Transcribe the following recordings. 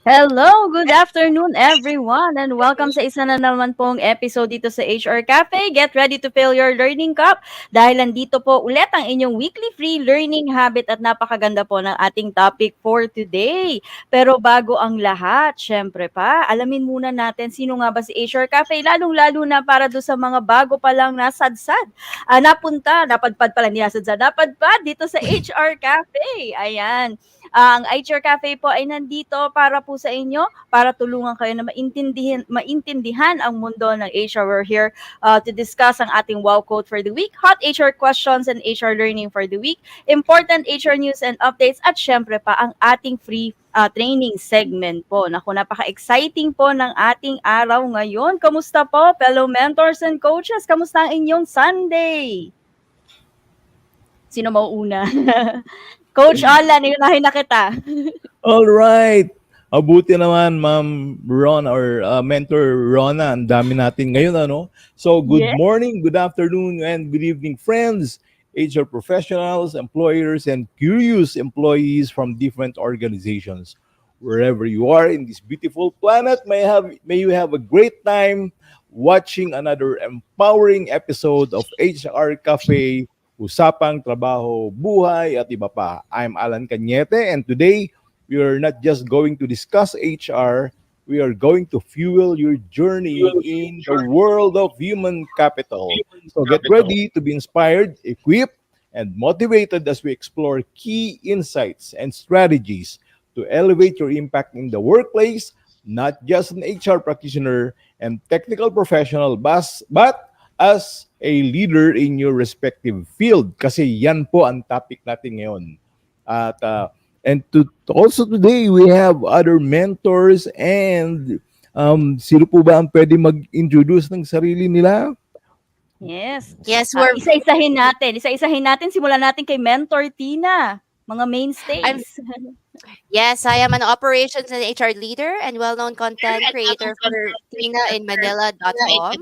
Hello, good afternoon everyone and welcome sa isa na naman pong episode dito sa HR Cafe. Get ready to fill your learning cup dahil nandito po ulit ang inyong weekly free learning habit at napakaganda po ng ating topic for today. Pero bago ang lahat, syempre pa, alamin muna natin sino nga ba si HR Cafe lalong-lalo na para do sa mga bago pa lang nasadsad. Napadpad pala, hindi nasadsad, napadpad dito sa HR Cafe. Ayan. Ang HR Cafe po ay nandito para po sa inyo, para tulungan kayo na maintindihan ang mundo ng HR. We're here to discuss ang ating wow quote for the week, hot HR questions and HR learning for the week, important HR news and updates, at syempre pa ang ating free training segment po. Naku, napaka-exciting po ng ating araw ngayon. Kamusta po, fellow mentors and coaches? Kamusta ang inyong Sunday? Sino mauuna? Coach Alan, iunahin na kita. All right. Abuti naman, Ma'am Ron or Mentor Rona. Ang dami natin ngayon, ano? So, good Yeah. morning, good afternoon, and good evening, friends, HR professionals, employers, and curious employees from different organizations. Wherever you are in this beautiful planet, may you have a great time watching another empowering episode of HR Cafe, Usapang Trabaho, Buhay, at iba pa. I'm Alan Cañete, and today we are not just going to discuss HR, we are going to fuel your journey in the world of human capital. So get ready to be inspired, equipped, and motivated as we explore key insights and strategies to elevate your impact in the workplace, not just an HR practitioner and technical professional, but as a leader in your respective field. Kasi yan po ang topic natin ngayon. At also today, we have other mentors and sino po ba ang pwede mag-introduce ng sarili nila? Yes. Yes, we're Isa-isahin natin. Isa-isahin natin. Simulan natin kay Mentor Tina. Mga I'm mainstays. yes, I am an operations and HR leader and well-known content creator for tinainmanila.com.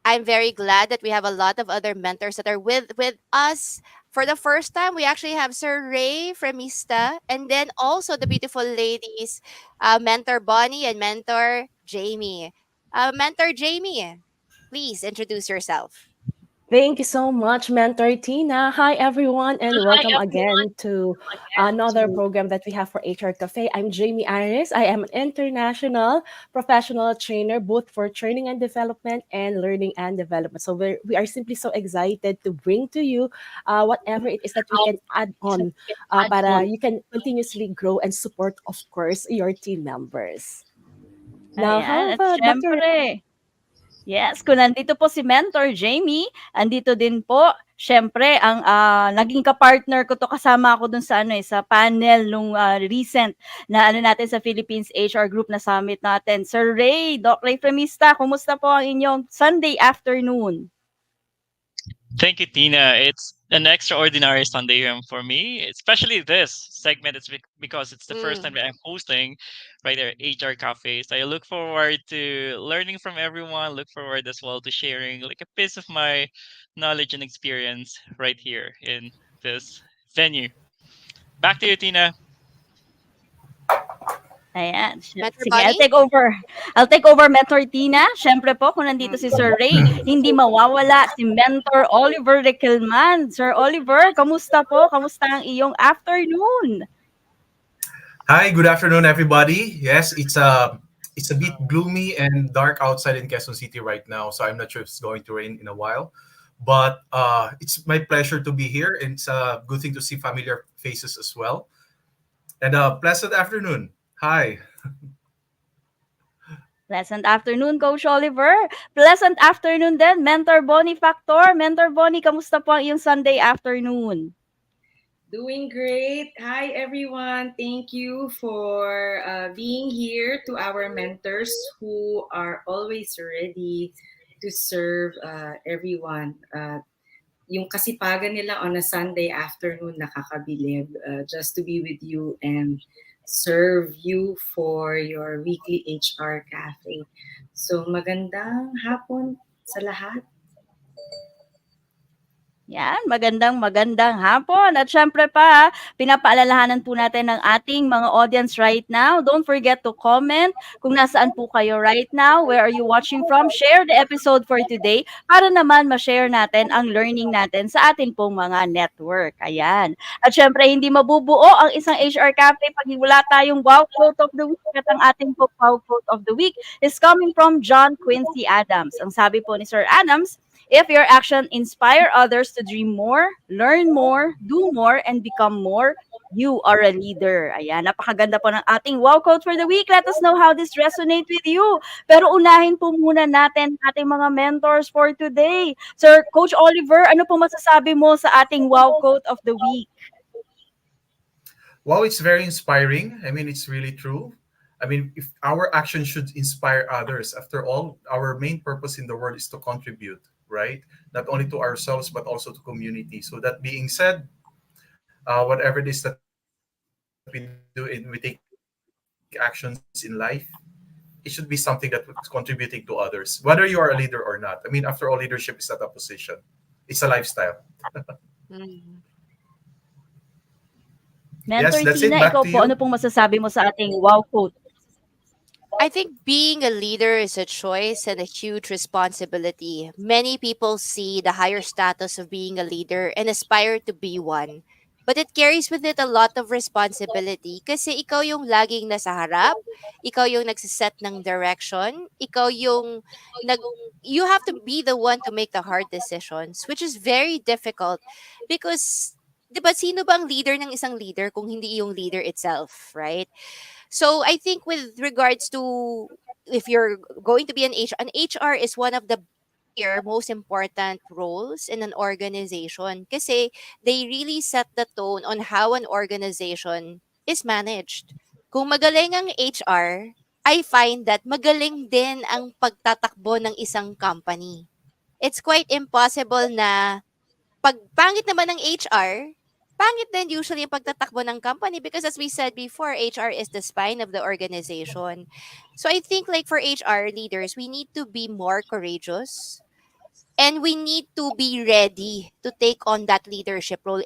I'm very glad that we have a lot of other mentors that are with us. For the first time, we actually have Sir Ray from Mista, and then also the beautiful ladies, Mentor Bonnie and Mentor Jamie. Mentor Jamie, please introduce yourself. Thank you so much, Mentor Tina. Hi, everyone, and welcome again to another program that we have for HR Cafe. I'm Jamie Iris. I am an international professional trainer, both for training and development and learning and development. So we are simply so excited to bring to you whatever it is that we can add on para you can continuously grow and support, of course, your team members. Now, Ayan. how At about Dr. syempre, yes, kung nandito po si Mentor Jamie, andito din po, syempre, ang naging kapartner ko to, kasama ako dun sa, sa panel nung recent na natin sa Philippines HR Group na summit natin. Sir Ray, Doc Ray Fremista, kumusta po ang inyong Sunday afternoon? Thank you, Tina. It's an extraordinary Sunday for me, especially this segment. It's because it's the first time that I'm hosting right there, HR Cafes. I look forward to learning from everyone. Look forward as well to sharing like a piece of my knowledge and experience right here in this venue. Back to you, Tina. Ayan. Mentor Sige, I'll Bonnie? take over. I'll take over, Mentor Tina. Siyempre po, kung nandito si Sir Ray, hindi mawawala si Mentor Oliver Rekelman. Sir Oliver, kamusta po? Kamusta ang iyong afternoon? Hi, good afternoon, everybody. Yes, it's a bit gloomy and dark outside in Quezon City right now, so I'm not sure if it's going to rain in a while. But it's my pleasure to be here, and it's a good thing to see familiar faces as well. And pleasant afternoon. Hi. Pleasant afternoon, Coach Oliver. Pleasant afternoon din, Mentor Bonnie Factor. Mentor Bonnie, kamusta po ang iyong Sunday afternoon? Doing great. Hi, everyone. Thank you for being here to our mentors who are always ready to serve everyone. Yung kasipagan nila on a Sunday afternoon, nakakabilib. Just to be with you and serve you for your weekly HR cafe. So magandang hapon sa lahat. Yan, magandang hapon. At syempre pa, pinapaalalahanan po natin ng ating mga audience right now. Don't forget to comment kung nasaan po kayo right now. Where are you watching from? Share the episode for today para naman ma-share natin ang learning natin sa ating pong mga network. Ayan. At syempre, hindi mabubuo ang isang HR Cafe pag wala tayong wow quote of the week. At ang ating po wow quote of the week is coming from John Quincy Adams. Ang sabi po ni Sir Adams, if your action inspire others to dream more, learn more, do more, and become more, you are a leader. Ayan, napakaganda po ng ating wow quote for the week. Let us know how this resonate with you. Pero unahin po muna natin ating mga mentors for today. Sir Coach Oliver, ano po masasabi mo sa ating wow quote of the week? Wow, it's very inspiring. I mean, it's really true. I mean, if our action should inspire others, after all, our main purpose in the world is to contribute, right? Not only to ourselves, but also to community. So that being said, whatever it is that we do and we take actions in life, it should be something that is contributing to others, whether you are a leader or not. I mean, after all, leadership is not a position; it's a lifestyle. Mm. Yes, Mentor that's it. Tina, Back ikaw to po, ano you. pong masasabi mo sa ating wow quote? I think being a leader is a choice and a huge responsibility. Many people see the higher status of being a leader and aspire to be one. But it carries with it a lot of responsibility kasi ikaw yung laging nasa harap, ikaw yung nagsiset ng direction, ikaw yung nag you have to be the one to make the hard decisions, which is very difficult because 'di ba sino bang leader ng isang leader kung hindi yung leader itself, right? So I think with regards to if you're going to be an HR is one of the bigger, most important roles in an organization kasi they really set the tone on how an organization is managed. Kung magaling ang HR, I find that magaling din ang pagtatakbo ng isang company. It's quite impossible na pag pangit naman ng HR, pangit din usually yung pagtatakbo ng company because as we said before, HR is the spine of the organization. So I think like for HR leaders, we need to be more courageous and we need to be ready to take on that leadership role.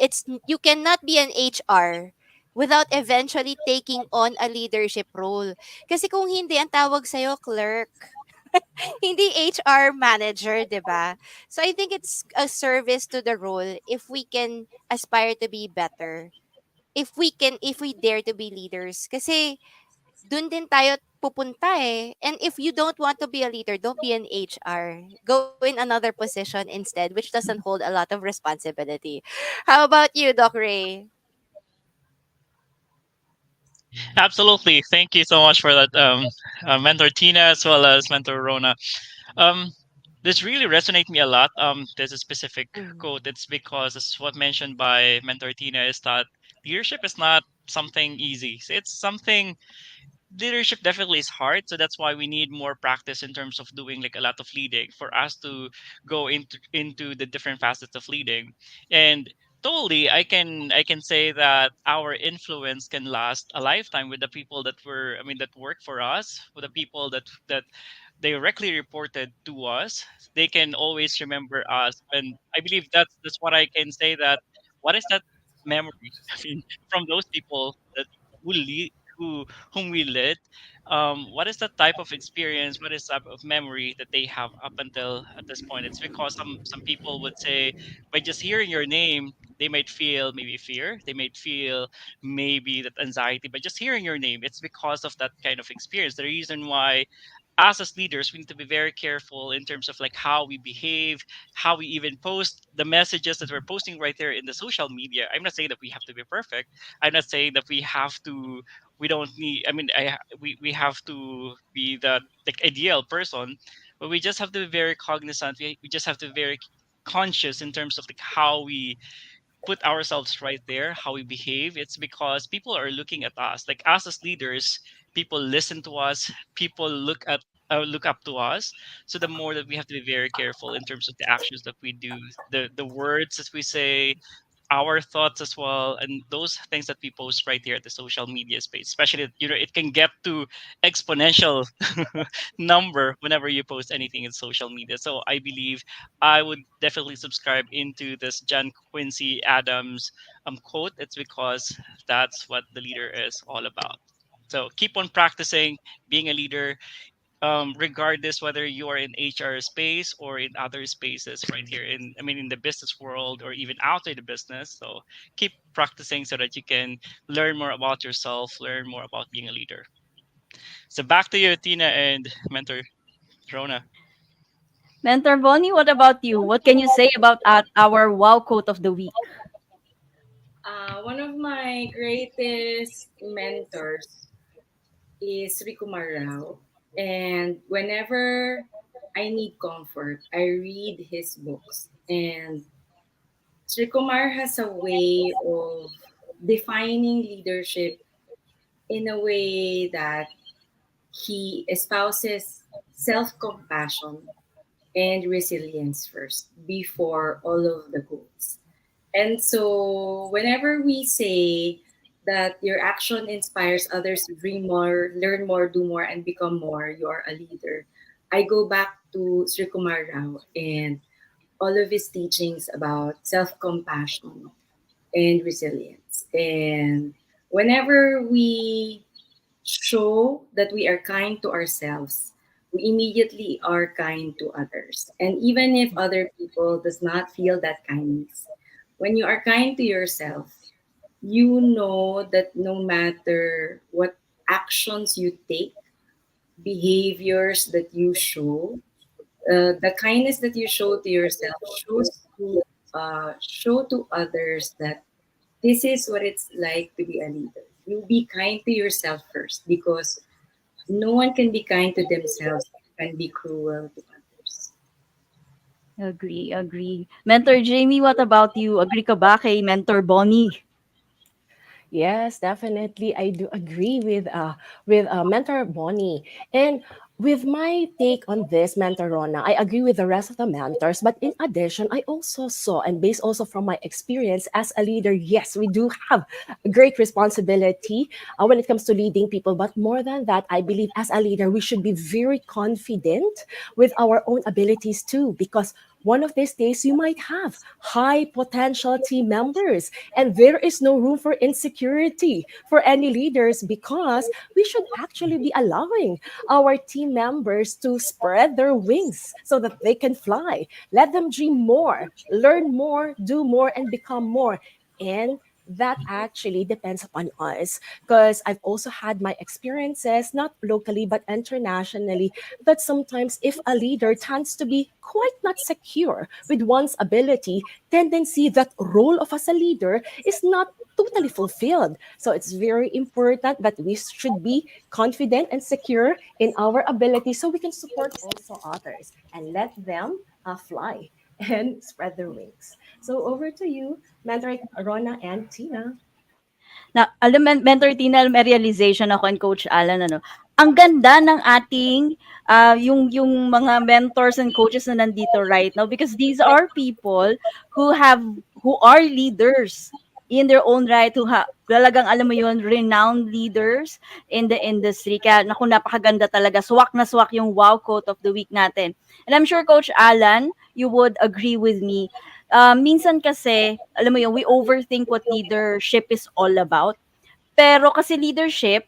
You cannot be an HR without eventually taking on a leadership role. Kasi kung hindi, ang tawag sa'yo, clerk. Hindi HR manager, 'di ba? So I think it's a service to the role if we can aspire to be better. If we dare to be leaders kasi dun din tayo pupunta eh. And if you don't want to be a leader, don't be an HR. Go in another position instead, which doesn't hold a lot of responsibility. How about you, Doc Ray? Absolutely. Thank you so much for that, Mentor Tina as well as Mentor Rona. Um, this really resonated me a lot. There's a specific Mm. quote. It's because it's what mentioned by Mentor Tina is that leadership is not something easy. It's something leadership definitely is hard, so that's why we need more practice in terms of doing like a lot of leading for us to go into the different facets of leading. And totally, I can say that our influence can last a lifetime with the people that that work for us, with the people that directly reported to us. They can always remember us, and I believe that's what I can say. That what is that memory? I mean, from those people that who lead, whom we led. What is the type of experience? What is type of memory that they have up until at this point? It's because some people would say by just hearing your name, they might feel maybe fear. They might feel maybe that anxiety. But just hearing your name, it's because of that kind of experience. The reason why us as leaders we need to be very careful in terms of like how we behave, how we even post the messages that we're posting right there in the social media. I'm not saying that we have to be perfect. I'm not saying that we don't need, we have to be the like ideal person, but we just have to be very cognizant. We just have to be very conscious in terms of like how we put ourselves right there, how we behave. It's because people are looking at us, like us as leaders. People listen to us. People look up to us. So the more that we have to be very careful in terms of the actions that we do, the words that we say, our thoughts as well, and those things that we post right here at the social media space, especially, it can get to exponential number whenever you post anything in social media. So I believe I would definitely subscribe into this John Quincy Adams quote. It's because that's what the leader is all about. So keep on practicing being a leader, regardless whether you are in HR space or in other spaces right here in the business world or even outside the business. So keep practicing so that you can learn more about yourself, learn more about being a leader. So back to you, Tina and mentor Rona. Mentor Bonnie, what about you? What can you say about our wow quote of the week? One of my greatest mentors is Rikumar Rao. And whenever I need comfort, I read his books. And Sri Kumar has a way of defining leadership in a way that he espouses self compassion and resilience first before all of the goals. And so, whenever we say that your action inspires others to dream more, learn more, do more, and become more, you are a leader. I go back to Sri Kumar Rao and all of his teachings about self compassion and resilience. And whenever we show that we are kind to ourselves, we immediately are kind to others. And even if other people does not feel that kindness, when you are kind to yourself, you know that no matter what actions you take, behaviors that you show, the kindness that you show to yourself show to others that this is what it's like to be a leader. You be kind to yourself first because no one can be kind to themselves and be cruel to others. Agree, agree. Mentor Jamie, what about you? Agree ka ba kay Mentor Bonnie? Yes, definitely. I do agree with Mentor Bonnie. And with my take on this, Mentor Rona, I agree with the rest of the mentors. But in addition, I also saw, and based also from my experience as a leader, yes, we do have a great responsibility when it comes to leading people. But more than that, I believe as a leader, we should be very confident with our own abilities too, because one of these days you might have high potential team members, and there is no room for insecurity for any leaders, because we should actually be allowing our team members to spread their wings so that they can fly. Let them dream more, learn more, do more, and become more. And that actually depends upon us, because I've also had my experiences, not locally but internationally, that sometimes if a leader tends to be quite not secure with one's ability, tendency that role of as a leader is not totally fulfilled. So it's very important that we should be confident and secure in our ability so we can support also others and let them fly and spread their wings. So over to you, Mentor Rona and Tina. Na alam Mentor Tina, may realization ako and Coach Alan ano, ang ganda ng ating, yung mga mentors and coaches na nandito right now, because these are people who are leaders in their own right, talagang alam mo yun, renowned leaders in the industry. Kaya naku, napakaganda talaga. Swak na swak yung wow quote of the week natin. And I'm sure Coach Alan, you would agree with me. Minsan kasi, alam mo yun, we overthink what leadership is all about. Pero kasi leadership,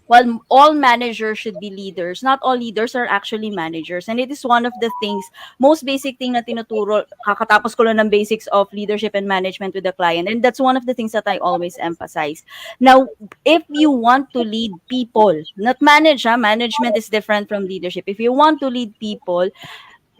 while all managers should be leaders, not all leaders are actually managers. And it is one of the things, most basic thing na tinuturo, kakatapos ko lang ng basics of leadership and management with the client. And that's one of the things that I always emphasize. Now, if you want to lead people, not manage, management is different from leadership. If you want to lead people,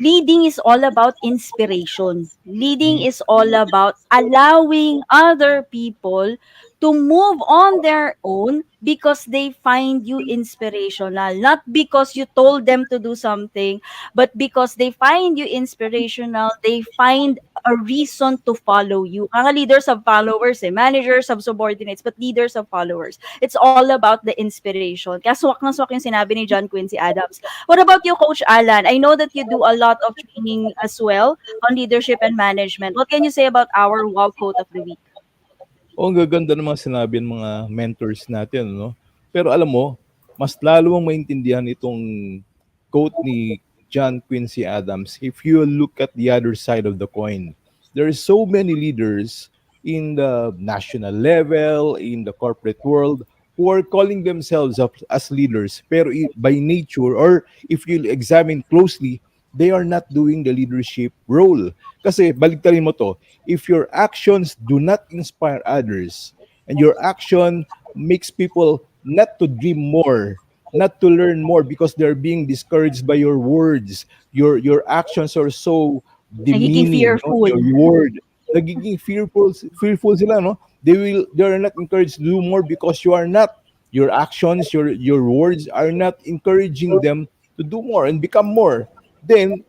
leading is all about inspiration. Leading is all about allowing other people to move on their own because they find you inspirational. Not because you told them to do something, but because they find you inspirational, they find a reason to follow you. Mga leaders have followers, managers have subordinates, but leaders have followers. It's all about the inspiration. Kaya swak na swak yung sinabi ni John Quincy Adams. What about you, Coach Alan? I know that you do a lot of training as well on leadership and management. What can you say about our wow quote of the week? Oo, ang gaganda ng mga sinabi ng mga mentors natin, no? Pero alam mo, mas lalo mong maintindihan itong quote ni John Quincy Adams if you look at the other side of the coin. There are so many leaders in the national level, in the corporate world, who are calling themselves up as leaders, pero by nature, or if you examine closely, they are not doing the leadership role. Kasi baligtarin mo to, if your actions do not inspire others and your action makes people not to dream more, not to learn more because they're being discouraged by your words, your actions are so Nagiging demeaning, no? fearful. Your word, nagiging fearful sila, no? They are not encouraged to do more because you are not. Your actions, your words are not encouraging them to do more and become more. Then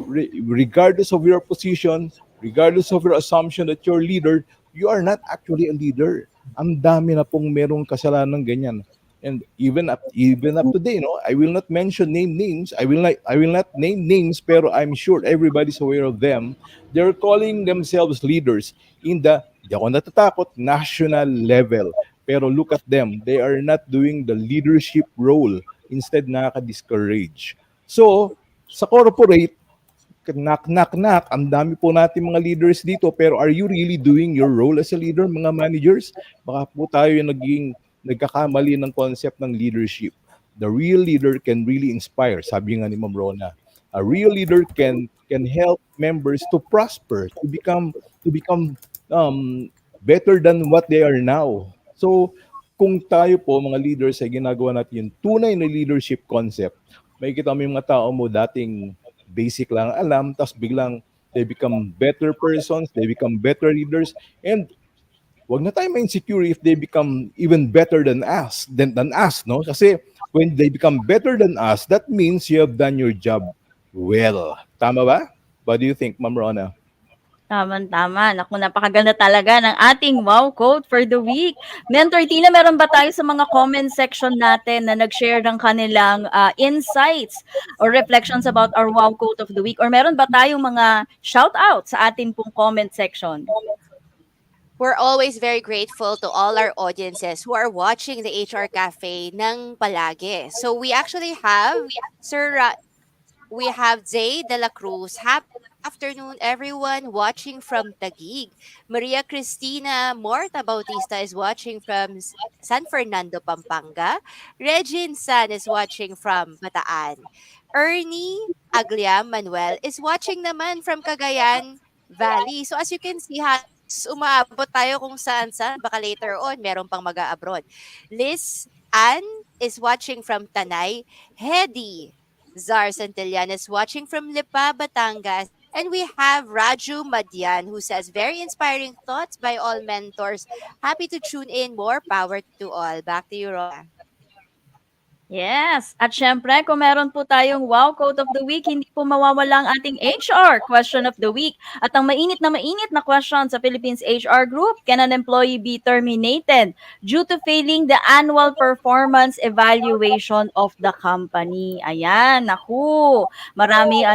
regardless of your position, regardless of your assumption that you're leader, you are not actually a leader. Ang dami na pong merong kasalanan ganyan. And even up today, no, I will not mention names. I will not name names, pero I'm sure everybody's aware of them. They're calling themselves leaders in the, di ako natatakot, national level. Pero look at them, they are not doing the leadership role. Instead, nakaka-discourage. So, sa corporate, knock, knock, knock. Ang dami po natin mga leaders dito, pero are you really doing your role as a leader, mga managers? Baka po tayo yung nagkakamali ng concept ng leadership. The real leader can really inspire, sabi nga ni Ma'am Rona. A real leader can help members to prosper, to become better than what they are now. So, kung tayo po, mga leaders, ay ginagawa natin yung tunay na leadership concept, may kita mo yung mga tao mo dating basic lang alam, tapos biglang they become better persons, they become better leaders, and wag na tayo ma-insecure if they become even better than us, no? Kasi when they become better than us, that means you have done your job well. Tama ba? What do you think, Ma'am Rona? Tama-tama. Naku, napakaganda talaga ng ating wow quote for the week. Mentor Tina, meron ba tayo sa mga comment section natin na nag-share ng kanilang insights or reflections about our wow quote of the week? Or meron ba tayong mga shout-out sa ating pong comment section? We're always very grateful to all our audiences who are watching the HR Cafe ng palagi. So we actually have we have Zay de la Cruz. Happy afternoon, everyone watching from Taguig. Maria Cristina Morta Bautista is watching from San Fernando, Pampanga. Regine San is watching from Bataan. Ernie Agliam Manuel is watching naman from Cagayan Valley. So as you can see, halos umaabot tayo kung saan-saan. Baka later on, meron pang mag-abroad. Liz Ann is watching from Tanay. Hedy Zar Santillan is watching from Lipa, Batangas. And we have Raju Madyan who says, very inspiring thoughts by all mentors. Happy to tune in. More power to all. Back to you, Rona. Yes. At syempre, kung meron po tayong wow quote of the week, hindi po mawawala ang ating HR question of the week. At ang mainit na question sa Philippines HR Group, can an employee be terminated due to failing the annual performance evaluation of the company? Ayan, naku. Marami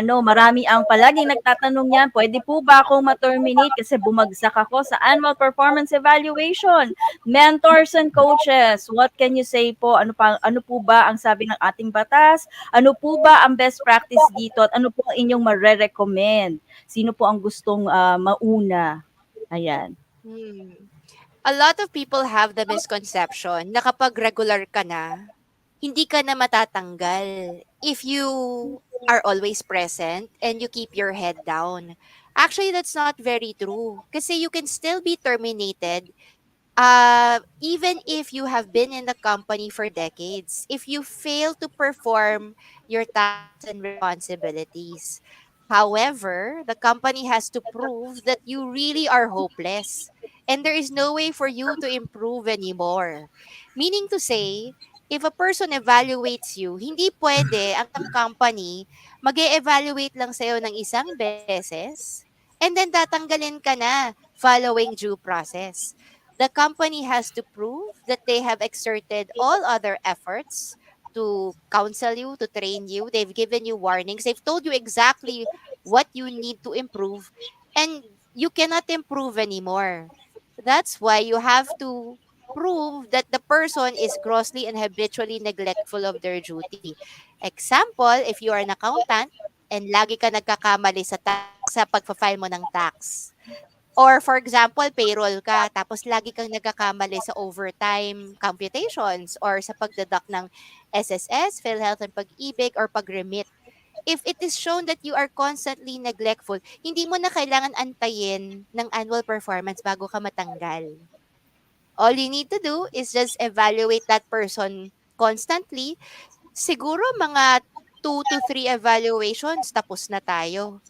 ang palaging nagtatanong yan, pwede po ba akong ma-terminate kasi bumagsak ako sa annual performance evaluation? Mentors and coaches, what can you say po? Ano po ba ang sabi ng ating batas? Ano po ba ang best practice dito? At ano po ang inyong mare-recommend? Sino po ang gustong mauna? Ayan. A lot of people have the misconception na kapag regular ka na, hindi ka na matatanggal if you are always present and you keep your head down. Actually, that's not very true. Kasi you can still be terminated even if you have been in the company for decades, if you fail to perform your tasks and responsibilities. However, the company has to prove that you really are hopeless and there is no way for you to improve anymore. Meaning to say, if a person evaluates you, hindi pwede ang company mag evaluate lang sa'yo ng isang beses and then tatanggalin ka na following due process. The company has to prove that they have exerted all other efforts to counsel you, to train you. They've given you warnings. They've told you exactly what you need to improve, and you cannot improve anymore. That's why you have to prove that the person is grossly and habitually neglectful of their duty. Example, if you are an accountant and lagi ka nagkakamali sa pagfa-file mo ng tax. Or for example, payroll ka, tapos lagi kang nagkakamali sa overtime computations or sa pagdeduct ng SSS, PhilHealth and Pag-ibig, or pag-remit. If it is shown that you are constantly neglectful, hindi mo na kailangan antayin ng annual performance bago ka matanggal. All you need to do is just evaluate that person constantly. Siguro mga 2 to 3 evaluations, tapos na tayo.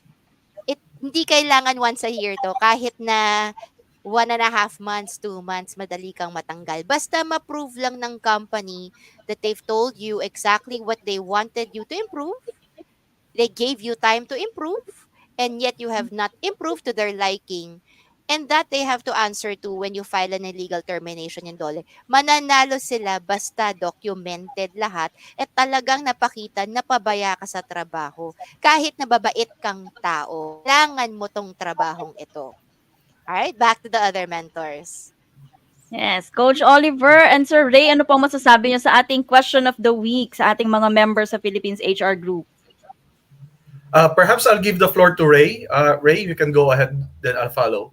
Hindi kailangan once a year to. Kahit na 1.5 months, 2 months, madali kang matanggal. Basta ma-prove lang ng company that they've told you exactly what they wanted you to improve. They gave you time to improve, and yet you have not improved to their liking. And that they have to answer to when you file an illegal termination in dole. Mananalo sila basta documented lahat at talagang napakita na pabaya ka sa trabaho. Kahit nababait kang tao, kailangan mo tong trabahong ito. Alright, back to the other mentors. Yes, Coach Oliver and Sir Ray, ano pong masasabi niyo sa ating question of the week sa ating mga members sa Philippines HR Group? Perhaps I'll give the floor to Ray. Ray, you can go ahead, then I'll follow.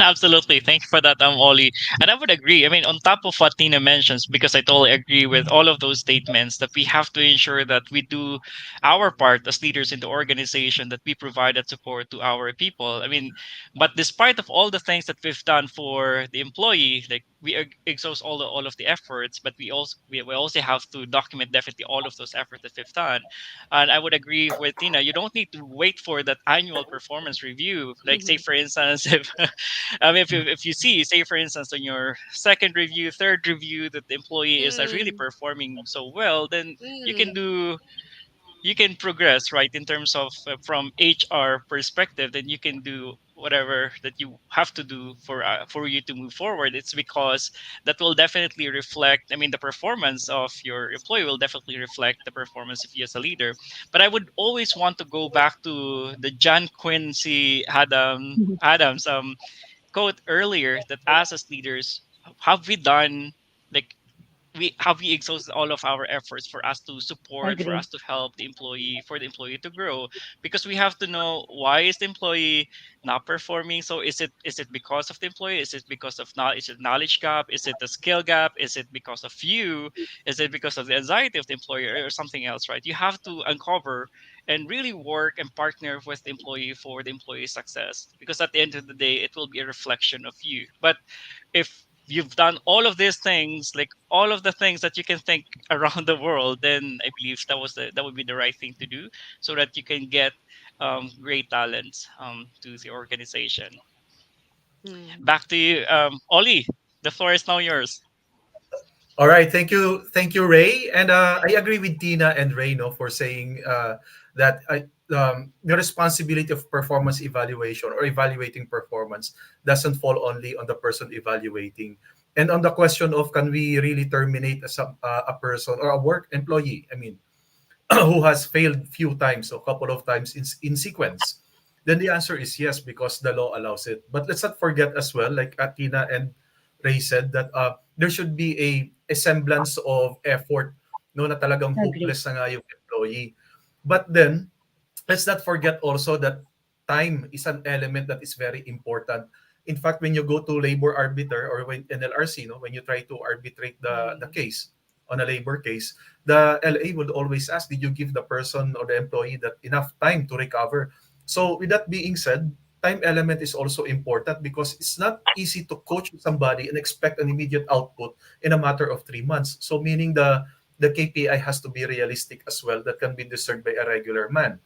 Absolutely. Thank you for that, Ollie. And I would agree. I mean, on top of what Tina mentions, because I totally agree with all of those statements, that we have to ensure that we do our part as leaders in the organization, that we provide that support to our people. I mean, but despite of all the things that we've done for the employee, like we exhaust all of the efforts, but we also have to document definitely all of those efforts that we've done. And I would agree with Tina. You don't need to wait for that annual performance review. Like, say, Mm-hmm. for instance, if if you see, say for instance, on your second review, third review, that the employee is really Mm, performing so well, then you can mm, do you can progress, right, in terms of from HR perspective. Then you can do whatever that you have to do for you to move forward. It's because that will definitely reflect, I mean, the performance of your employee will definitely reflect the performance of you as a leader. But I would always want to go back to the John Quincy Adams quote earlier, that us as leaders, have we done, like, we exhausted all of our efforts for us to support, for Agree. us to help the employee, for the employee to grow? Because we have to know, why is the employee not performing? So is it because of the employee? Is it because of knowledge? Is it knowledge gap? Is it the skill gap? Is it because of you? Is it because of the anxiety of the employer, or something else, right? You have to uncover and really work and partner with the employee for the employee's success, because at the end of the day, it will be a reflection of you. But if you've done all of these things, like all of the things that you can think around the world, then I believe that would be the right thing to do, so that you can get great talents to the organization. mm. Back to you, Ollie. The floor is now yours. All right, thank you, Ray, and I agree with Tina and Ray, no, for saying that the responsibility of performance evaluation or evaluating performance doesn't fall only on the person evaluating, and on the question of can we really terminate a person or a work employee, I mean, who has failed few times, or a couple of times in sequence, then the answer is yes, because the law allows it. But let's not forget as well, like Atina and Ray said, that there should be a semblance of effort, no, na talagang Agree. hopeless na nga yung employee. But then, let's not forget also that time is an element that is very important. In fact, when you go to labor arbiter, or when NLRC, no, when you try to arbitrate the Mm. case on a labor case, the LA would always ask, did you give the person or the employee that enough time to recover? So with that being said, time element is also important, because it's not easy to coach somebody and expect an immediate output in a matter of 3 months. So meaning the KPI has to be realistic as well, that can be discerned by a regular man.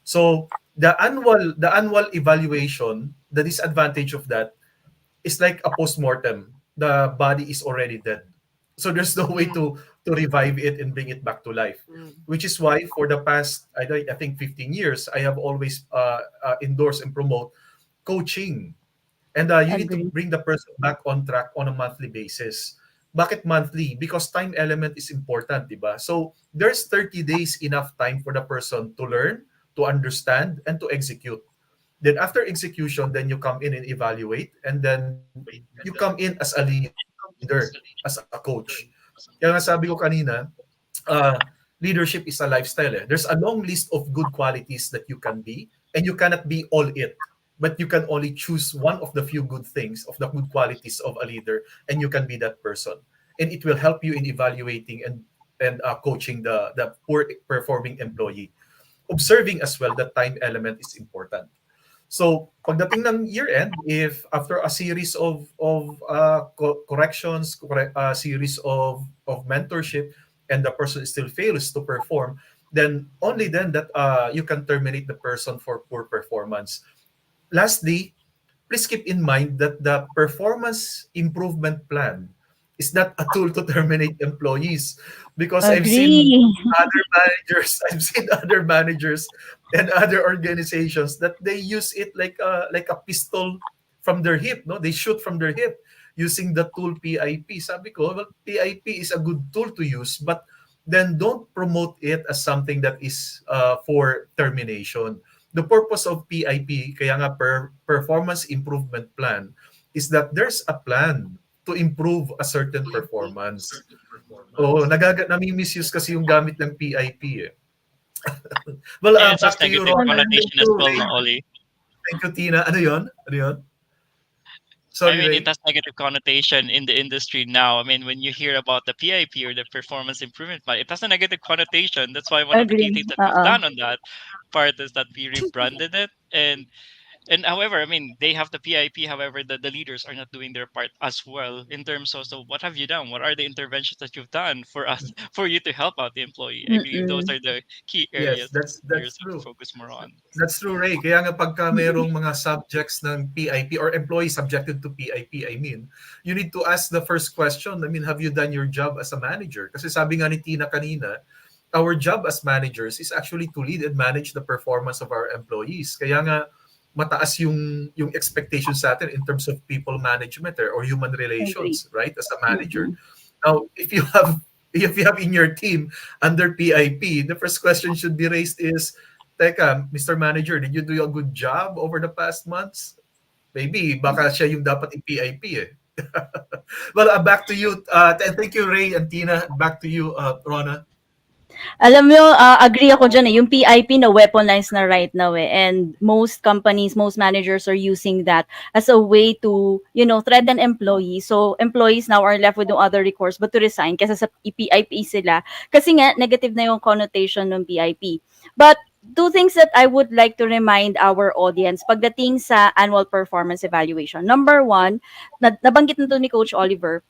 So the annual evaluation, the disadvantage of that is like a post-mortem. the body is already dead. So there's no way Yeah. to revive it and bring it back to life. Mm. Which is why for the past I think 15 years I have always endorsed and promote coaching. And you need to Agree. bring the person back on track on a monthly basis. Bakit monthly? Because time element is important, di ba? So there's 30 days enough time for the person to learn, to understand, and to execute. Then after execution, then you come in and evaluate, and then you come in as a leader, as a coach. Kaya nga sabi ko kanina, uh, leadership is a lifestyle. Eh. There's a long list of good qualities that you can be, and you cannot be all it. But you can only choose one of the few good things, of the good qualities of a leader, and you can be that person. And it will help you in evaluating and coaching the poor performing employee. Observing as well, the time element is important. So, pagdating ng year-end, if after a series of corrections, series of mentorship, and the person still fails to perform, then only then that you can terminate the person for poor performance. Lastly, please keep in mind that the performance improvement plan is not a tool to terminate employees, because I've seen Agree. other managers, I've seen other managers and other organizations that they use it like a pistol from their hip, no? They shoot from their hip using the tool PIP. Sabi ko, well, PIP is a good tool to use, but then don't promote it as something that is for termination. The purpose of PIP, kaya nga performance improvement plan, is that there's a plan to improve a certain performance. Oo, nami-misuse kasi yung gamit ng PIP eh. Well, And it has back to you, negative Ron. Agree. Thank connotation as you, well, Ray. no, Ollie. Thank you, Tina. Ano yun? Ano yun? I Sorry, mean, it Ray. has negative connotation in the industry now. I mean, when you hear about the PIP or the performance improvement plan, it has a negative connotation. That's why one of the key Agree. things that we've done on that part is that we rebranded it. And however, I mean, they have the PIP. However, the leaders are not doing their part as well in terms of, so what have you done? What are the interventions that you've done for us, for you to help out the employee? I believe those Mm-mm. are the key Yes, areas that that's leaders have to true. focus more on. That's true, Ray. Kaya nga pagka Mm-mm. merong mga subjects ng PIP or employees subjected to PIP, I mean, you need to ask the first question. I mean, have you done your job as a manager? Kasi sabi nga ni Tina kanina, our job as managers is actually to lead and manage the performance of our employees. Kaya nga mataas yung expectations sa atin in terms of people management or human Agree. relations, right? As a manager. Mm-mm. Now, if you have in your team under PIP, the first question should be raised is, Teka, Mr. Manager, did you do a good job over the past months? Maybe, baka siya yung dapat i-PIP eh. Well, back to you. Thank you, Ray and Tina. Back to you, Rona. Alam mo, agree ako dyan eh. Yung PIP na weaponized na right now eh. And most companies, most managers are using that as a way to, threaten employees. So, employees now are left with no other recourse but to resign kasi sa PIP sila. Kasi nga, negative na yung connotation ng PIP. But, two things that I would like to remind our audience pagdating sa annual performance evaluation. Number one, nabanggit na to ni Coach Oliver,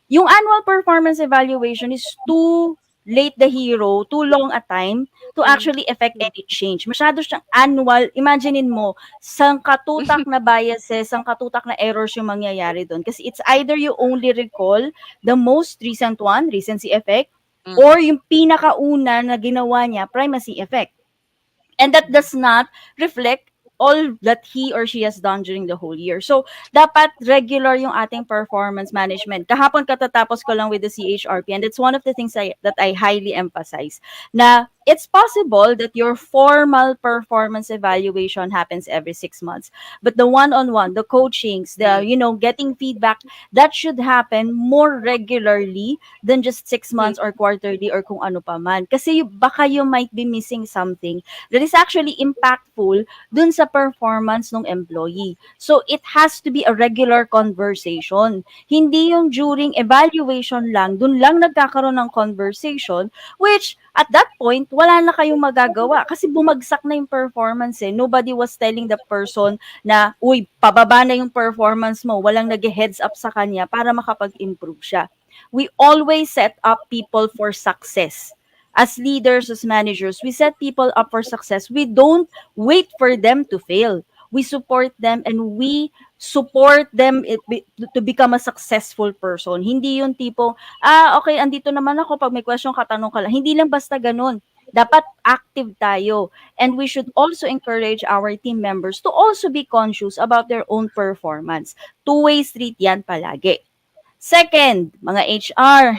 yung annual performance evaluation is too late the hero, too long a time to Mm. actually affect any change. Masyado siyang annual. Imaginein mo, sangkatutak na biases, sangkatutak na errors yung mangyayari doon. Kasi it's either you only recall the most recent one, recency effect, Mm. or yung pinakauna na ginawa niya, primacy effect. And that does not reflect all that he or she has done during the whole year. So, dapat regular yung ating performance management. Kahapon katatapos ko lang with the CHRP and it's one of the things that I highly emphasize na it's possible that your formal performance evaluation happens every 6 months. But the one-on-one, the coachings, the, Mm. getting feedback, that should happen more regularly than just six Mm. months or quarterly or kung ano pa man. Kasi baka you might be missing something that is actually impactful dun sa performance ng employee. So, it has to be a regular conversation. Hindi yung during evaluation lang, dun lang nagkakaroon ng conversation, which, at that point, wala na kayong magagawa kasi bumagsak na yung performance eh. Nobody was telling the person na, uy, pababa na yung performance mo, walang nag-heads up sa kanya para makapag-improve siya. We always set up people for success. As leaders, as managers, we set people up for success. We don't wait for them to fail. We support them and we support them to become a successful person. Hindi yung tipong, okay, andito naman ako, pag may question ka, tanong ka lang. Hindi lang basta ganun. Dapat active tayo. And we should also encourage our team members to also be conscious about their own performance. Two-way street yan palagi. Second, mga HR,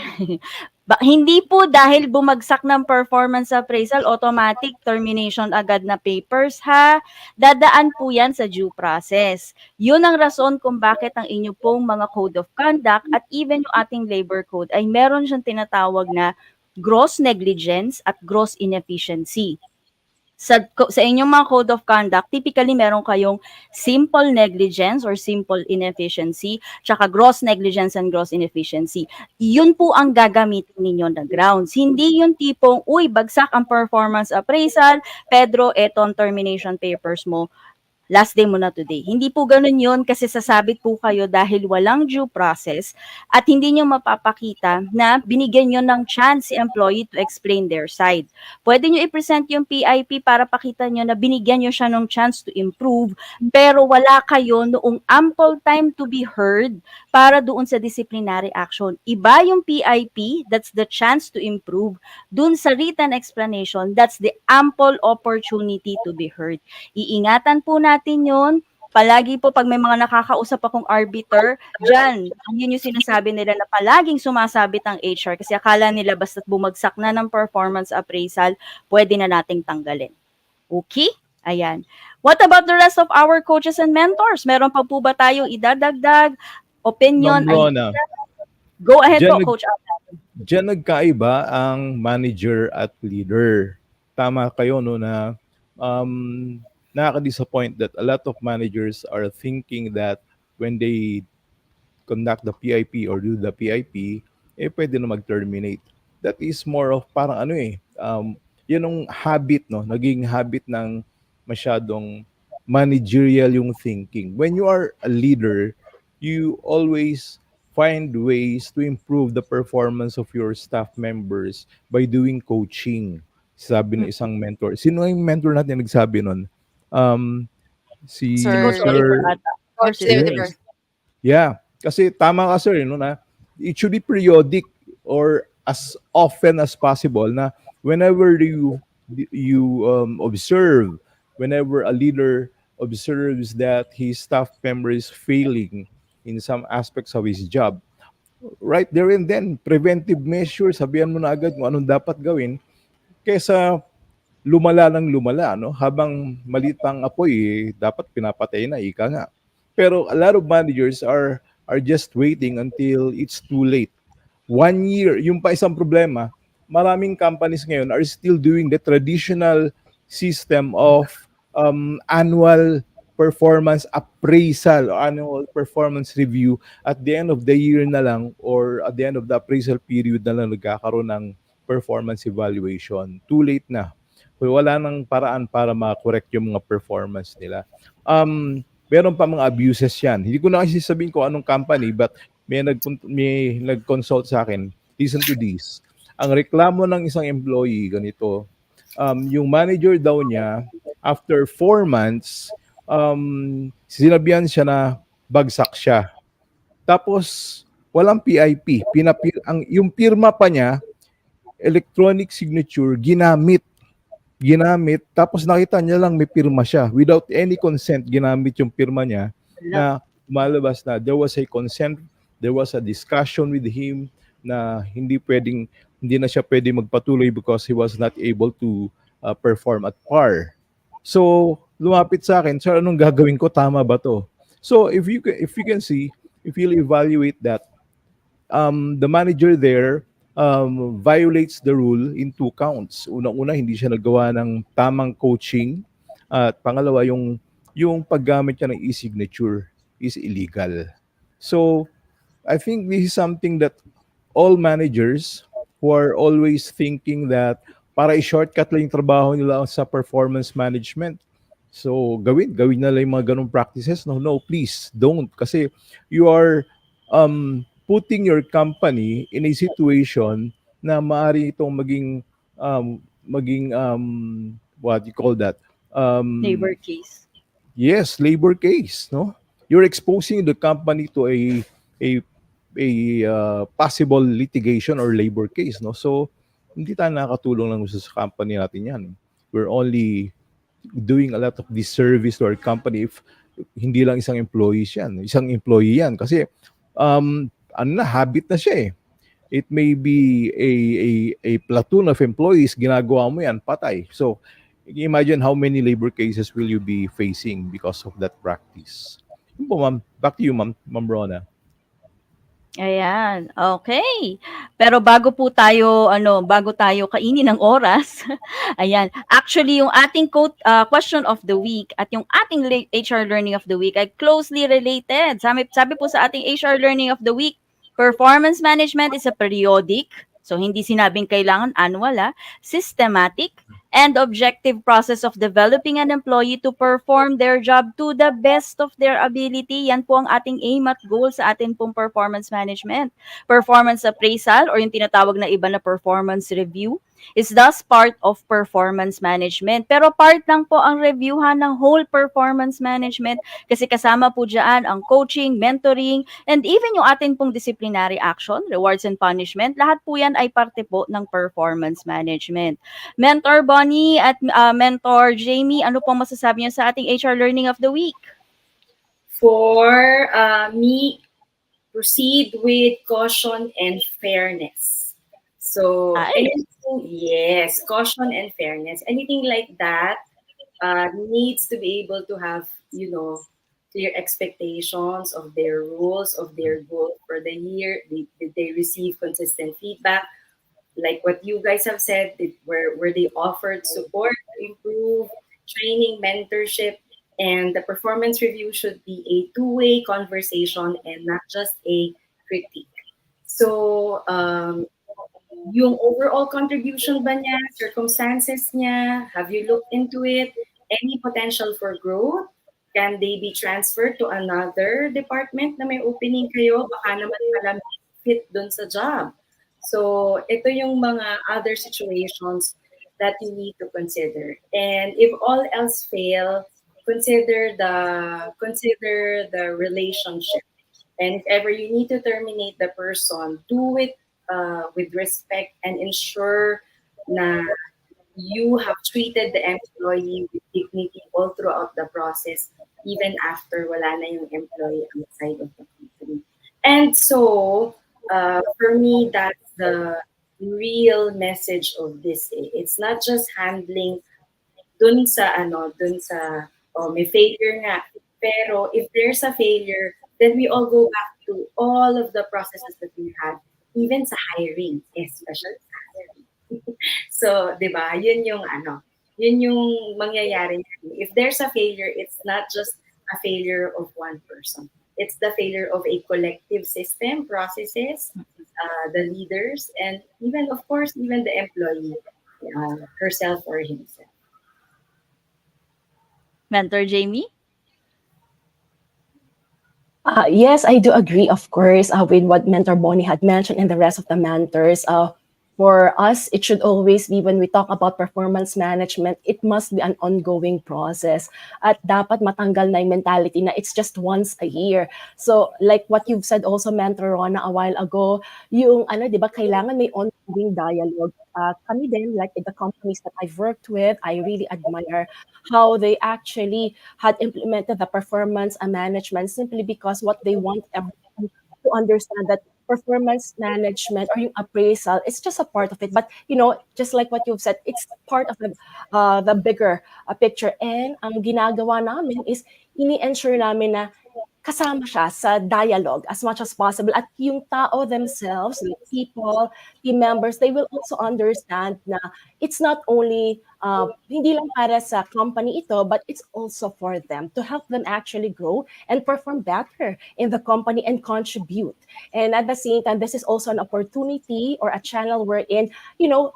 hindi po dahil bumagsak ng performance appraisal, automatic termination agad na papers ha. Dadaan po yan sa due process. Yun ang rason kung bakit ang inyo pong mga code of conduct at even yung ating labor code ay meron siyang tinatawag na gross negligence at gross inefficiency. Sa inyong mga code of conduct, typically meron kayong simple negligence or simple inefficiency, tsaka gross negligence and gross inefficiency. Yun po ang gagamitin ninyo na grounds. Hindi yung tipong, uy, bagsak ang performance appraisal, Pedro, eto ang termination papers mo, last day mo na today. Hindi po ganun yun kasi sasabit po kayo dahil walang due process at hindi nyo mapapakita na binigyan nyo ng chance si employee to explain their side. Pwede nyo i-present yung PIP para pakita nyo na binigyan nyo siya ng chance to improve pero wala kayo noong ample time to be heard para doon sa disciplinary action. Iba yung PIP, that's the chance to improve. Doon sa written explanation, that's the ample opportunity to be heard. Iingatan po natin yun. Palagi po pag may mga nakakausap akong arbiter, dyan, yun yung sinasabi nila na palaging sumasabit ang HR kasi akala nila basta't bumagsak na ng performance appraisal, pwede na nating tanggalin. Okay? Ayan. What about the rest of our coaches and mentors? Meron pa po ba tayong idadagdag? Opinion? Ma'am Rona, Go ahead dyan, po, Coach. dyan nagkaiba ang manager at leader. Tama kayo no na nakaka-disappoint that a lot of managers are thinking that when they conduct the PIP or do the PIP, pwede na mag-terminate. That is more of parang yun ang habit, no? Naging habit ng masyadong managerial yung thinking. When you are a leader, you always find ways to improve the performance of your staff members by doing coaching. Sabi ng isang mentor. Sino yung mentor natin nagsabi nun? Um, Si si Coach Sir Oliver Sir ata. Or Coach si Sir Oliver. Race. Yes. Yeah. Kasi tama ka sir, no, na it should be periodic or as often as possible na whenever you observe, whenever a leader observes that his staff member is failing in some aspects of his job, right there and then, preventive measures, sabihan mo na agad kung anong dapat gawin kaysa lumala ng lumala, no? Habang maliit pang apoy, dapat pinapatay na, ika nga. Pero a lot of managers are just waiting until it's too late. 1 year, yung pa isang problema, maraming companies ngayon are still doing the traditional system of annual performance appraisal or annual performance review at the end of the year na lang or at the end of the appraisal period na lang nagkakaroon ng performance evaluation. Too late na. Wala nang paraan para ma-correct yung mga performance nila. Meron pa mga abuses yan. Hindi ko na kasi sabihin ko anong company but may nag-consult sa akin. Listen to this. Ang reklamo ng isang employee, ganito, yung manager daw niya, after 4 months, sinabihan siya na bagsak siya. Tapos, walang PIP. Yung pirma pa niya, electronic signature, ginamit, tapos nakita niya lang may pirma siya. Without any consent, ginamit yung pirma niya na malabas na there was a consent, there was a discussion with him na hindi na siya pwede magpatuloy because he was not able to perform at par. So, lumapit sa akin, sir, anong gagawin ko? Tama ba to? So, if you can see, if you evaluate that, the manager there violates the rule in 2 counts. Unang-una, hindi siya nagawa ng tamang coaching. At pangalawa, yung paggamit niya ng e-signature is illegal. So, I think this is something that all managers who are always thinking that para i-shortcut lang yung trabaho nila sa performance management, so gawin na lang yung mga ganong practices. No, please, don't. Kasi you are putting your company in a situation na maaari itong maging what you call that? Labor case. Yes, labor case, no? you're exposing the company to a possible litigation or labor case, no? So hindi tayo nakakatulong lang sa company natin yan. We're only doing a lot of disservice to our company if hindi lang isang employee yan kasi ano na habit na siya eh. It may be a platoon of employees, ginagawa mo yan, patay. So imagine how many labor cases will you be facing because of that practice. Yun po, ma'am. Back to you, Ma'am Rona. Ayan, okay. Pero bago tayo kainin ng oras, ayan, actually yung ating question of the week at yung ating HR learning of the week ay closely related. Sabi po sa ating HR learning of the week, performance management is a periodic, so hindi sinabing kailangan annual, systematic, and objective process of developing an employee to perform their job to the best of their ability. Yan po ang ating aim at goal sa atin pong performance management. Performance appraisal or yung tinatawag na iba na performance review is thus part of performance management. Pero part lang po ang reviewhan ng whole performance management kasi kasama po dyan ang coaching, mentoring, and even yung atin pong disciplinary action, rewards and punishment. Lahat po yan ay parte po ng performance management. Mentor Bonnie at Mentor Jamie, ano pong masasabi niyo sa ating HR Learning of the Week? For me, proceed with caution and fairness. So Ay, anything, yes, caution and fairness. Anything like that needs to be able to have, clear expectations of their rules, of their goal for the year. Did they receive consistent feedback? Like what you guys have said, where they offered support to improve, training, mentorship, and the performance review should be a two-way conversation and not just a critique. So, yung overall contribution ba niya, circumstances niya, have you looked into it? Any potential for growth? Can they be transferred to another department na may opening kayo? Baka naman pala may fit dun sa job. So, ito yung mga other situations that you need to consider. And if all else fail, consider the relationship. And if ever you need to terminate the person, do it with respect and ensure na you have treated the employee with dignity all throughout the process, even after wala na yung employee outside of the company. And so, for me, that's the real message of this. It's not just handling dun sa, oh, may failure nga. Pero if there's a failure, then we all go back to all of the processes that we had, even sa hiring, especially sa hiring. So, 'di ba? Yun yung mangyayari. If there's a failure, it's not just a failure of one person. It's the failure of a collective system, processes, the leaders, and even, of course, even the employee, herself or himself. Mentor Jamie? Yes, I do agree, of course, with what Mentor Bonnie had mentioned and the rest of the mentors. For us, it should always be when we talk about performance management, it must be an ongoing process. At dapat matanggal na yung mentality na it's just once a year. So, like what you've said also, Mentor Rona, a while ago, yung di ba, kailangan may ongoing dialogue. Kami din, like in the companies that I've worked with, I really admire how they actually had implemented the performance management simply because what they want everyone to understand that performance management or yung appraisal is just a part of it. But, just like what you've said, it's part of the bigger picture. And ang ginagawa namin is ini-ensure namin na kasama siya sa dialogue as much as possible. At yung tao themselves, the people, team members, they will also understand na it's not only, hindi lang para sa company ito, but it's also for them to help them actually grow and perform better in the company and contribute. And at the same time, this is also an opportunity or a channel wherein,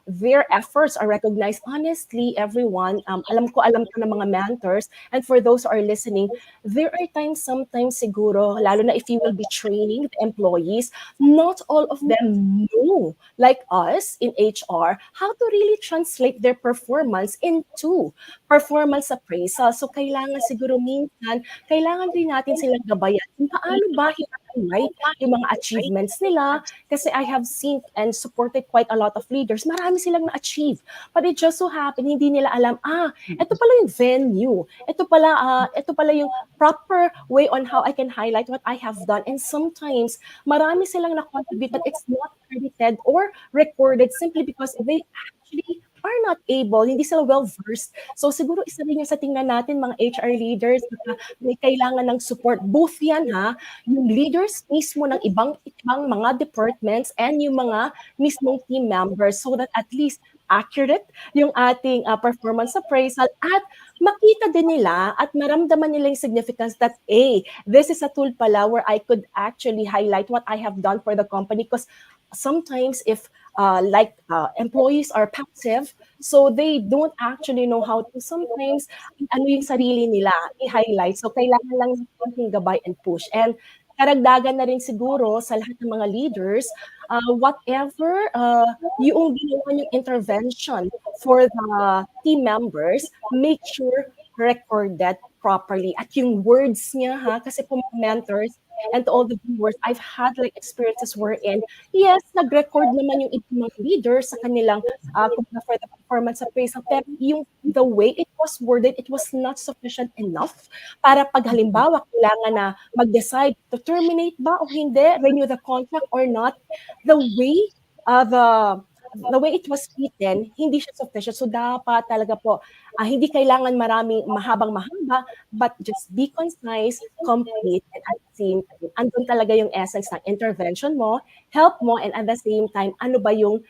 their efforts are recognized. Honestly, everyone, alam ko ng mga mentors, and for those who are listening, there are times sometimes siguro, lalo na if you will be training the employees, not all of them know, like us in HR, how to really translate their performance into performance appraisal. So kailangan siguro minsan, kailangan din natin silang gabayan kung paano ba i-highlight yung mga achievements nila. Kasi I have seen and supported quite a lot of leaders, marami silang na-achieve. But it just so happen, hindi nila alam, ito pala yung venue. Ito pala yung proper way on how I can highlight what I have done. And sometimes, marami silang na-contribute but it's not credited or recorded simply because they actually are not able, hindi sila well-versed. So siguro isa rin yung sa tingnan natin mga HR leaders na may kailangan ng support. Both yan yung leaders mismo ng ibang mga departments and yung mga mismong team members so that at least accurate yung ating performance appraisal at makita din nila at maramdaman nila yung significance that, this is a tool pala where I could actually highlight what I have done for the company because sometimes if employees are passive, so they don't actually know how to sometimes ano yung sarili nila i-highlight. So kailangan lang ng konting gabay and push. And karagdagan na rin siguro sa lahat ng mga leaders, whatever yung ginawa yung intervention for the team members, make sure recorded properly. At yung words niya kasi po mga mentors and to all the viewers, I've had like experiences wherein, yes, nag-record naman yung ibang mga leaders sa kanilang for the performance appraisal, pero the way it was worded, it was not sufficient enough para pag halimbawa kailangan na mag-decide to terminate ba o hindi, renew the contract or not, the way the way it was written, hindi siya sufficient. So dapat talaga po, hindi kailangan mahabang mahaba, but just be concise, complete, and at the same time, andun talaga yung essence ng intervention mo, help mo, and at the same time, ano ba yung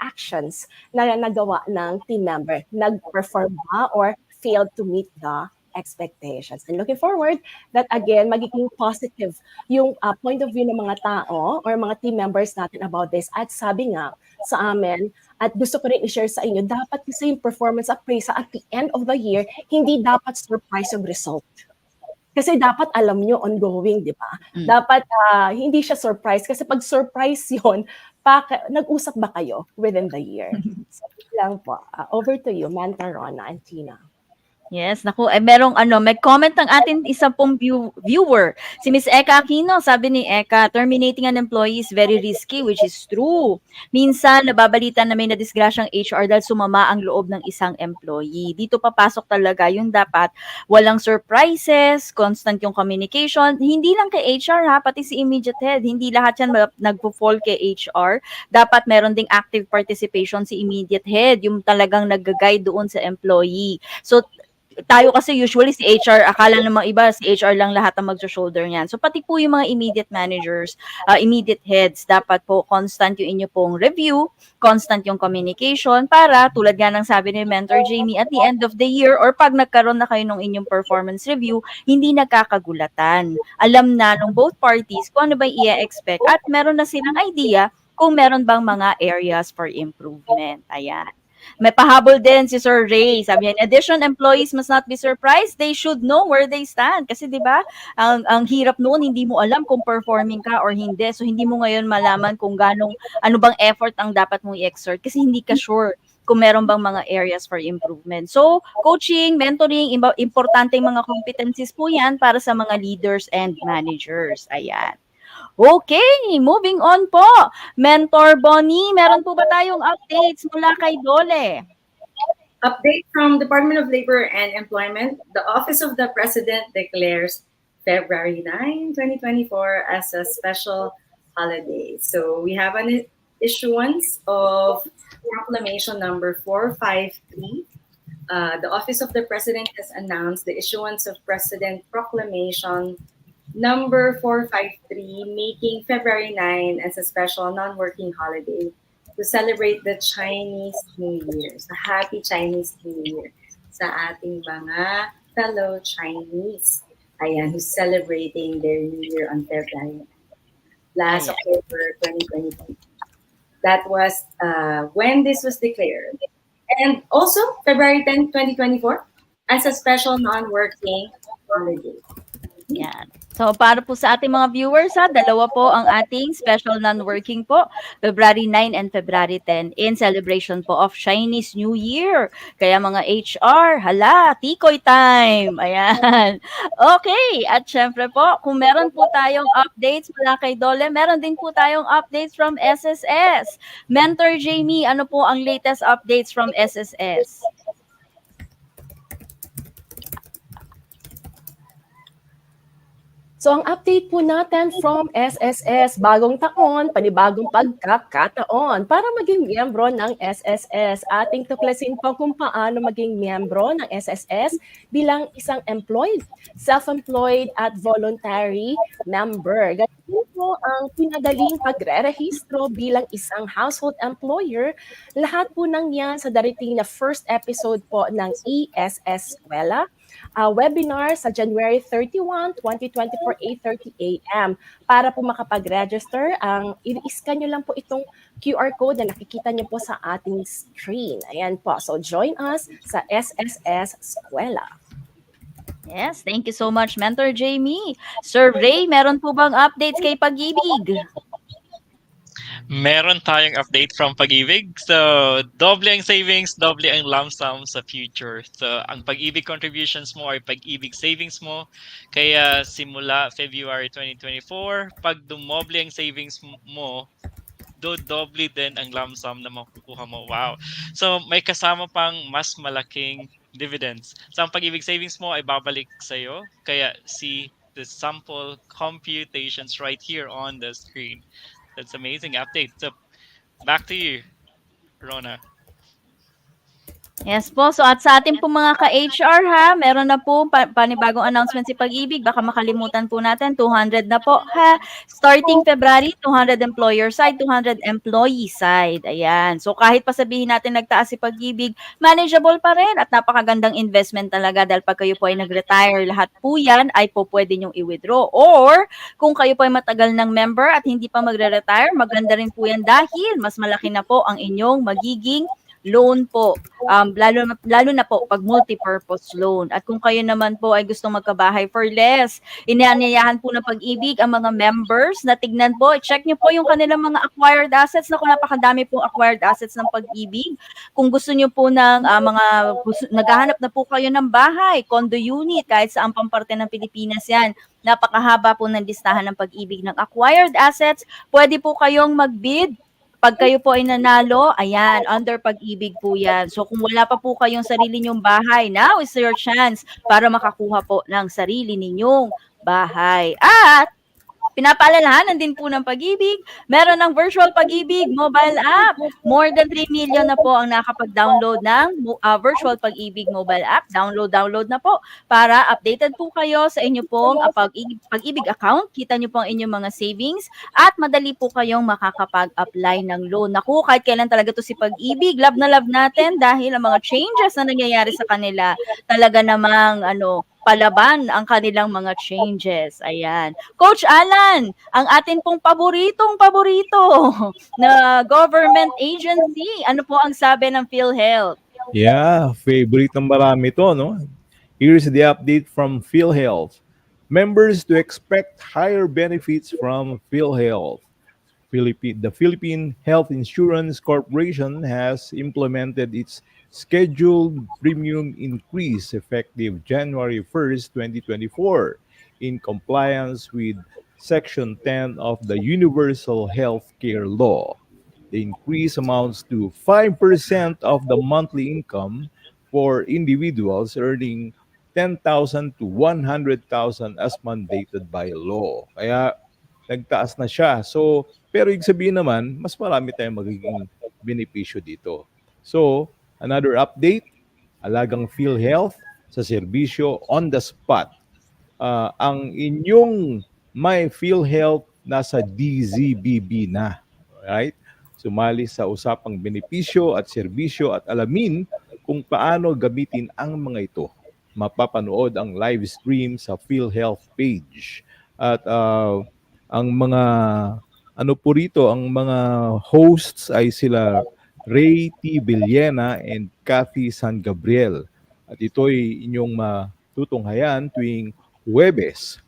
actions na nagawa ng team member? Nag-perform ba or failed to meet the expectations. And looking forward that again, magiging positive yung point of view ng mga tao or mga team members natin about this. At sabi nga sa amin, at gusto ko rin i-share sa inyo, dapat kasi yung performance appraisal at the end of the year, hindi dapat surprise yung result. Kasi dapat alam nyo ongoing, di ba? Dapat hindi siya surprise. Kasi pag surprise yun, nag-usap ba kayo within the year? So, lang po. Over to you, Mentor Rona and Tina. Yes, naku, may comment ng ating isa pong viewer. Si Miss Eka Aquino, sabi ni Eka, terminating an employee is very risky, which is true. Minsan, nababalita na may nadisgrasyang HR dahil sumama ang loob ng isang employee. Dito papasok talaga yung dapat walang surprises, constant yung communication. Hindi lang kay HR pati si immediate head. Hindi lahat yan nagpo-fall kay HR. Dapat meron ding active participation si immediate head, yung talagang nag-guide doon sa employee. So, tayo kasi usually si HR, akala ng mga iba si HR lang lahat ang magso-shoulder niyan. So pati po yung mga immediate managers, immediate heads, dapat po constant yung inyo pong review, constant yung communication para tulad nga ng sabi ni Mentor Jamie, at the end of the year or pag nagkaroon na kayo ng inyong performance review, hindi nagkakagulatan. Alam na ng both parties kung ano ba i-expect at meron na silang idea kung meron bang mga areas for improvement. Ayan. May pahabol din si Sir Ray. Sabi niya, in addition, employees must not be surprised. They should know where they stand. Kasi 'di ba, ang hirap noon, hindi mo alam kung performing ka or hindi. So hindi mo ngayon malaman kung ano bang effort ang dapat mong i-exert kasi hindi ka sure kung meron bang mga areas for improvement. So, coaching, mentoring, importanteng mga competencies po 'yan para sa mga leaders and managers. Ayan. Okay, moving on po. Mentor Bonnie, meron po ba tayong updates mula kay Dole? Update from Department of Labor and Employment. The Office of the President declares February 9, 2024 as a special holiday. So we have an issuance of proclamation number 453. The Office of the President has announced the issuance of President Proclamation number 453, making February 9 as a special non-working holiday to celebrate the Chinese New Year. So happy Chinese New Year sa ating mga fellow Chinese. Ayan, who's celebrating their New Year on February last October 2022. That was when this was declared. And also, February 10, 2024, as a special non-working holiday. Yan. So, para po sa ating mga viewers ha, dalawa po ang ating special non-working po, February 9 and February 10 in celebration po of Chinese New Year. Kaya mga HR, hala, tikoy time. Ayan. Okay, at syempre po, kung meron po tayong updates mula kay Dole, meron din po tayong updates from SSS. Mentor Jamie, ano po ang latest updates from SSS? So ang update po natin from SSS, bagong taon, panibagong pagkakataon para maging miyembro ng SSS. Ating tuklasin po kung paano maging miyembro ng SSS bilang isang employed, self-employed at voluntary member. Ganyan po ang pinadaling pagre-rehistro bilang isang household employer. Lahat po ng yan sa darating na first episode po ng ESS Eskwela webinar sa January 31, 2024, 8:30 a.m. Para po makapag-register, i-scan nyo lang po itong QR code na nakikita nyo po sa ating screen. Ayan po. So join us sa SSS Eskwela. Yes, thank you so much, Mentor Jamie. Sir Ray, meron po bang updates kay Pag-ibig? Meron tayong update from Pag-ibig. So, doble ang savings, doble ang lump sum sa future. So, ang Pag-ibig contributions mo ay Pag-ibig savings mo. Kaya simula February 2024, pag dumoble ang savings mo, doble din ang lump sum na makukuha mo. Wow. So, may kasama pang mas malaking dividends. So, ang Pag-ibig savings mo ay babalik sa'yo. Kaya see the sample computations right here on the screen. That's amazing update. So, back to you, Rona. Yes po. So at sa ating po mga ka-HR ha, meron na po panibagong announcement si Pag-ibig. Baka makalimutan po natin, 200 na po ha. Starting February, 200 employer side, 200 employee side. Ayan. So kahit pa sabihin natin nagtaas si Pag-ibig, manageable pa rin at napakagandang investment talaga dahil pag kayo po ay nag-retire, lahat po yan ay po pwede nyong i-withdraw. Or kung kayo po ay matagal ng member at hindi pa magre-retire, maganda rin po yan dahil mas malaki na po ang inyong magiging loan po. Lalo na po pag multi-purpose loan. At kung kayo naman po ay gustong magkabahay for less, inaanyayahan po ng Pag-ibig ang mga members na tignan po, check nyo po yung kanilang mga acquired assets. Naku, napakadami pong acquired assets ng Pag-ibig. Kung gusto nyo po ng naghahanap na po kayo ng bahay, condo unit, kahit saan pang parte ng Pilipinas yan, napakahaba po ng listahan ng Pag-ibig ng acquired assets. Pwede po kayong mag-bid. Pag kayo po ay nanalo, ayan, under Pag-ibig po yan. So kung wala pa po kayong sarili ninyong bahay, now is your chance para makakuha po ng sarili ninyong bahay. At pinapaalalahanan din po ng Pag-ibig, meron ng virtual Pag-ibig mobile app. More than 3 million na po ang nakapag-download ng virtual Pag-ibig mobile app. Download na po para updated po kayo sa inyo pong Pag-ibig account. Kita nyo po ang inyong mga savings at madali po kayong makakapag-apply ng loan. Naku, kahit kailan talaga to si Pag-ibig, love na love natin dahil ang mga changes na nangyayari sa kanila talaga namang palaban ang kanilang mga changes. Ayan. Coach Alan, ang atin pong paborito na government agency. Ano po ang sabi ng PhilHealth? Yeah, favorite ng marami to, no? Here's the update from PhilHealth. Members to expect higher benefits from PhilHealth. The Philippine Health Insurance Corporation has implemented its scheduled premium increase effective January 1st, 2024, in compliance with Section 10 of the Universal Health Care Law. The increase amounts to 5% of the monthly income for individuals earning 10,000 to 100,000 as mandated by law. Kaya nagtaas na siya. So, pero ibig sabihin naman, mas marami tayong magiging benepisyo dito. So, another update, alagang PhilHealth sa serbisyo on the spot. Ang inyong My PhilHealth nasa DZBB na. Right? Sumali sa usapang benepisyo at serbisyo at alamin kung paano gamitin ang mga ito. Mapapanood ang live stream sa PhilHealth page. At ang mga ang mga hosts ay sila Ray T. Villena and Kathy San Gabriel. At ito'y inyong matutunghayan tuwing Huwebes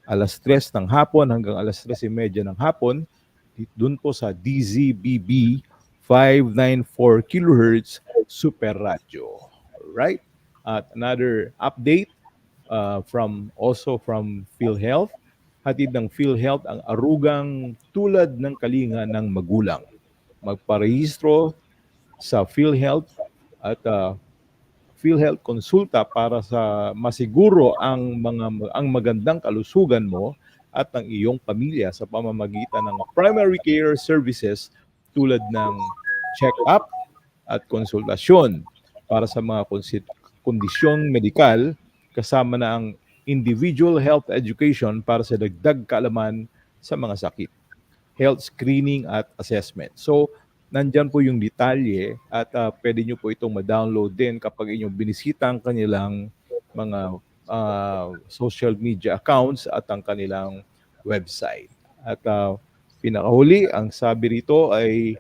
alas 3 ng hapon hanggang alas 3:30 ng hapon, doon po sa DZBB 594 kilohertz Super Radio. Right? At another update from PhilHealth. Hatid ng PhilHealth ang arugang tulad ng kalinga ng magulang. Magparehistro sa PhilHealth at PhilHealth konsulta para sa masiguro ang magandang kalusugan mo at ng iyong pamilya sa pamamagitan ng primary care services tulad ng check-up at konsultasyon para sa mga kondisyong medikal kasama na ang individual health education para sa dagdag kaalaman sa mga sakit, health screening at assessment. So, nandyan po yung detalye at pwede nyo po itong ma-download din kapag inyong binisita ang kanilang mga social media accounts at ang kanilang website. At pinakahuli, ang sabi rito ay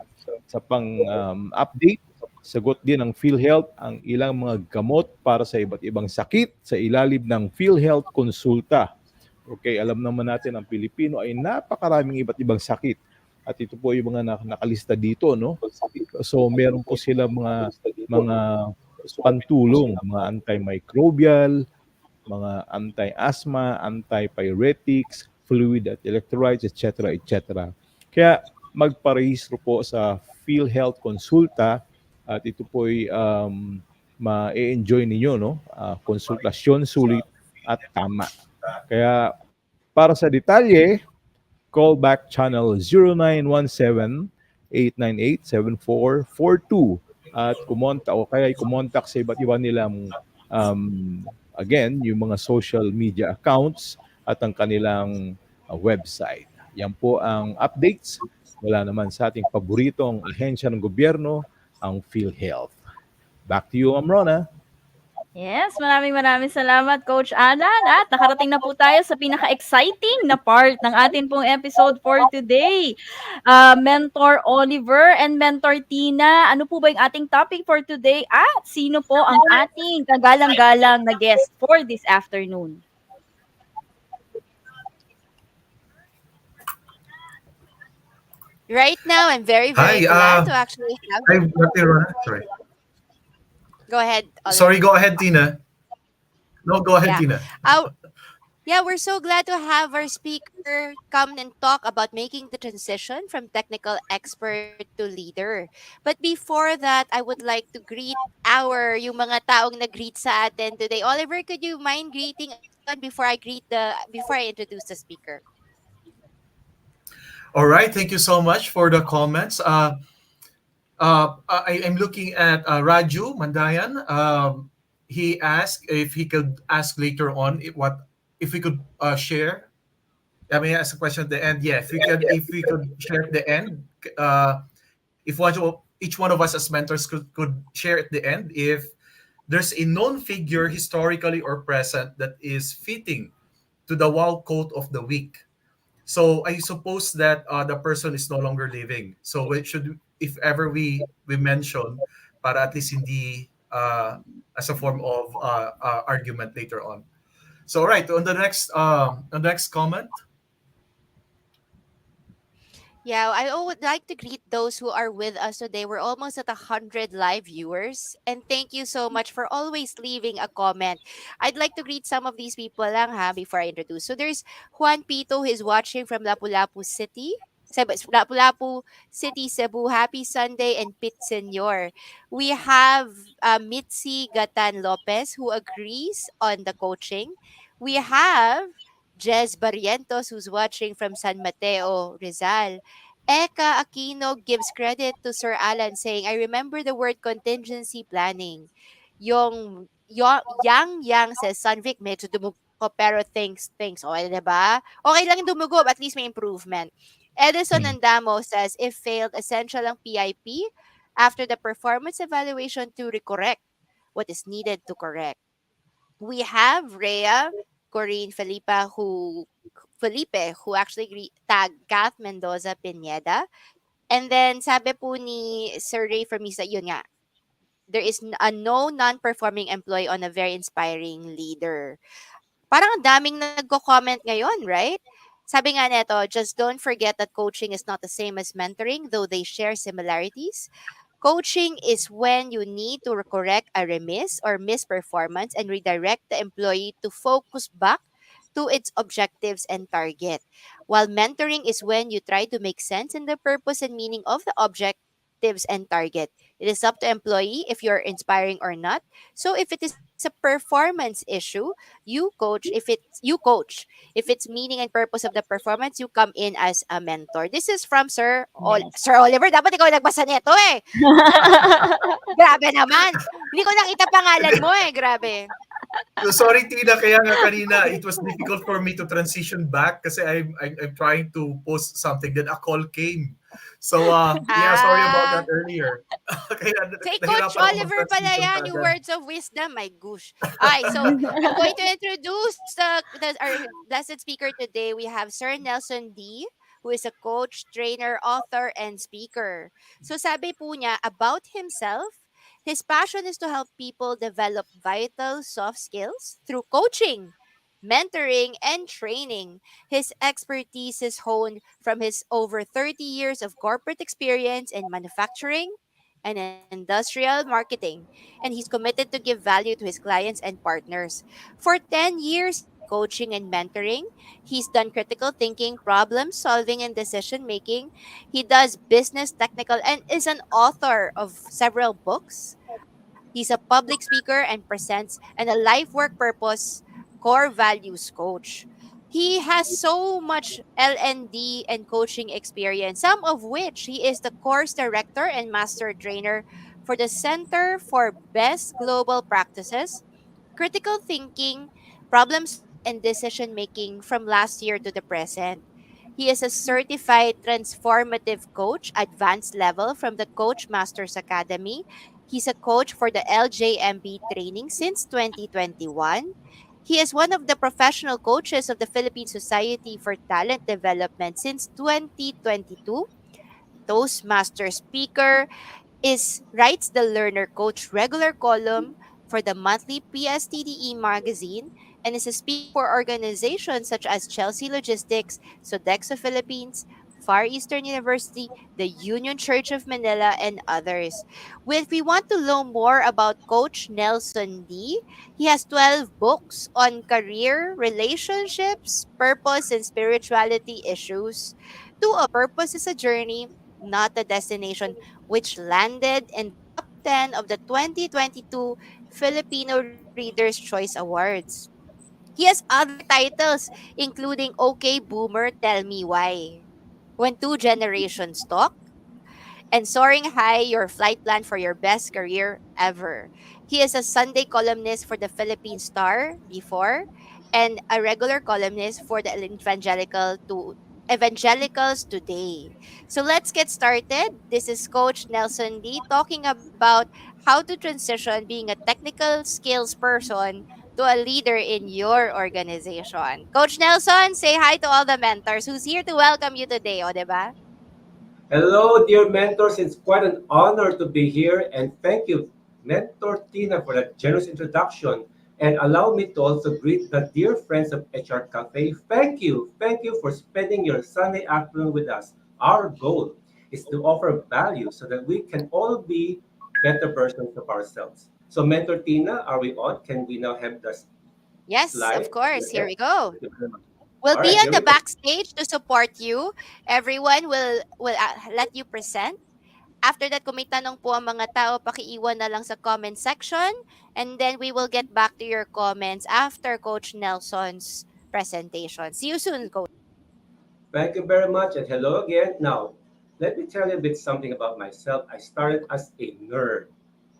sa pang-update, sagot din ng PhilHealth ang ilang mga gamot para sa iba't ibang sakit sa ilalim ng PhilHealth Konsulta. Okay, alam naman natin ang Pilipino ay napakaraming iba't ibang sakit. At ito po yung mga nakalista dito, no? So meron po sila mga pantulong, mga antimicrobial, mga anti-asthma, antipyretics, fluid at electrolytes, etc. etc. Kaya magparehistro po sa PhilHealth Konsulta at ito po ay ma-enjoy ninyo, no? Konsultasyon sulit at tama. Kaya para sa detalye, call back channel 0917-898-7442 at kumonta o kaya kumontak sa iba't iba nilang again, yung mga social media accounts at ang kanilang website. Yan po ang updates. Wala naman sa ating paboritong ahensya ng gobyerno, ang PhilHealth. Back to you, Ma'am Rona. Yes, maraming salamat Coach Alan at nakarating na po tayo sa pinaka-exciting na part ng atin pong episode for today. Mentor Oliver and Mentor Tina, ano po ba yung ating topic for today at sino po ang ating kagalang-galang na guest for this afternoon? Right now, I'm very, very Hi, glad to actually have. hi, sorry. Go ahead, Sorry, Oliver. go ahead, Tina. No, go ahead, Yeah. Tina. Yeah, we're so glad to have our speaker come and talk about making the transition from technical expert to leader. But before that, I would like to greet yung mga taong nag-greet sa atin today. Oliver, could you mind greeting everyone before I introduce the speaker? All right, thank you so much for the comments. I'm looking at Raju Mandayan. He asked if he could ask later on if we could share. I mean, ask a question at the end. Yeah, if we could share at the end. If each one of us as mentors could share at the end if there's a known figure historically or present that is fitting to the wow quote of the week. So I suppose that the person is no longer living. So it should, if ever we mention, para at least hindi as a form of argument later on. So all right, on the next comment. Yeah, I would like to greet those who are with us today. We're almost at 100 live viewers. And thank you so much for always leaving a comment. I'd like to greet some of these people lang before I introduce. So there's Juan Pito who is watching from Lapu-Lapu City. Lapu-Lapu City, Cebu. Happy Sunday and Pit Senor. We have Mitzi Gatan Lopez who agrees on the coaching. We have Jez Barrientos who's watching from San Mateo, Rizal. Eka Aquino gives credit to Sir Alan saying, I remember the word contingency planning. Yang says, Sunvic, medyo dumugo pero thanks. O, diba? Okay lang yung dumugo, but at least may improvement. Edison Mm. Andamo says, if failed, essential ang PIP after the performance evaluation to recorrect what is needed to correct. We have Rhea Corinne Felipe, who actually tagged Kath Mendoza Pineda. And then, sabi po ni Sir Ray Fermisa, yun nga, there is a no non-performing employee on a very inspiring leader. parang ang daming nagko-comment ngayon, right? Sabi nga neto, just don't forget that coaching is not the same as mentoring, though they share similarities. Coaching is when you need to correct a remiss or misperformance and redirect the employee to focus back to its objectives and target. While mentoring is when you try to make sense in the purpose and meaning of the objectives and target. It is up to employee if you're inspiring or not. So if it is a performance issue, you coach. If it's meaning and purpose of the performance, you come in as a mentor. This is from Yes. Sir Oliver. Dapat ikaw nagbasa nito eh. Grabe naman. Hindi ko nakita pangalan mo eh. Grabe. So sorry Tina, kaya nga kanina it was difficult for me to transition back kasi I'm trying to post something then a call came. So yeah, sorry about that Ah. earlier. Kaya Kay Coach nahirapan ako Oliver pala mag-transition yan, yung kaagad. words of wisdom, my gosh. Okay, so I'm going to introduce our blessed speaker today. We have Sir Nelson D, who is a coach, trainer, author, and speaker. So sabi po niya about himself, his passion is to help people develop vital soft skills through coaching, mentoring, and training. His expertise is honed from his over 30 years of corporate experience in manufacturing and industrial marketing, and he's committed to give value to his clients and partners. For 10 years in coaching and mentoring, he's done critical thinking, problem solving, and decision making. He does business, technical, and is an author of several books. He's a public speaker and presents and a life work purpose core values coach. He has so much L&D and coaching experience, some of which he is the course director and master trainer for the Center for Best Global Practices, critical thinking, problem solving, and decision making from last year to the present. He is a certified transformative coach, advanced level from the Coach Masters Academy. He's a coach for the LJMB training since 2021. He is one of the professional coaches of the Philippine Society for Talent Development since 2022. Toastmaster speaker, is writes the Learner Coach regular column for the monthly PSTDE magazine and is a speaker for organizations such as Chelsea Logistics, Sodexo Philippines, Far Eastern University, the Union Church of Manila, and others. If we want to know more about Coach Nelson D, he has 12 books on career, relationships, purpose, and spirituality issues. To a Purpose is a Journey, Not a Destination, which landed in the top 10 of the 2022 Filipino Reader's Choice Awards. He has other titles, including OK Boomer, Tell Me Why, When Two Generations Talk, and Soaring High, Your Flight Plan for Your Best Career Ever. He is a Sunday columnist for the Philippine Star before, and a regular columnist for the Evangelicals Today. So let's get started. This is Coach Nelson D talking about how to transition being a technical skills person to a leader in your organization. Coach Nelson, say hi to all the mentors who's here to welcome you today, o, diba? Hello, dear mentors. It's quite an honor to be here, and thank you, Mentor Tina, for that generous introduction. And allow me to also greet the dear friends of HR Cafe. Thank you for spending your Sunday afternoon with us. Our goal is to offer value so that we can all be better versions of ourselves. So, Mentor Tina, are we on? Can we now have the Yes, of slide? course. Here we go. Thank you very much. We'll All be right, on here the we go. backstage to support you. Everyone will let you present. After that, kung may tanong po ang mga tao, pakiiwan na lang sa comment section. And then we will get back to your comments after Coach Nelson's presentation. See you soon, Coach. Thank you very much and hello again. Now, let me tell you a bit something about myself. I started as a nerd,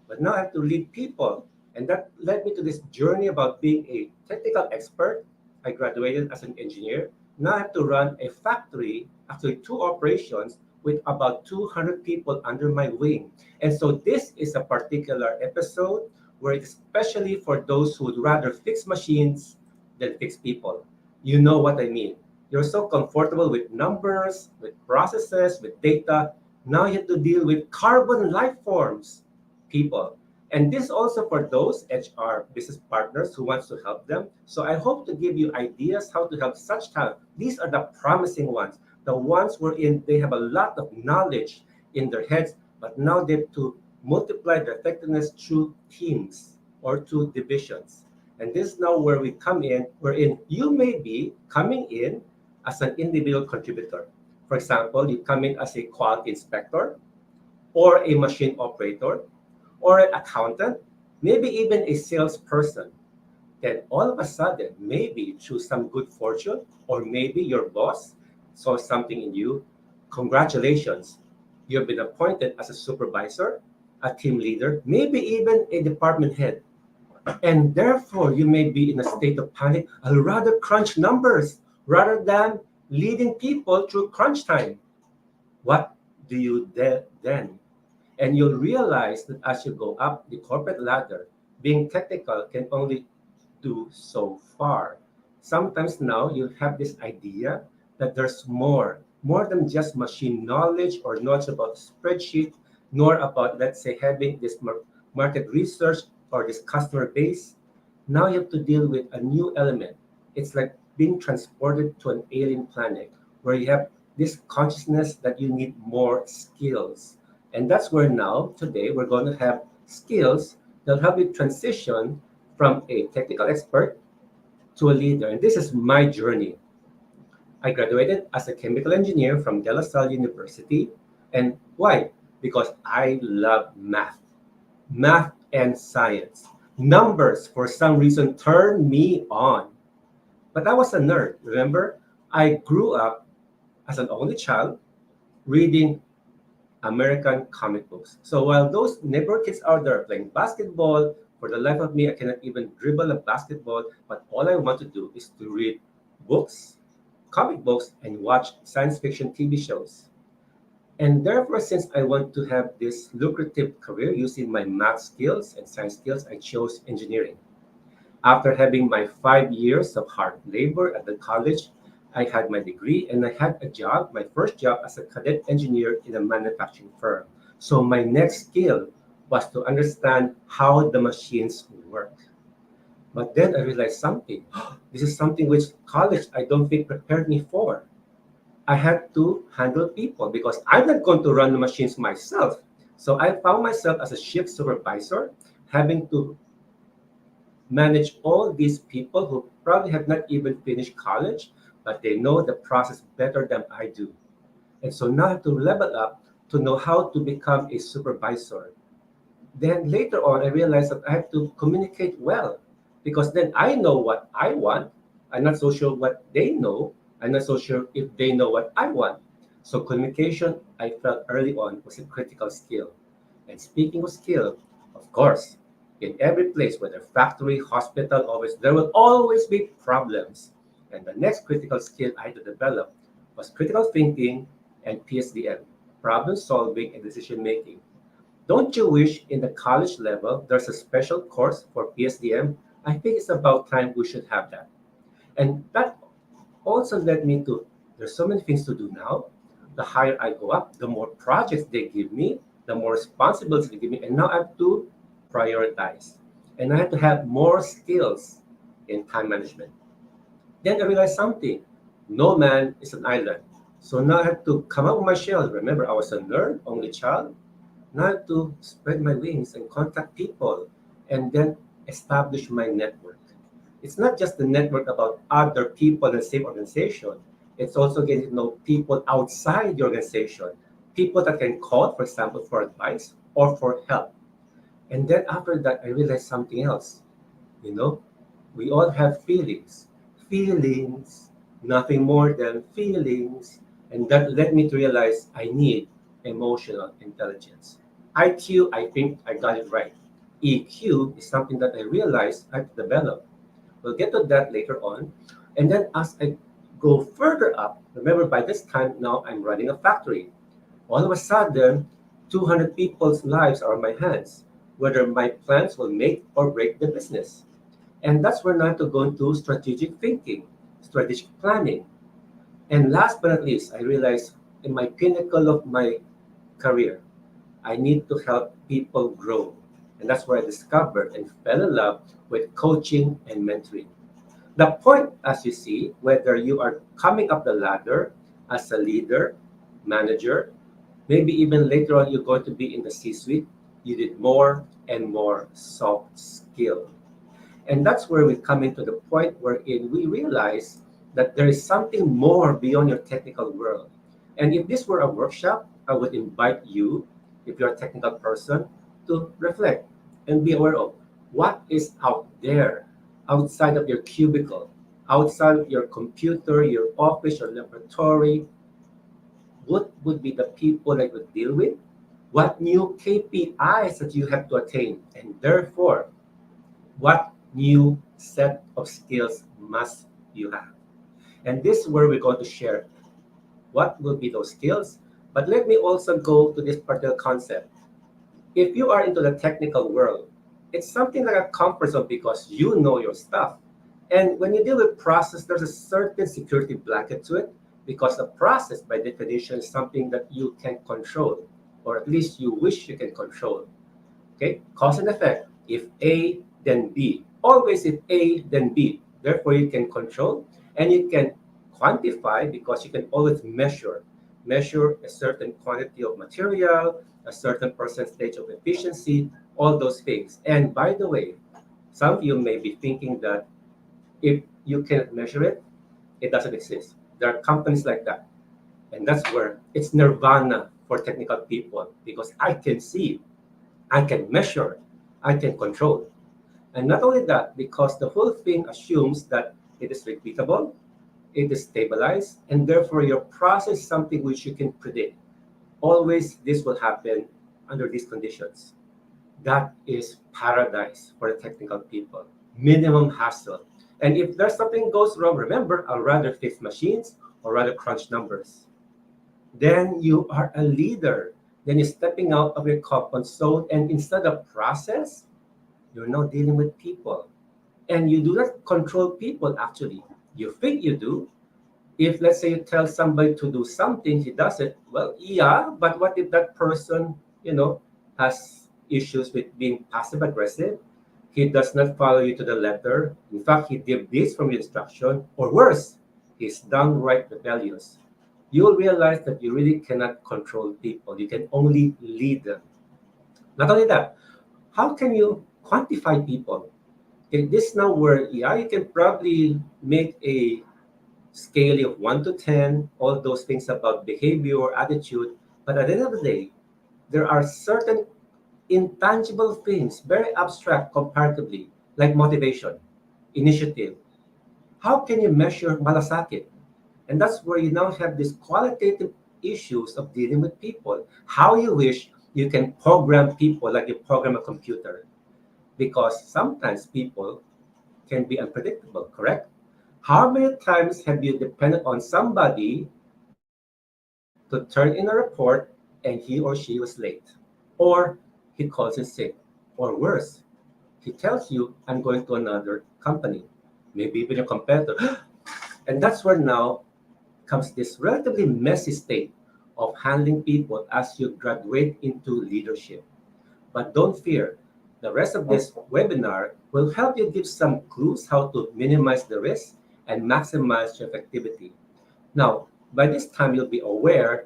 but now I have to lead people. And that led me to this journey about being a technical expert. I graduated as an engineer. Now I have to run a factory, actually two operations, with about 200 people under my wing. And so this is a particular episode where it's especially for those who would rather fix machines than fix people. You know what I mean. You're so comfortable with numbers, with processes, with data. Now you have to deal with carbon life forms, people. And this also for those HR business partners who wants to help them. So I hope to give you ideas how to help such talent. These are the promising ones, the ones wherein they have a lot of knowledge in their heads, but now they have to multiply their effectiveness through teams or through divisions. And this is now where we come in, wherein you may be coming in as an individual contributor. For example, you come in as a quality inspector or a machine operator or an accountant, maybe even a salesperson. Then all of a sudden, maybe through some good fortune, or maybe your boss saw something in you. Congratulations, you have been appointed as a supervisor, a team leader, maybe even a department head. And therefore, you may be in a state of panic. I'd rather crunch numbers rather than leading people through crunch time. What do you then? And you'll realize that as you go up the corporate ladder, being technical can only do so far. Sometimes now you have this idea that there's more than just machine knowledge or knowledge about spreadsheet, nor about, let's say, having this market research or this customer base. Now you have to deal with a new element. It's like being transported to an alien planet where you have this consciousness that you need more skills. And that's where now, today, we're going to have skills that help you transition from a technical expert to a leader. And this is my journey. I graduated as a chemical engineer from De La Salle University. And why? Because I love math and science. Numbers, for some reason, turned me on. But I was a nerd, remember? I grew up as an only child reading American comic books. So while those neighborhood kids out there playing basketball, for the life of me, I cannot even dribble a basketball. But all I want to do is to read books, comic books, and watch science fiction TV shows. And therefore, since I want to have this lucrative career using my math skills and science skills, I chose engineering. After having my 5 years of hard labor at the college, I had my degree and I had a job, my first job as a cadet engineer in a manufacturing firm. So my next skill was to understand how the machines work. But then I realized something. This is something which college I don't think prepared me for. I had to handle people because I'm not going to run the machines myself. So I found myself as a shift supervisor, having to manage all these people who probably have not even finished college, but they know the process better than I do. And so now I have to level up to know how to become a supervisor. Then later on, I realized that I have to communicate well because then I know what I want. I'm not so sure what they know. I'm not so sure if they know what I want. So communication, I felt early on, was a critical skill. And speaking of skill, of course, in every place, whether factory, hospital, office, there will always be problems. And the next critical skill I had to develop was critical thinking and PSDM, problem solving and decision making. Don't you wish in the college level there's a special course for PSDM? I think it's about time we should have that. And that also led me to there's so many things to do now. The higher I go up, the more projects they give me, the more responsibilities they give me, and now I have to prioritize. And I have to have more skills in time management. Then I realized something. No man is an island. So now I have to come out of my shell. Remember, I was a nerd, only child. Now I have to spread my wings and contact people and then establish my network. It's not just the network about other people in the same organization. It's also getting to know people outside the organization, people that can call, for example, for advice or for help. And then after that, I realized something else. You know, we all have feelings. Feelings, nothing more than feelings. And that led me to realize I need emotional intelligence. IQ, I think I got it right. EQ is something that I realized I have to develop. We'll get to that later on. And then as I go further up, remember by this time now I'm running a factory. All of a sudden, 200 people's lives are in my hands, whether my plans will make or break the business. And that's where now I have to go into strategic thinking, strategic planning. And last but not least, I realized in my pinnacle of my career, I need to help people grow. And that's where I discovered and fell in love with coaching and mentoring. The point, as you see, whether you are coming up the ladder as a leader, manager, maybe even later on you're going to be in the C suite, you need more and more soft skill. And that's where we come into the point wherein we realize that there is something more beyond your technical world. And if this were a workshop, I would invite you, if you're a technical person, to reflect and be aware of what is out there, outside of your cubicle, outside of your computer, your office, your laboratory. What would be the people that you deal with? What new KPIs that you have to attain? And therefore, what new set of skills must you have? And this is where we're going to share what will be those skills. But let me also go to this particular concept. If you are into the technical world, it's something like a comfort zone because you know your stuff. And when you deal with process, there's a certain security blanket to it because the process, by definition, is something that you can control, or at least you wish you can control. Okay, cause and effect. If A, then B. Always if A, then B. Therefore, you can control and you can quantify because you can always measure a certain quantity of material, a certain percentage of efficiency, all those things. And by the way, some of you may be thinking that if you cannot measure it, it doesn't exist. There are companies like that. And that's where it's nirvana for technical people because I can see, I can measure, I can control. And not only that, because the whole thing assumes that it is repeatable, it is stabilized, and therefore your process is something which you can predict. Always this will happen under these conditions. That is paradise for the technical people. Minimum hassle. And if there's something goes wrong, remember, I'll rather fix machines or rather crunch numbers. Then you are a leader. Then you're stepping out of your comfort zone, and instead of process, you're now dealing with people. And you do not control people actually. You think you do. If let's say you tell somebody to do something, he does it. Well, yeah, but what if that person, has issues with being passive aggressive? He does not follow you to the letter. In fact, he deviates from your instruction, or worse, he's downright rebellious. You will realize that you really cannot control people. You can only lead them. Not only that, how can you quantify people? Okay, this now where, yeah, you can probably make a scale of 1 to 10, all those things about behavior, attitude. But at the end of the day, there are certain intangible things, very abstract comparatively, like motivation, initiative. How can you measure malasakit? And that's where you now have these qualitative issues of dealing with people. How you wish you can program people like you program a computer. Because sometimes people can be unpredictable, correct? How many times have you depended on somebody to turn in a report and he or she was late? Or he calls in sick? Or worse, he tells you, I'm going to another company, maybe even a competitor. And that's where now comes this relatively messy state of handling people as you graduate into leadership. But don't fear, the rest of this webinar will help you give some clues how to minimize the risk and maximize your effectivity. Now, by this time, you'll be aware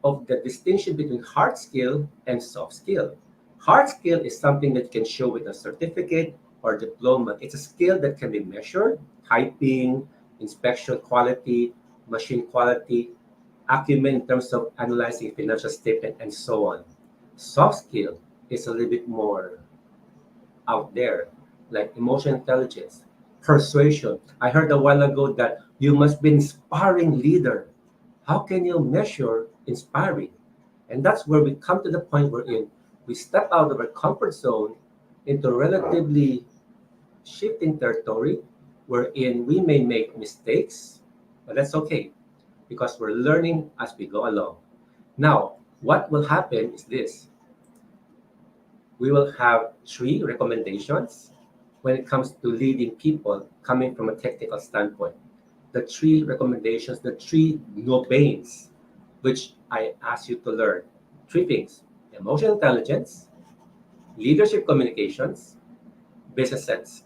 of the distinction between hard skill and soft skill. Hard skill is something that you can show with a certificate or diploma. It's a skill that can be measured, typing, inspection quality, machine quality, acumen in terms of analyzing financial statement, and so on. Soft skill is a little bit more out there, like emotional intelligence, persuasion. I heard a while ago that you must be an inspiring leader. How can you measure inspiring? And that's where we come to the point wherein we step out of our comfort zone into relatively shifting territory wherein we may make mistakes, but that's okay because we're learning as we go along. Now, what will happen is this: we will have three recommendations when it comes to leading people coming from a technical standpoint. The three recommendations, the three no banes, which I ask you to learn. Three things: emotional intelligence, leadership communications, business sense.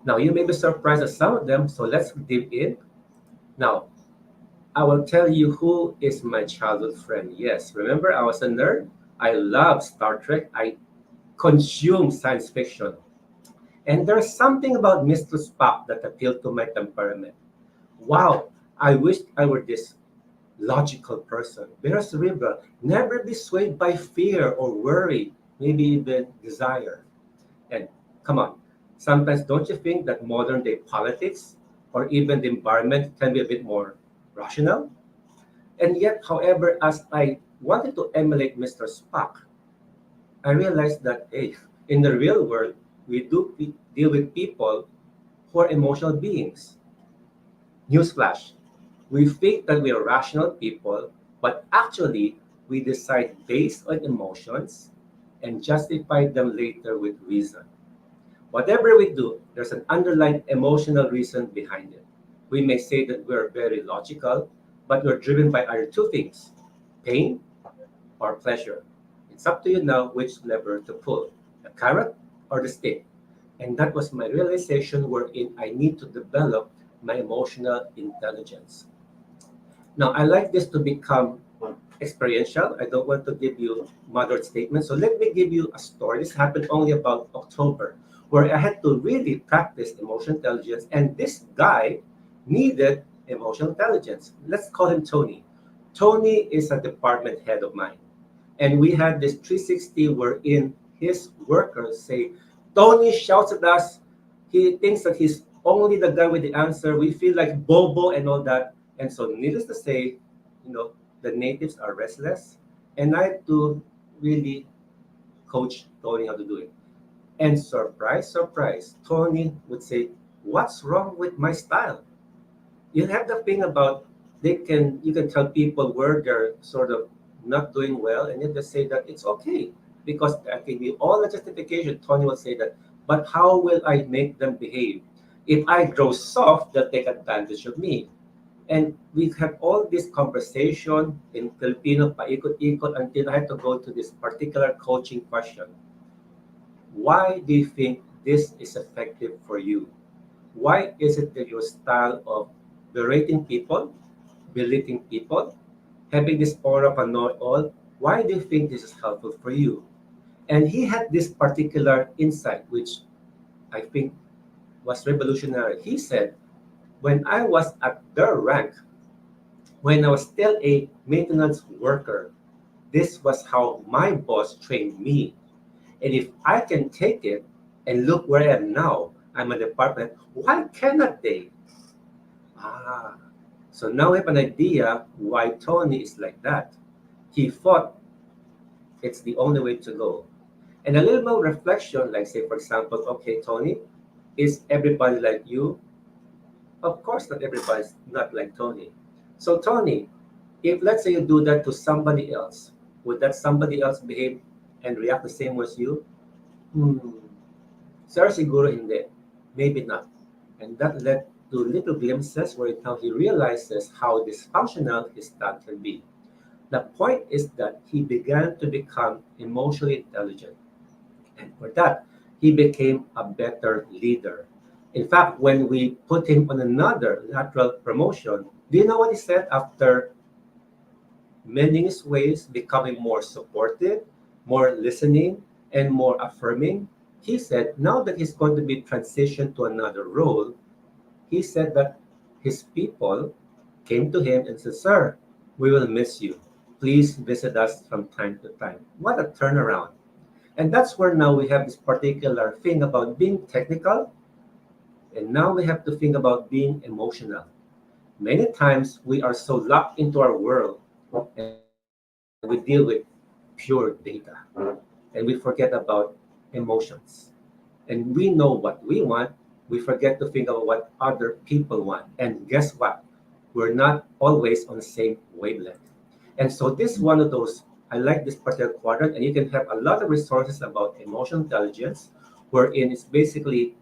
Now, you may be surprised at some of them, so let's dig in. Now, I will tell you who is my childhood friend. Yes, remember I was a nerd. I love Star Trek. I consume science fiction. And there's something about Mr. Spock that appealed to my temperament. Wow, I wish I were this logical person, very cerebral, never be swayed by fear or worry, maybe even desire. And come on, sometimes don't you think that modern day politics or even the environment can be a bit more rational? And yet, however, as I wanted to emulate Mr. Spock, I realized that hey, in the real world, we do deal with people who are emotional beings. Newsflash, we think that we are rational people, but actually, we decide based on emotions and justify them later with reason. Whatever we do, there's an underlying emotional reason behind it. We may say that we're very logical, but we're driven by either two things: pain or pleasure. It's up to you now which lever to pull, the carrot or the stick. And that was my realization wherein I need to develop my emotional intelligence. Now, I like this to become experiential. I don't want to give you moderate statements. So let me give you a story. This happened only about October, where I had to really practice emotional intelligence. And this guy needed emotional intelligence. Let's call him Tony. Tony is a department head of mine. And we had this 360 wherein his workers say, Tony shouts at us. He thinks that he's only the guy with the answer. We feel like Bobo and all that. And so, needless to say, you know, the natives are restless. And I had to really coach Tony how to do it. And surprise, surprise, Tony would say, what's wrong with my style? You have the thing about you can tell people where they're sort of not doing well, and then they say that it's okay because I can give all the justification. Tony will say that, but how will I make them behave? If I grow soft, they'll take advantage of me. And we have all this conversation in Filipino, paikot-ikot, until I had to go to this particular coaching question. Why do you think this is effective for you? Why is it that your style of berating people, belittling people, having this aura of a know-it-all, why do you think this is helpful for you? And he had this particular insight, which I think was revolutionary. He said, when I was at their rank, when I was still a maintenance worker, this was how my boss trained me. And if I can take it and look where I am now, I'm a department, why cannot they? Ah, so now we have an idea why Tony is like that. He thought it's the only way to go. And a little more reflection, like say, for example, okay, Tony, is everybody like you? Of course, not everybody's not like Tony. So, Tony, if let's say you do that to somebody else, would that somebody else behave and react the same way as you? Hmm. Sir, siguro hindi. Maybe not. And that led to little glimpses where now he realizes how dysfunctional his dad can be. The point is that he began to become emotionally intelligent. And for that, he became a better leader. In fact, when we put him on another lateral promotion, do you know what he said after mending his ways, becoming more supportive, more listening, and more affirming? He said now that he's going to be transitioned to another role, he said that his people came to him and said, Sir, we will miss you. Please visit us from time to time. What a turnaround. And that's where now we have this particular thing about being technical, and now we have to think about being emotional. Many times we are so locked into our world and we deal with pure data and we forget about emotions. And we know what we want, we forget to think about what other people want. And guess what? We're not always on the same wavelength. And so this is one of those, I like this particular quadrant, and you can have a lot of resources about emotional intelligence, wherein it's basically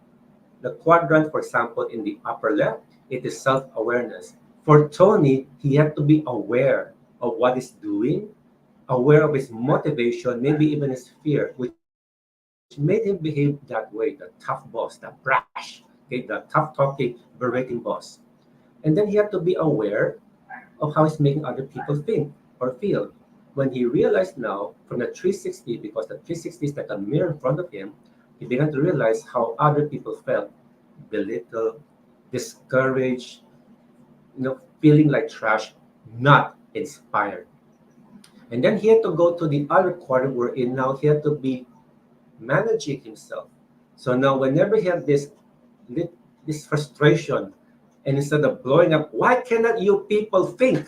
the quadrant, for example, in the upper left, it is self-awareness. For Tony, he had to be aware of what he's doing, aware of his motivation, maybe even his fear, which is made him behave that way, the tough boss, the brash, okay, the tough talking, berating boss. And then he had to be aware of how he's making other people think or feel. When he realized now from the 360, because the 360 is like a mirror in front of him, he began to realize how other people felt belittled, discouraged, feeling like trash, not inspired. And then he had to go to the other quarter wherein now he had to be managing himself. So now whenever he had this frustration, and instead of blowing up, why cannot you people think?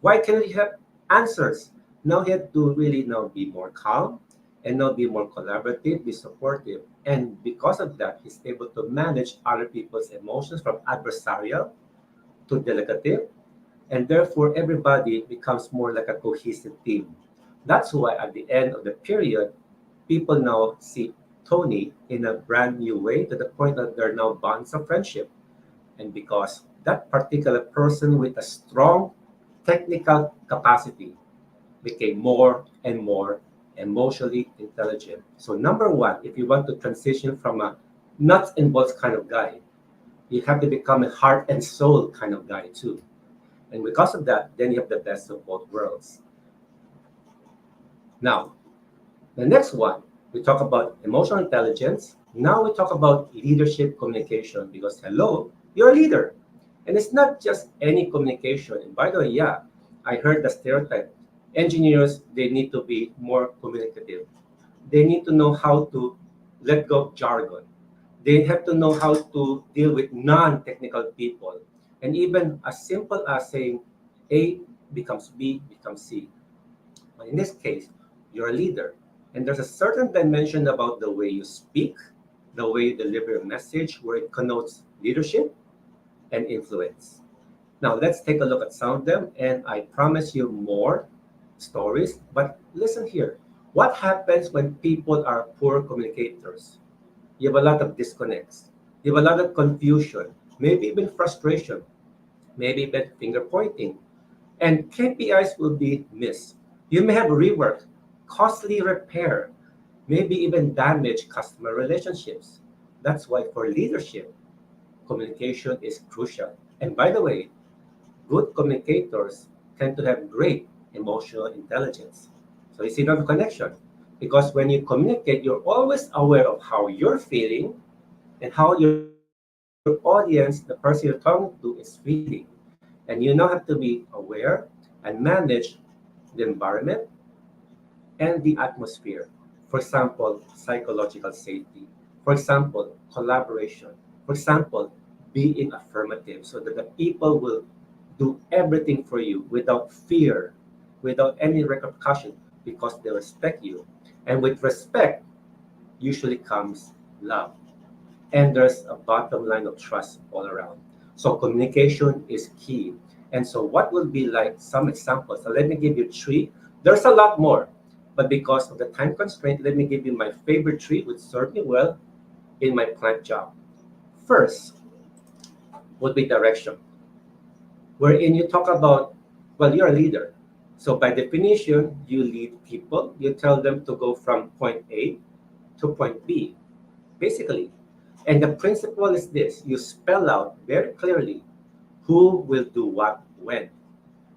Why cannot you have answers? Now he had to really now be more calm and now be more collaborative, be supportive. And because of that, he's able to manage other people's emotions from adversarial to delegative, and therefore everybody becomes more like a cohesive team. That's why at the end of the period, people now see Tony in a brand new way to the point that there are now bonds of friendship. And because that particular person with a strong technical capacity became more and more emotionally intelligent. So, number one, if you want to transition from a nuts and bolts kind of guy, you have to become a heart and soul kind of guy too. And because of that, then you have the best of both worlds. Now, the next one, we talk about emotional intelligence. Now we talk about leadership communication because, hello, you're a leader. And it's not just any communication. And by the way, yeah, I heard the stereotype. Engineers, they need to be more communicative. They need to know how to let go of jargon. They have to know how to deal with non technical people. And even as simple as saying A becomes B becomes C. But in this case, you're a leader. And there's a certain dimension about the way you speak, the way you deliver a message, where it connotes leadership and influence. Now, let's take a look at some of them, and I promise you more stories. But listen here, what happens when people are poor communicators? You have a lot of disconnects, you have a lot of confusion, maybe even frustration, maybe even finger pointing, and KPIs will be missed. You may have rework, costly repair, maybe even damage customer relationships. That's why for leadership, communication is crucial. And by the way, good communicators tend to have great emotional intelligence. So you see the connection. Because when you communicate, you're always aware of how you're feeling and how your audience, the person you're talking to, is feeling. And you now have to be aware and manage the environment and the atmosphere. For example, psychological safety. For example, collaboration. For example, being affirmative so that the people will do everything for you without fear, without any repercussion, because they respect you. And with respect usually comes love. And there's a bottom line of trust all around. So communication is key. And so what will be like some examples? So let me give you three. There's a lot more, but because of the time constraint, let me give you my favorite three, which served me well in my plant job. First would be direction, wherein you talk about, well, you're a leader. So by definition, you lead people. You tell them to go from point A to point B, basically. And the principle is this: you spell out very clearly who will do what when.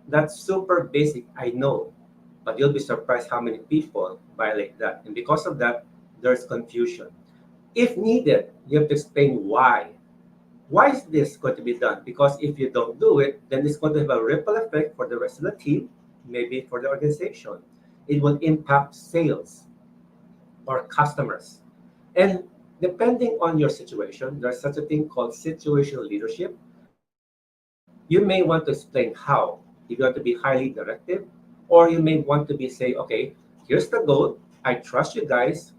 That's super basic, I know, but you'll be surprised how many people violate that. And because of that, there's confusion. If needed, you have to explain why. Why is this going to be done? Because if you don't do it, then it's going to have a ripple effect for the rest of the team, maybe for the organization. It will impact sales or customers. And depending on your situation, there's such a thing called situational leadership. You may want to explain how. If you want to be highly directive, or you may want to be say, okay, here's the goal. I trust you guys.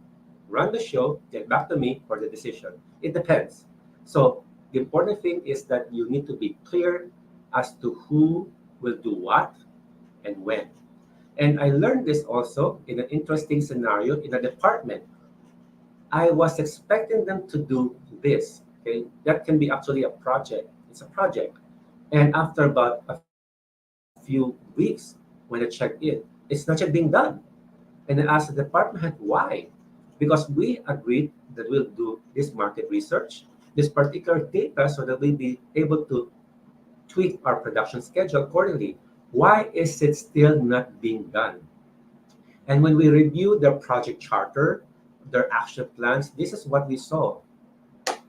Run the show. Get back to me for the decision. It depends. So the important thing is that you need to be clear as to who will do what and when. And I learned this also in an interesting scenario in a department. I was expecting them to do this. Okay, that can be actually a project. It's a project. And after about a few weeks, when I checked in, it's not yet being done. And I asked the department head why. because we agreed that we'll do this market research, this particular data, so that we'll be able to tweak our production schedule accordingly. Why is it still not being done? And when we review their project charter, their action plans, this is what we saw.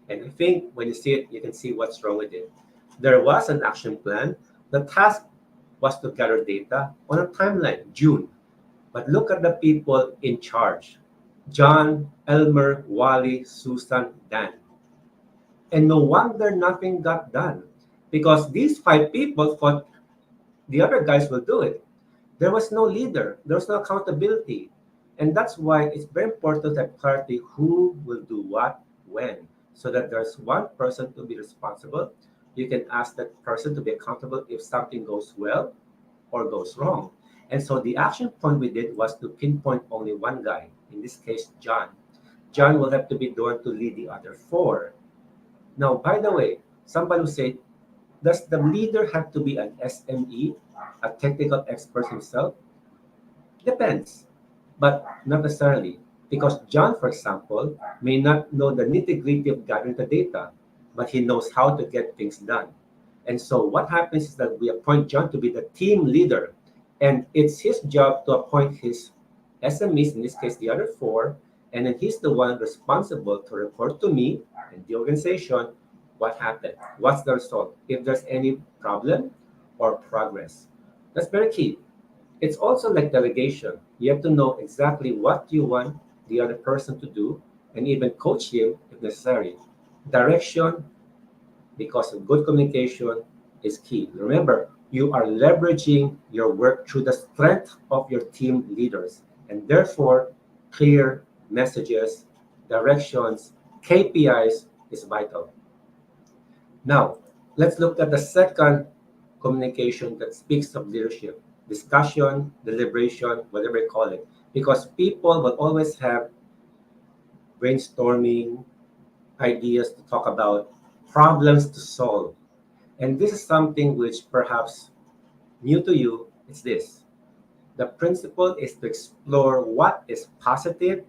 And I think when you see it, you can see what's wrong with it. There was an action plan. The task was to gather data on a timeline, June. But look at the people in charge: John, Elmer, Wally, Susan, Dan. And no wonder nothing got done, because these five people thought the other guys will do it. There was no leader, there was no accountability. And that's why it's very important to have clarity who will do what, when, so that there's one person to be responsible. You can ask that person to be accountable if something goes well or goes wrong. And so the action point we did was to pinpoint only one guy, in this case, John. John will have to be the one to lead the other four. Now, by the way, somebody will say, does the leader have to be an SME, a technical expert himself? Depends, but not necessarily. Because John, for example, may not know the nitty gritty of gathering the data, but he knows how to get things done. And so what happens is that we appoint John to be the team leader. And it's his job to appoint his SMEs, in this case, the other four. And then he's the one responsible to report to me and the organization what happened, what's the result, if there's any problem or progress. That's very key. It's also like delegation. You have to know exactly what you want the other person to do and even coach him if necessary. Direction, because of good communication, is key. Remember, you are leveraging your work through the strength of your team leaders, and therefore, clear messages, directions, KPIs is vital. Now, let's look at the second communication that speaks of leadership: discussion, deliberation, whatever you call it. Because people will always have brainstorming, ideas to talk about, problems to solve. And this is something which perhaps new to you. It's this: the principle is to explore what is positive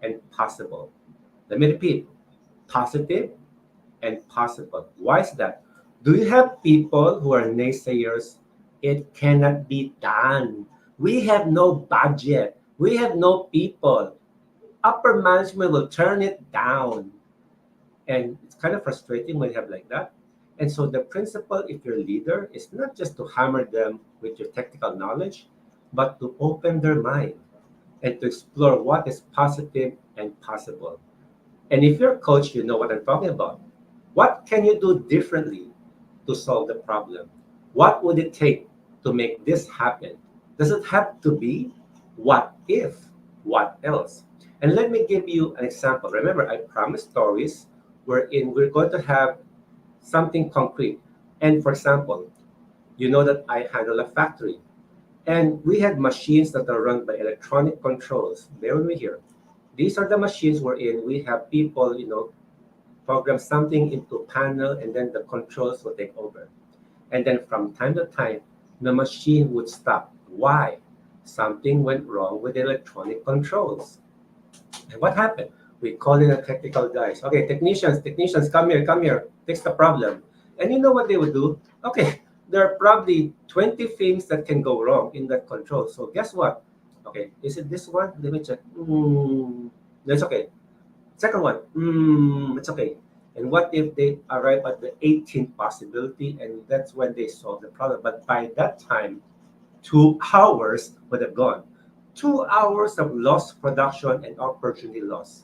and possible. Let me repeat: positive and possible. Why is that? Do you have people who are naysayers? It cannot be done. We have no budget. We have no people. Upper management will turn it down. And it's kind of frustrating when you have like that. And so the principle, if you're a leader, is not just to hammer them with your technical knowledge, but to open their mind and to explore what is positive and possible. And if you're a coach, you know what I'm talking about. What can you do differently to solve the problem? What would it take to make this happen? Does it have to be what if? What else? And let me give you an example. Remember, I promised stories wherein we're going to have something concrete. And for example, you know that I handle a factory, and we had machines that are run by electronic controls. Bear with me here. These are the machines wherein we have people, program something into a panel, and then the controls will take over. And then from time to time, the machine would stop. Why? Something went wrong with the electronic controls. And what happened? We call in the technical guys. Okay, technicians, come here, fix the problem. And you know what they would do? Okay, there are probably 20 things that can go wrong in that control. So guess what? Okay, is it this one? Let me check. That's okay. Second one, it's okay. And what if they arrive at the 18th possibility, and that's when they solve the problem? But by that time, 2 hours would have gone. 2 hours of lost production and opportunity loss.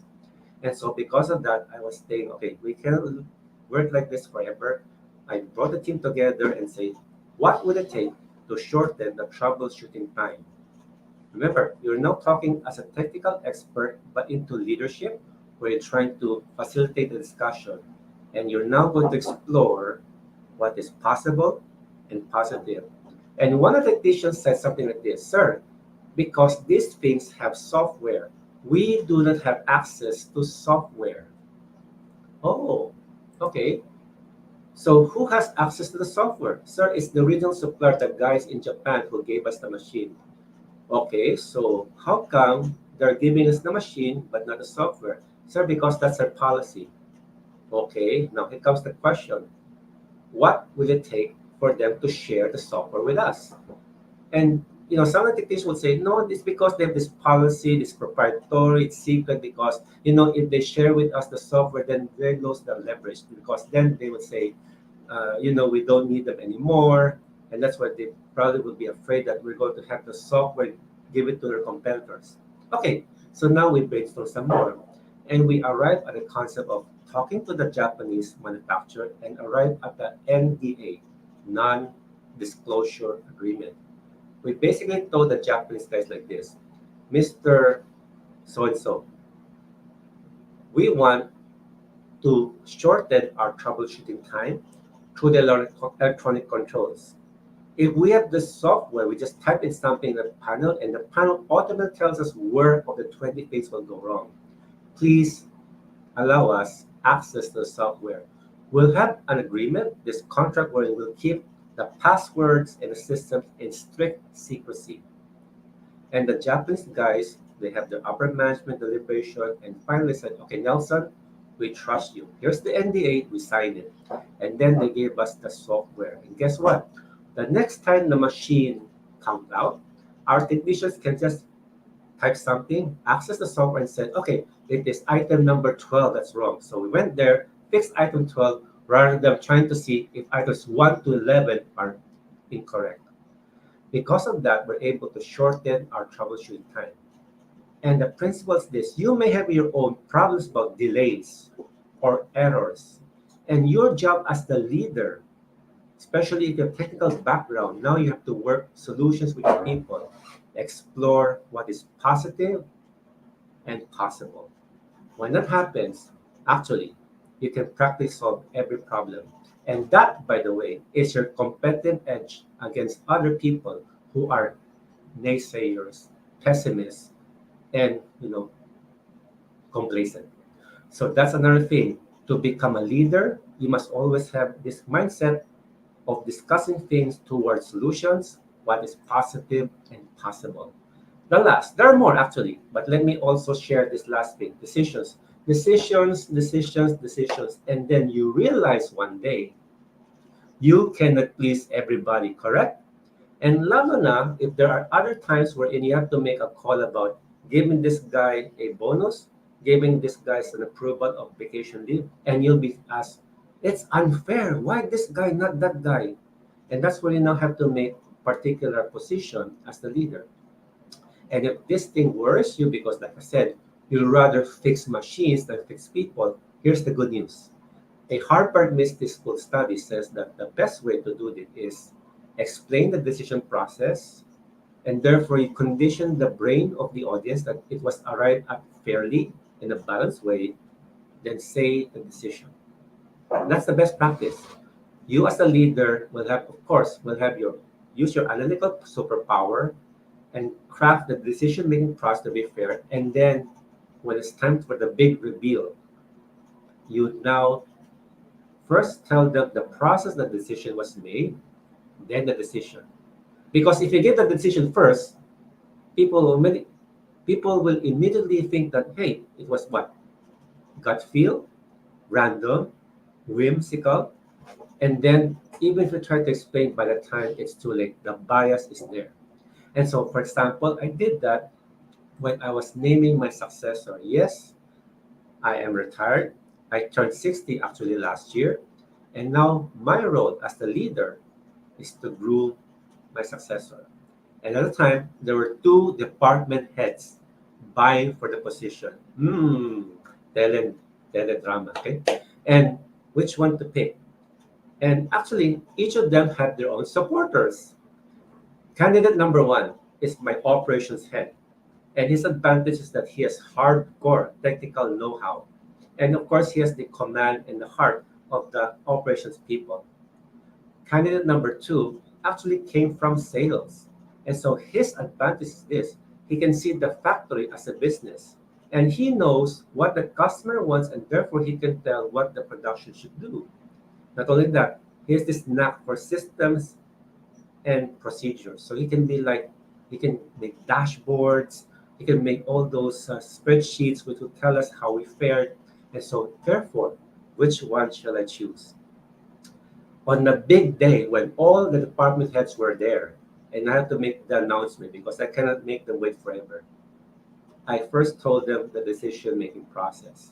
And so because of that, I was saying, okay, we cannot work like this forever. I brought the team together and say, what would it take to shorten the troubleshooting time? Remember, you're now talking as a technical expert, but into leadership, where you're trying to facilitate the discussion. And you're now going to explore what is possible and positive. And one of the technicians said something like this: sir, because these things have software, we do not have access to software. Oh, okay. So who has access to the software? Sir, it's the original supplier, the guys in Japan who gave us the machine. Okay, so how come they're giving us the machine but not the software. Sir, because that's their policy. Okay, now here comes the question. What will it take for them to share the software with us? And some of the technicians would say, no, it's because they have this policy, this proprietary, it's secret, because if they share with us the software, then they lose their leverage, because then they would say, we don't need them anymore. And that's why they probably would be afraid that we're going to have the software give it to their competitors. Okay, so now we brainstorm some more. And we arrive at the concept of talking to the Japanese manufacturer and arrive at the NDA, non-disclosure agreement. We basically told the Japanese guys like this, Mr. So-and-so, we want to shorten our troubleshooting time through the electronic controls. If we have the software, we just type in something in the panel, and the panel automatically tells us where of the 20 things will go wrong. Please allow us access to the software. We'll have an agreement, this contract, where we'll keep the passwords and the systems in strict secrecy. And the Japanese guys, they have their upper management deliberation and finally said, okay, Nelson, we trust you. Here's the NDA, we signed it. And then they gave us the software. And guess what? The next time the machine comes out, our technicians can just type something, access the software and said, okay, it is item number 12 that's wrong. So we went there, fixed item 12, rather than trying to see if items 1 to 11 are incorrect. Because of that, we're able to shorten our troubleshooting time. And the principle is this: you may have your own problems about delays or errors. And your job as the leader, especially if you have technical background, now you have to work solutions with your people, explore what is positive and possible. When that happens, actually, you can practically solve every problem. And that, by the way, is your competitive edge against other people who are naysayers, pessimists, and complacent. So that's another thing. To become a leader, you must always have this mindset of discussing things towards solutions, what is positive and possible. There are more actually, but let me also share this last thing: decisions. Decisions, decisions, decisions. And then you realize one day you cannot please everybody, correct? And lalo na, if there are other times wherein you have to make a call about giving this guy a bonus, giving this guy an approval of vacation leave, and you'll be asked, it's unfair. Why this guy, not that guy? And that's where you now have to make particular position as the leader. And if this thing worries you, because like I said, you'll rather fix machines than fix people, here's the good news. A Harvard Mystery School study says that the best way to do this is explain the decision process, and therefore you condition the brain of the audience that it was arrived at fairly in a balanced way, then say the decision. And that's the best practice. You as a leader will have, of course, use your analytical superpower and craft the decision-making process to be fair. And then when it's time for the big reveal, you now first tell them the process the decision was made, then the decision. Because if you give the decision first, people will immediately think that, hey, it was what? Gut feel, random, whimsical. And then even if you try to explain, by the time it's too late, the bias is there. And so, for example, I did that when I was naming my successor. Yes, I am retired. I turned 60 actually last year. And now my role as the leader is to groom my successor. And at the time, there were two department heads vying for the position. Tele, teledrama, okay? And which one to pick? And actually, each of them had their own supporters. Candidate number one is my operations head. And his advantage is that he has hardcore technical know-how. And of course, he has the command and the heart of the operations people. Candidate number two actually came from sales. And so his advantage is this: he can see the factory as a business. And he knows what the customer wants, and therefore he can tell what the production should do. Not only that, he has this knack for systems and procedures. So he can make dashboards, You can make all those spreadsheets which will tell us how we fared. And so, therefore, which one shall I choose? On a big day when all the department heads were there, and I have to make the announcement because I cannot make them wait forever, I first told them the decision making process.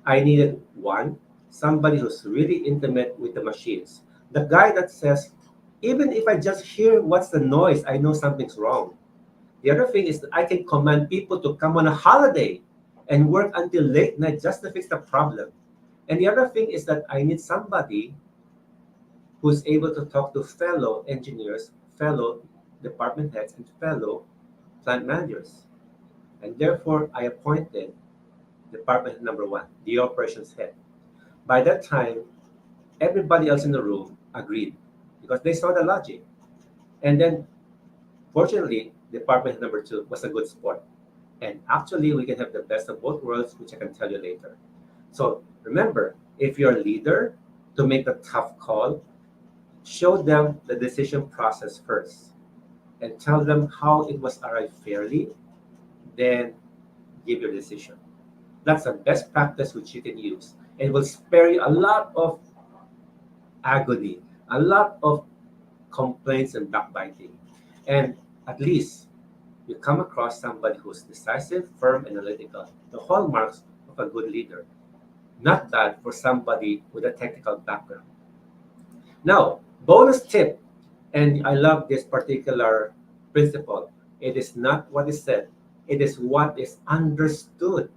I needed one, somebody who's really intimate with the machines. The guy that says, even if I just hear what's the noise, I know something's wrong. The other thing is that I can command people to come on a holiday and work until late night just to fix the problem. And the other thing is that I need somebody who's able to talk to fellow engineers, fellow department heads, and fellow plant managers. And therefore, I appointed department head number one, the operations head. By that time, everybody else in the room agreed because they saw the logic. And then, fortunately, department head number two was a good sport. And actually, we can have the best of both worlds, which I can tell you later. So remember, if you're a leader, to make a tough call, show them the decision process first and tell them how it was arrived fairly, then give your decision. That's the best practice which you can use. It will spare you a lot of agony, a lot of complaints and backbiting. And at least you come across somebody who's decisive, firm, and analytical. The hallmarks of a good leader. Not bad for somebody with a technical background. Now, bonus tip, and I love this particular principle. It is not what is said, it is what is understood.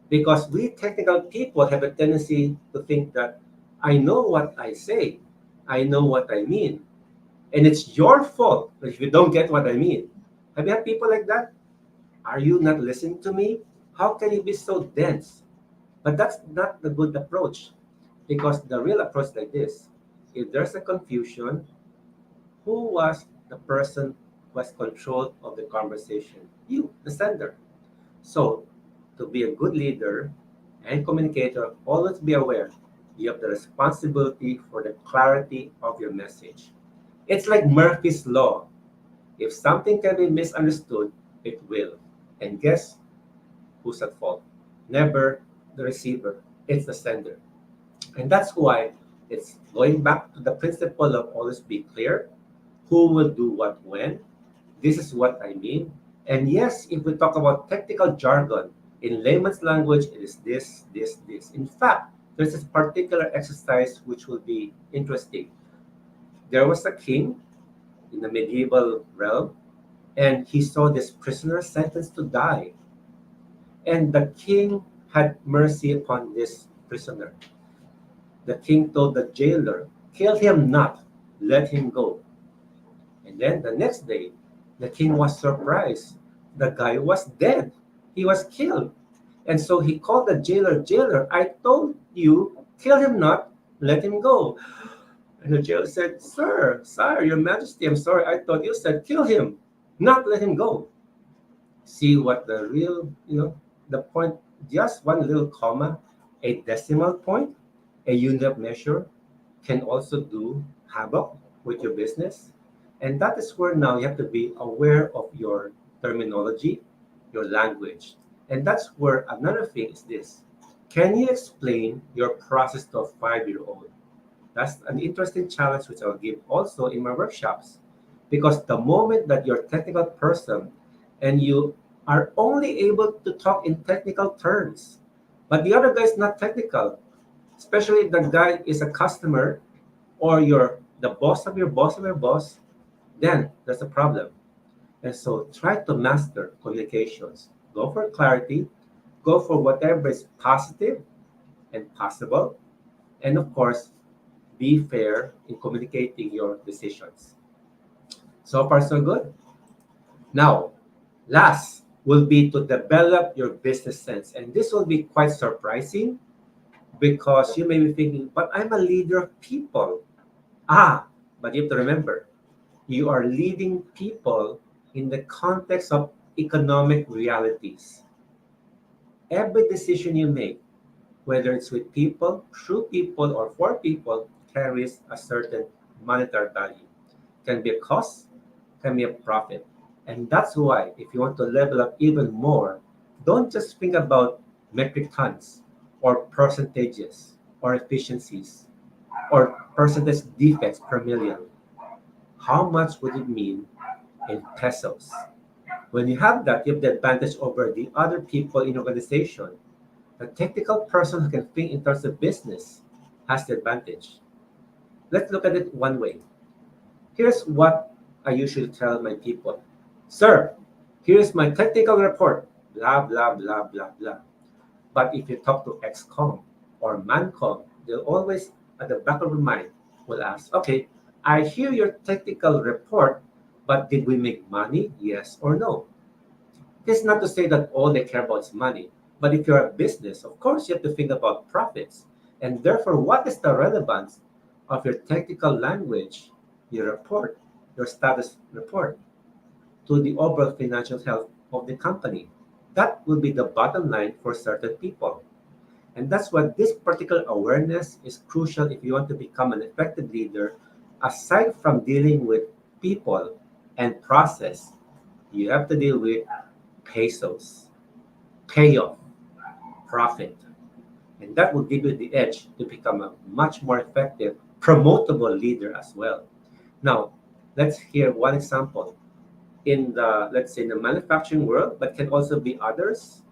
Because we technical people have a tendency to think that I know what I say, I know what I mean, and it's your fault if you don't get what I mean. Have you had people like that? Are you not listening to me? How can you be so dense? But that's not the good approach because the real approach is like this. If there's a confusion, who was the person who has control of the conversation? You, the sender. So, to be a good leader and communicator, always be aware you have the responsibility for the clarity of your message. It's like Murphy's Law. If something can be misunderstood, it will. And guess who's at fault? Never the receiver, it's the sender. And that's why it's going back to the principle of always be clear who will do what when. This is what I mean. And yes, if we talk about technical jargon, in layman's language, it is this, this, this. In fact, there's this particular exercise which will be interesting. There was a king in the medieval realm, and he saw this prisoner sentenced to die. And the king had mercy upon this prisoner. The king told the jailer, kill him not, let him go. And then the next day, the king was surprised. The guy was dead. He was killed. And so he called the jailer, Jailer, I told you, kill him not, let him go. And the jailer said, Sir, sire, your majesty, I'm sorry, I thought you said kill him, not let him go. See what the real, the point, just one little comma, a decimal point, a unit of measure can also do havoc with your business. And that is where now you have to be aware of your terminology, your language. And that's where another thing is this. Can you explain your process to a 5-year-old? That's an interesting challenge which I'll give also in my workshops. Because the moment that you're a technical person and you are only able to talk in technical terms, but the other guy is not technical, especially if the guy is a customer or you're the boss of your boss of your boss, then there's a problem. And so try to master communications. Go for clarity, go for whatever is positive and possible, and of course, be fair in communicating your decisions. So far, so good. Now, last will be to develop your business sense. And this will be quite surprising because you may be thinking, but I'm a leader of people. But you have to remember, you are leading people in the context of economic realities. Every decision you make, whether it's with people, through people, or for people, carries a certain monetary value. Can be a cost, can be a profit. And that's why, if you want to level up even more, don't just think about metric tons or percentages or efficiencies or percentage defects per million. How much would it mean in pesos? When you have that, you have the advantage over the other people in organization. The technical person who can think in terms of business has the advantage. Let's look at it one way. Here's what I usually tell my people. Sir, here's my technical report. Blah, blah, blah, blah, blah. But if you talk to XCOM or MANCOM, they'll always, at the back of their mind, will ask, okay, I hear your technical report, but did we make money? Yes or no? This is not to say that all they care about is money. But if you're a business, of course, you have to think about profits. And therefore, what is the relevance of your technical language, your report, your status report, to the overall financial health of the company? That will be the bottom line for certain people. And that's why this particular awareness is crucial if you want to become an effective leader. Aside from dealing with people and process, you have to deal with pesos, payoff, profit. And that will give you the edge to become a much more effective, promotable leader as well. Now, let's hear one example in the, let's say, in the manufacturing world, but can also be others.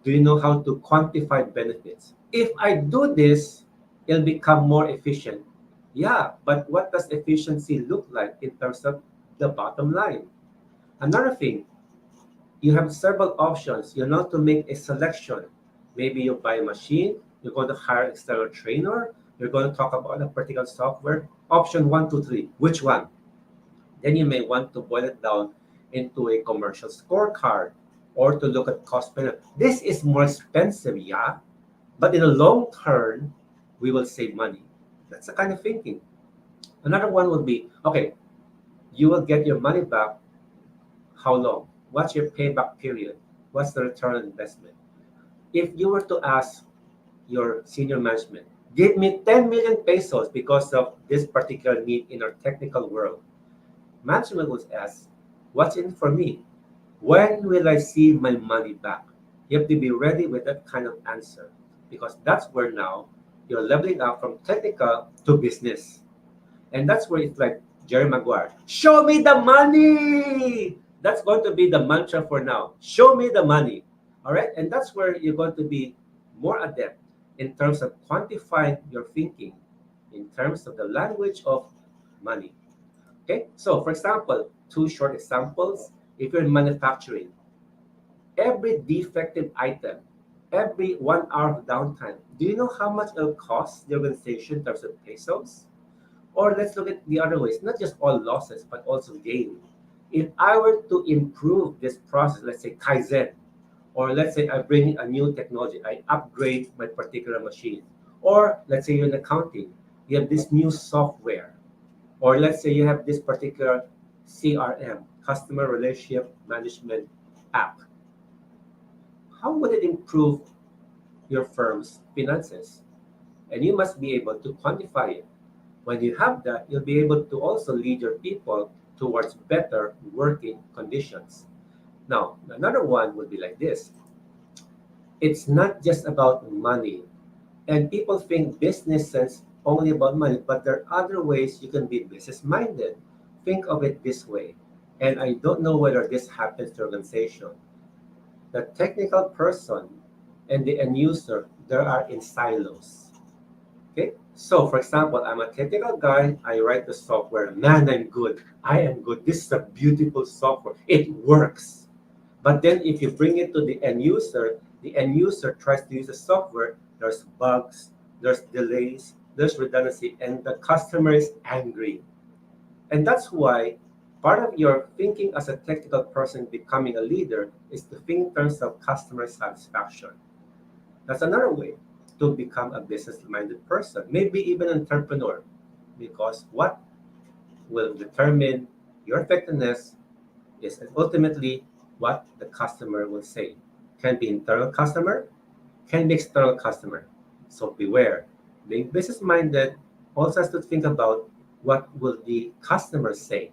Do you know how to quantify benefits? If I do this, it'll become more efficient. Yeah, but what does efficiency look like in terms of the bottom line? Another thing, you have several options. You know to make a selection. Maybe you buy a machine, you're going to hire an external trainer, you're going to talk about a particular software. Option one, two, three. Which one? Then you may want to boil it down into a commercial scorecard or to look at cost benefit. This is more expensive, yeah, but in the long term, we will save money. That's the kind of thinking. Another one would be, okay, you will get your money back. How long? What's your payback period? What's the return on investment? If you were to ask your senior management, give me 10 million pesos because of this particular need in our technical world, management would ask, what's in it for me? When will I see my money back? You have to be ready with that kind of answer because that's where now you're leveling up from technical to business. And that's where it's like Jerry Maguire, show me the money. That's going to be the mantra for now. Show me the money. All right. And that's where you're going to be more adept in terms of quantifying your thinking, in terms of the language of money. Okay. So, for example, two short examples. If you're in manufacturing, every defective item, every 1 hour of downtime, do you know how much it'll cost the organization in terms of pesos? Or let's look at the other ways, not just all losses, but also gain. If I were to improve this process, let's say Kaizen, or let's say I bring in a new technology, I upgrade my particular machine, or let's say you're in accounting, you have this new software, or let's say you have this particular CRM, customer relationship management app. How would it improve your firm's finances? And you must be able to quantify it. When you have that, you'll be able to also lead your people towards better working conditions. Now, another one would be like this. It's not just about money. And people think business sense only about money, but there are other ways you can be business minded. Think of it this way. And I don't know whether this happens to organization. The technical person and the end user, there are in silos. Okay, so for example, I'm a technical guy. I write the software. Man, I'm good. I am good. This is a beautiful software. It works. But then if you bring it to the end user tries to use the software. There's bugs, there's delays, there's redundancy, and the customer is angry. And that's why part of your thinking as a technical person becoming a leader is to think in terms of customer satisfaction. That's another way to become a business-minded person, maybe even an entrepreneur, because what will determine your effectiveness is ultimately what the customer will say. Can be internal customer, can be external customer. So beware. Being business-minded also has to think about what will the customer say.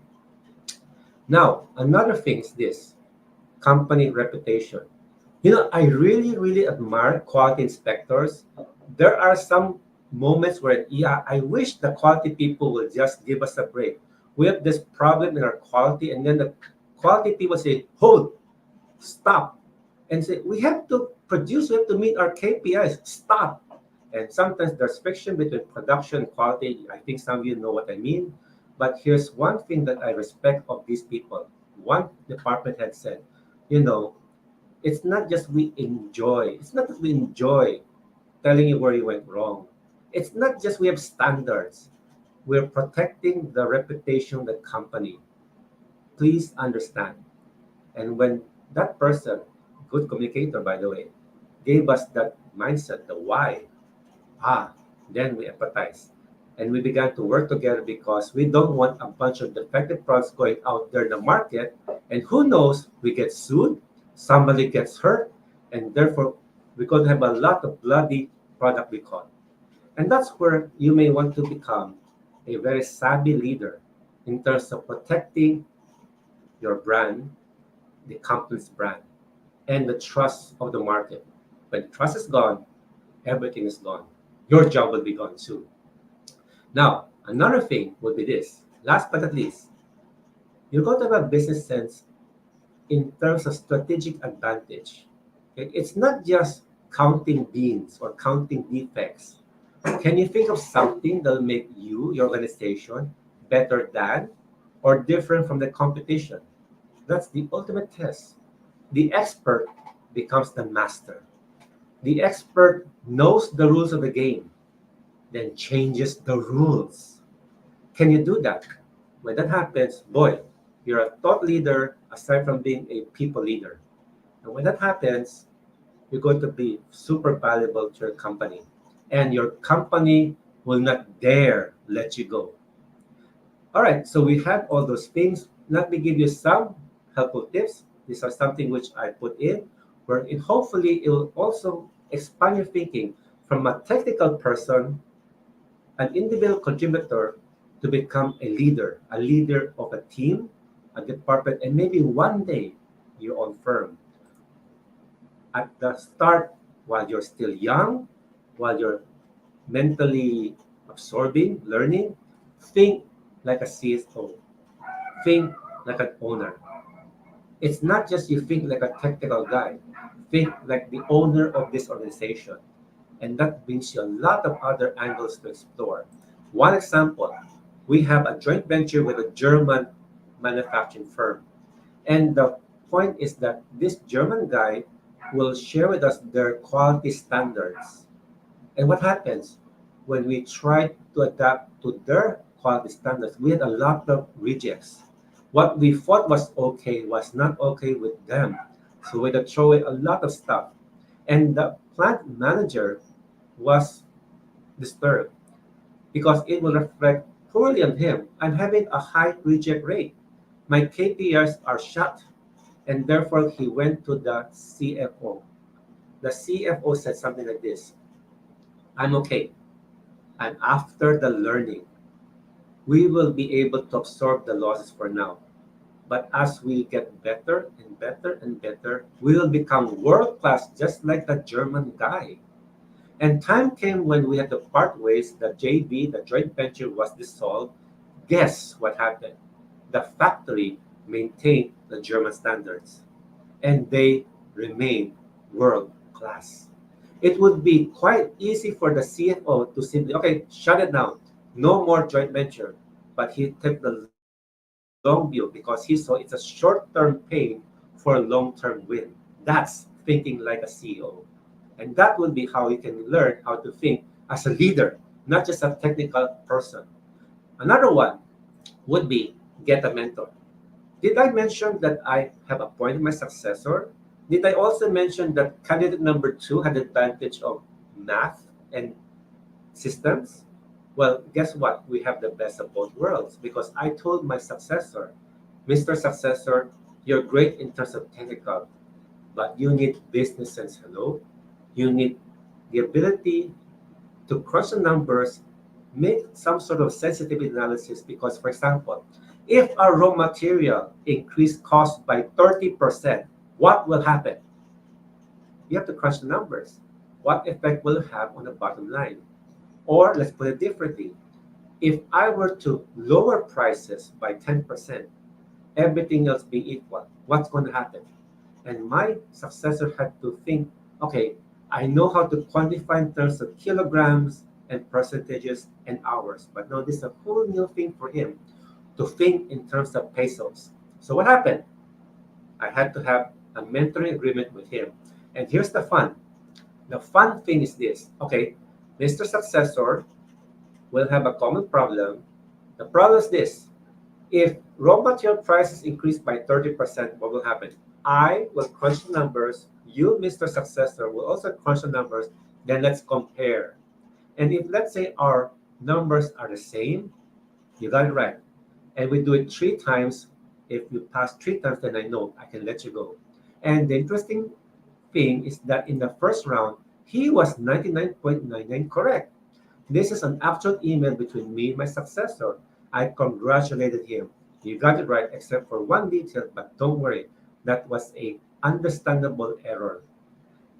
Now, another thing is this company reputation. You know, I really, really admire quality inspectors. There are some moments where, yeah, I wish the quality people will just give us a break. We have this problem in our quality, and then the quality people say, hold, stop, and say, we have to produce, we have to meet our KPIs, stop. And sometimes there's friction between production and quality. I think some of you know what I mean. But here's one thing that I respect of these people. One department head said, you know, it's not that we enjoy telling you where you went wrong. It's not just we have standards. We're protecting the reputation of the company. Please understand. And when that person, good communicator by the way, gave us that mindset, the why, ah, then we empathize. And we began to work together because we don't want a bunch of defective products going out there in the market. And who knows, we get sued, somebody gets hurt, and therefore we're going to have a lot of bloody product recall. And that's where you may want to become a very savvy leader in terms of protecting your brand, the company's brand, and the trust of the market. When trust is gone, everything is gone. Your job will be gone too. Now, another thing would be this. Last but not least, you're going to have a business sense in terms of strategic advantage. Okay? It's not just counting beans or counting defects. Can you think of something that will make you, your organization, better than or different from the competition? That's the ultimate test. The expert becomes the master. The expert knows the rules of the game, then changes the rules. Can you do that? When that happens, boy, you're a thought leader aside from being a people leader. And when that happens, you're going to be super valuable to your company. And your company will not dare let you go. All right, so we have all those things. Let me give you some helpful tips. These are something which I put in, where it hopefully it will also expand your thinking from a technical person, an individual contributor, to become a leader of a team, a department, and maybe one day your own firm. At the start, while you're still young, while you're mentally absorbing, learning, think like a CSO, think like an owner. It's not just you think like a technical guy, think like the owner of this organization. And that brings you a lot of other angles to explore. One example, we have a joint venture with a German manufacturing firm. And the point is that this German guy will share with us their quality standards. And what happens when we try to adapt to their quality standards? We had a lot of rejects. What we thought was okay was not okay with them. So we had to throw away a lot of stuff. And the plant manager was disturbed because it will reflect poorly on him. I'm having a high reject rate. My KPIs are shot. And therefore, he went to the CFO. The CFO said something like this: I'm okay. And after the learning, we will be able to absorb the losses for now. But as we get better and better and better, we will become world class, just like the German guy. And time came when we had to part ways. The JV, the joint venture, was dissolved. Guess what happened? The factory maintained the German standards, and they remain world class. It would be quite easy for the CFO to simply, okay, shut it down, no more joint venture. But he took the long view because he saw it's a short-term pain for a long-term win. That's thinking like a CEO. And that would be how you can learn how to think as a leader, not just a technical person. Another one would be get a mentor. Did I mention that I have appointed my successor? Did I also mention that candidate number two had the advantage of math and systems? Well, guess what? We have the best of both worlds because I told my successor, Mr. Successor, you're great in terms of technical, but you need business sense. Hello? You need the ability to crunch the numbers, make some sort of sensitivity analysis because, for example, If our raw material increase cost by 30%, what will happen? You have to crunch the numbers. What effect will it have on the bottom line? Or let's put it differently. If I were to lower prices by 10%, everything else being equal, what's going to happen? And my successor had to think, okay, I know how to quantify in terms of kilograms and percentages and hours, but now this is a whole new thing for him to think in terms of pesos. So what happened? I had to have a mentoring agreement with him. And here's the fun. The fun thing is this. Okay, Mr. Successor will have a common problem. The problem is this. If raw material prices increase by 30%, what will happen? I will crunch the numbers. You, Mr. Successor, will also crunch the numbers. Then let's compare. And if let's say our numbers are the same, you got it right. And we do it 3 times. If you pass 3 times, then I know I can let you go. And the interesting thing is that in the first round, he was 99.99 correct. This is an actual email between me and my successor. I congratulated him. You got it right, except for one detail, but don't worry. That was a understandable error.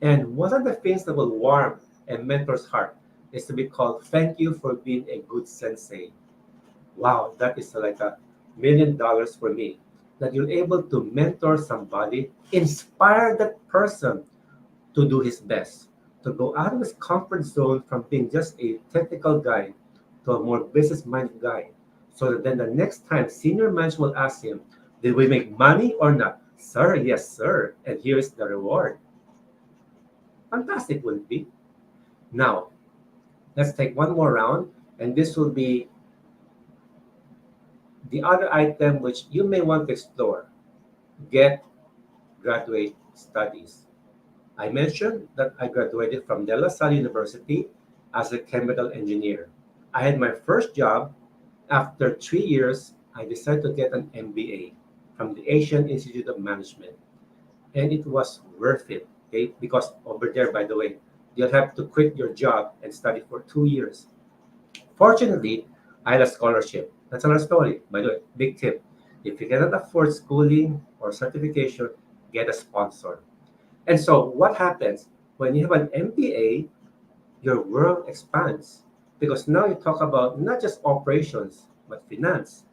And one of the things that will warm a mentor's heart is to be called thank you for being a good sensei. Wow, that is like $1 million for me. That you're able to mentor somebody, inspire that person to do his best, to go out of his comfort zone from being just a technical guy to a more business minded guy. So that then the next time senior management will ask him, did we make money or not? Sir, yes, sir. And here's the reward. Fantastic, will it be? Now, let's take one more round, and this will be the other item which you may want to explore. Get graduate studies. I mentioned that I graduated from De La Salle University as a chemical engineer. I had my first job. After 3 years, I decided to get an MBA from the Asian Institute of Management. And it was worth it, okay? Because over there, by the way, you'll have to quit your job and study for 2 years. Fortunately, I had a scholarship. That's another story. By the way, big tip. If you cannot afford schooling or certification, get a sponsor. And so what happens when you have an MBA, your world expands because now you talk about not just operations, but finance,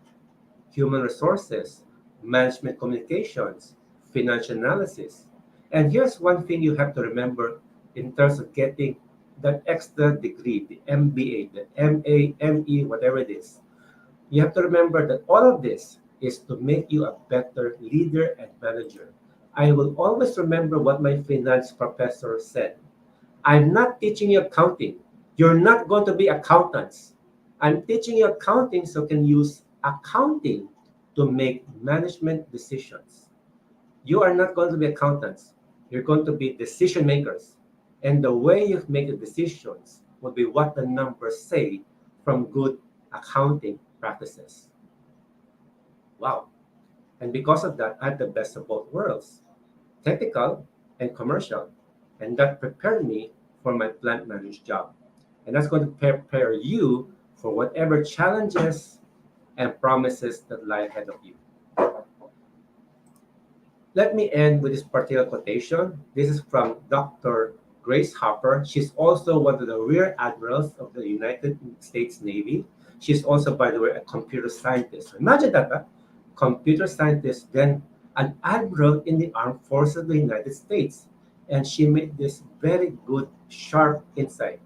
human resources, management communications, financial analysis. And here's one thing you have to remember in terms of getting that extra degree, the MBA, the MA, ME, whatever it is. You have to remember that all of this is to make you a better leader and manager. I will always remember what my finance professor said. I'm not teaching you accounting. You're not going to be accountants. I'm teaching you accounting so you can use accounting to make management decisions. You are not going to be accountants. You're going to be decision makers. And the way you make the decisions will be what the numbers say from good accounting practices. Wow. And because of that, I had the best of both worlds, technical and commercial. And that prepared me for my plant manager job. And that's going to prepare you for whatever challenges and promises that lie ahead of you. Let me end with this particular quotation. This is from Dr. Grace Hopper. She's also one of the rear admirals of the United States Navy. She's also, by the way, a computer scientist. Imagine that, huh? Computer scientist, then an admiral in the armed forces of the United States. And she made this very good, sharp insight.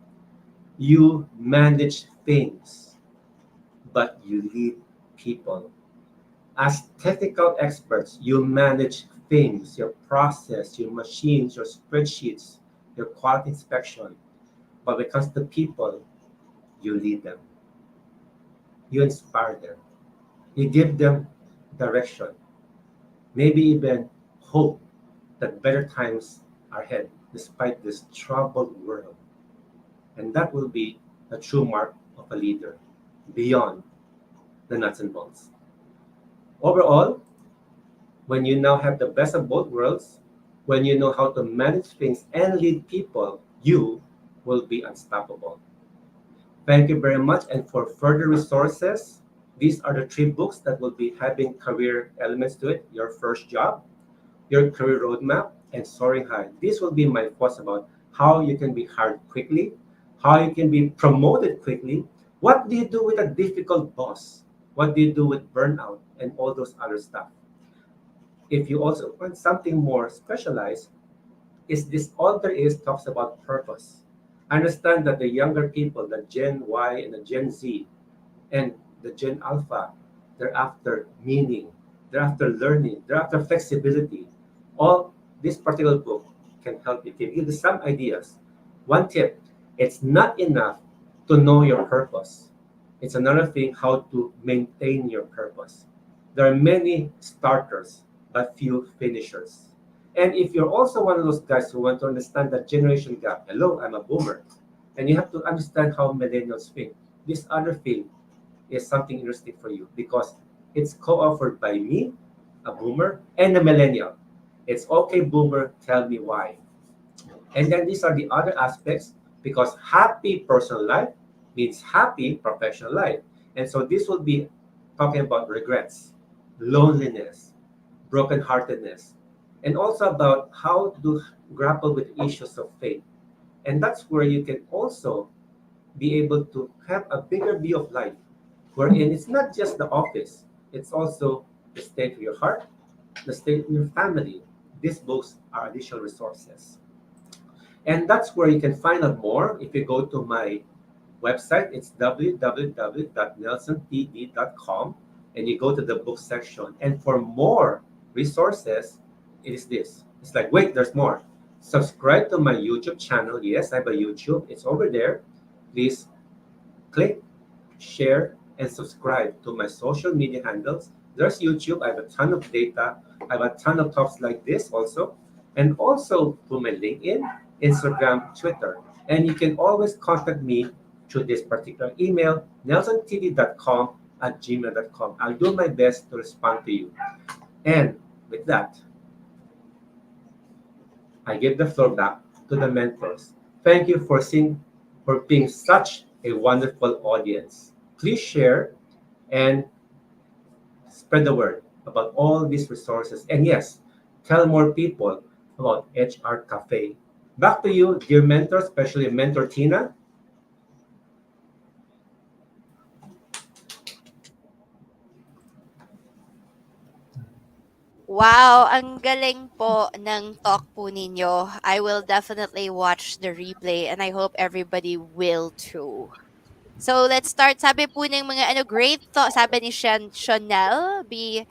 You manage things, but you lead people. As technical experts, you manage things, your process, your machines, your spreadsheets, your quality inspection. But when it comes to people, you lead them. You inspire them. You give them direction. Maybe even hope that better times are ahead despite this troubled world. And that will be a true mark of a leader beyond the nuts and bolts. Overall, when you now have the best of both worlds, when you know how to manage things and lead people, you will be unstoppable. Thank you very much. And for further resources, These are the three books that will be having career elements to it. Your first job, your career roadmap, and soaring high. This will be my thoughts about how you can be hired quickly, how you can be promoted quickly. What do you do with a difficult boss? What do you do with burnout and all those other stuff? If you also want something more specialized, is this all there is talks about purpose. Understand that the younger people, the Gen Y and the Gen Z, and the Gen Alpha, they're after meaning, they're after learning, they're after flexibility. All this particular book can help you, can give you some ideas. One tip, it's not enough to know your purpose. It's another thing how to maintain your purpose. There are many starters, but few finishers. And if you're also one of those guys who want to understand the generation gap, hello, I'm a boomer, and you have to understand how millennials think. This other thing is something interesting for you because it's co-authored by me, a boomer, and a millennial. It's okay, boomer, tell me why. And then these are the other aspects because happy personal life means happy professional life. And so this will be talking about regrets, loneliness, brokenheartedness, and also about how to grapple with issues of faith. And that's where you can also be able to have a bigger view of life, wherein it's not just the office, it's also the state of your heart, the state of your family. These books are additional resources. And that's where you can find out more if you go to my website. It's www.nelsontd.com and you go to the book section. And for more resources, it is this. It's like, wait, there's more. Subscribe to my YouTube channel. Yes, I have a YouTube. It's over there. Please click, share, and subscribe to my social media handles. There's YouTube. I have a ton of data. I have a ton of talks like this also. And also to my LinkedIn, Instagram, Twitter. And you can always contact me through this particular email, nelsonTV.com@gmail.com. I'll do my best to respond to you. And with that, I give the floor back to the mentors. Thank you for being such a wonderful audience. Please share and spread the word about all these resources. And yes, tell more people about HR Cafe. Back to you, dear mentor, especially Mentor Tina. Wow, ang galing po ng talk po ninyo. I will definitely watch the replay and I hope everybody will too. So let's start. Sabi po ng mga great thought. Sabi ni Chanel, be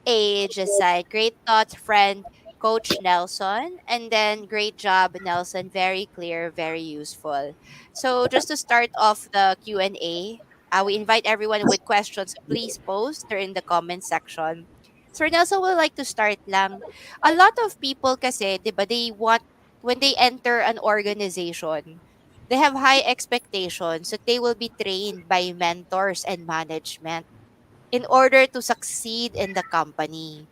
age aside. Great thoughts, friend, Coach Nelson. And then great job, Nelson. Very clear, very useful. So just to start off the Q&A, we invite everyone with questions. Please post or in the comment section. Sir Nelson would like to start lang. A lot of people kasi, di ba, they want, when they enter an organization, they have high expectations that they will be trained by mentors and management in order to succeed in the company.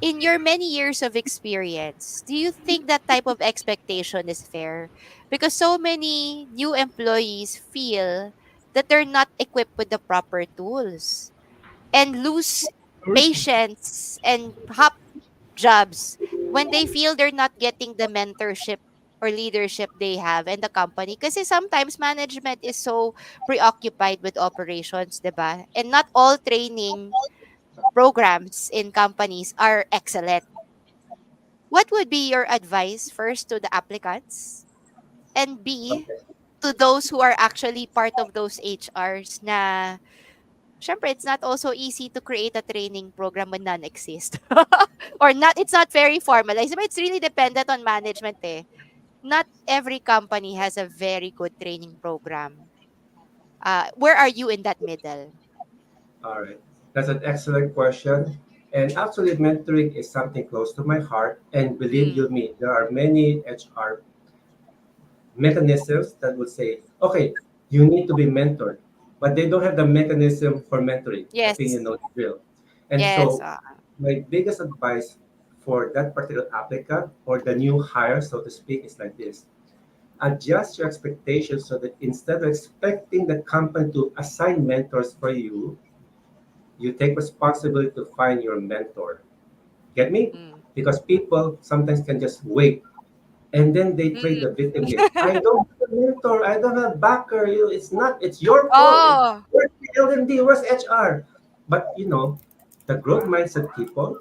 In your many years of experience, do you think that type of expectation is fair? Because so many new employees feel that they're not equipped with the proper tools and lose patience and hop jobs when they feel they're not getting the mentorship or leadership they have in the company. Kasi sometimes management is so preoccupied with operations, 'di ba? And not all training programs in companies are excellent. What would be your advice first to the applicants and B Okay. to those who are actually part of those HRs na syempre it's not also easy to create a training program when none exist. Or not it's not very formalized, but it's really dependent on management eh. Not every company has a very good training program. Where are you in that middle? All right. That's an excellent question. And actually, mentoring is something close to my heart. And believe you Mm. me, there are many HR mechanisms that would say, okay, you need to be mentored, but they don't have the mechanism for mentoring. I think you Yes. know the drill. And Yes. so, my biggest advice for that particular applicant or the new hire, so to speak, is like this: adjust your expectations so that instead of expecting the company to assign mentors for you, You take responsibility to find your mentor. Get me? Mm. Because people sometimes can just wait and then they trade the victim game. I don't have a mentor. I don't have backer. It's not. It's your fault. Oh. Where's the L&D? Where's HR? But the growth mindset people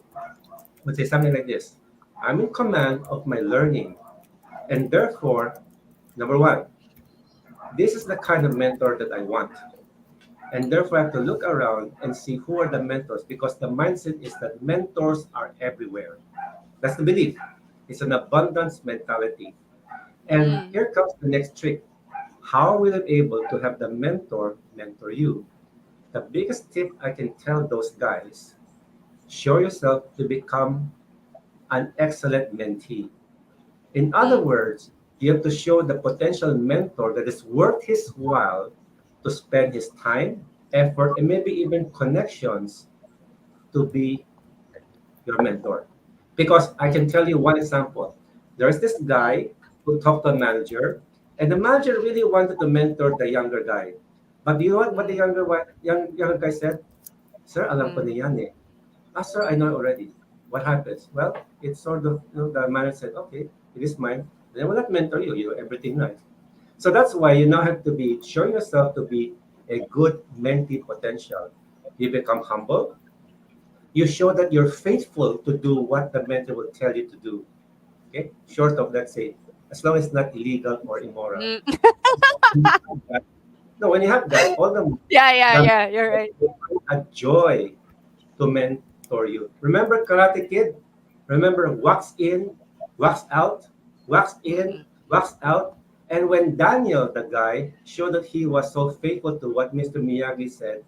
would say something like this: I'm in command of my learning, and therefore, number one, this is the kind of mentor that I want. And therefore, I have to look around and see who are the mentors because the mindset is that mentors are everywhere. That's the belief. It's an abundance mentality. And Mm. here comes the next trick. How will you be able to have the mentor mentor you? The biggest tip I can tell those guys, show yourself to become an excellent mentee. In other Mm. words, you have to show the potential mentor that is worth his while to spend his time, effort, and maybe even connections to be your mentor. Because I can Mm. tell you one example. There's this Mm. guy who talked to a manager, and the manager really wanted to mentor the younger guy. But do you know what the Mm. younger guy said? Sir, alam ko na Mm. yan eh. Ah, sir, I know already. What happens? Well, it's sort of, the manager said, okay, it is mine. Then I will not mentor you. You know everything right. So that's why you now have to be showing yourself to be a good mentee potential. You become humble. You show that you're faithful to do what the mentor will tell you to do. Okay, short of, let's say, as long as it's not illegal or immoral. Mm. No, when you have that, all Yeah, yeah, the yeah. You're right. a joy to mentor you. Remember Karate Kid? Remember wax in, wax out, wax in, Mm. wax out. And when Daniel, the guy, showed that he was so faithful to what Mr. Miyagi said,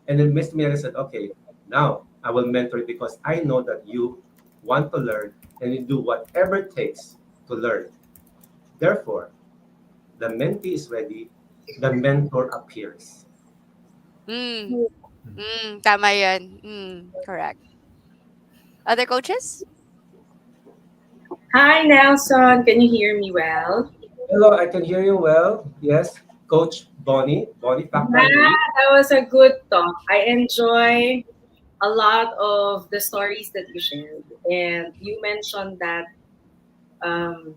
and then Mr. Miyagi said, okay, now I will mentor you because I know that you want to learn and you do whatever it takes to learn. Therefore, the mentee is ready, the mentor appears. Mm. Tama yan. Correct. Other coaches? Hi, Nelson. Can you hear me well? Hello, I can hear you well. Yes, Coach Bonnie, Bonnie Yeah, Pacmanli. that was a good talk. I enjoy a lot of the stories that you shared. And you mentioned that um,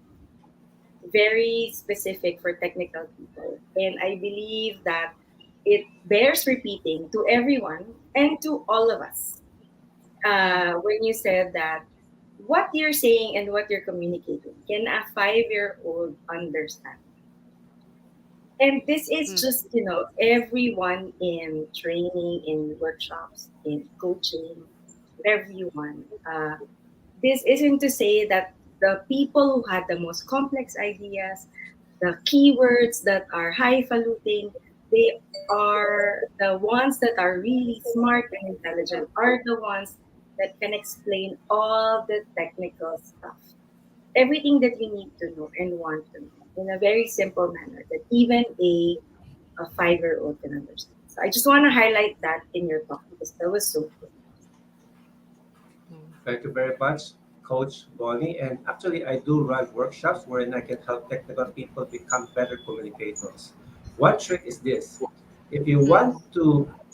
very specific for technical people. And I believe that it bears repeating to everyone and to all of us. When you said that what you're saying and what you're communicating can a 5-year old understand? And this is Mm. just, everyone in training, in workshops, in coaching, everyone. This isn't to say that the people who had the most complex ideas, the keywords that are highfalutin, they are the ones that are really smart and intelligent, are the ones that can explain all the technical stuff. Everything that you need to know and want to know in a very simple manner that even a 5-year old can understand. So I just want to highlight that in your talk because that was so good. Mm. Thank you very much, Coach Bonnie. And actually, I do run workshops wherein I can help technical people become better communicators. One trick is this: if you want Mm. to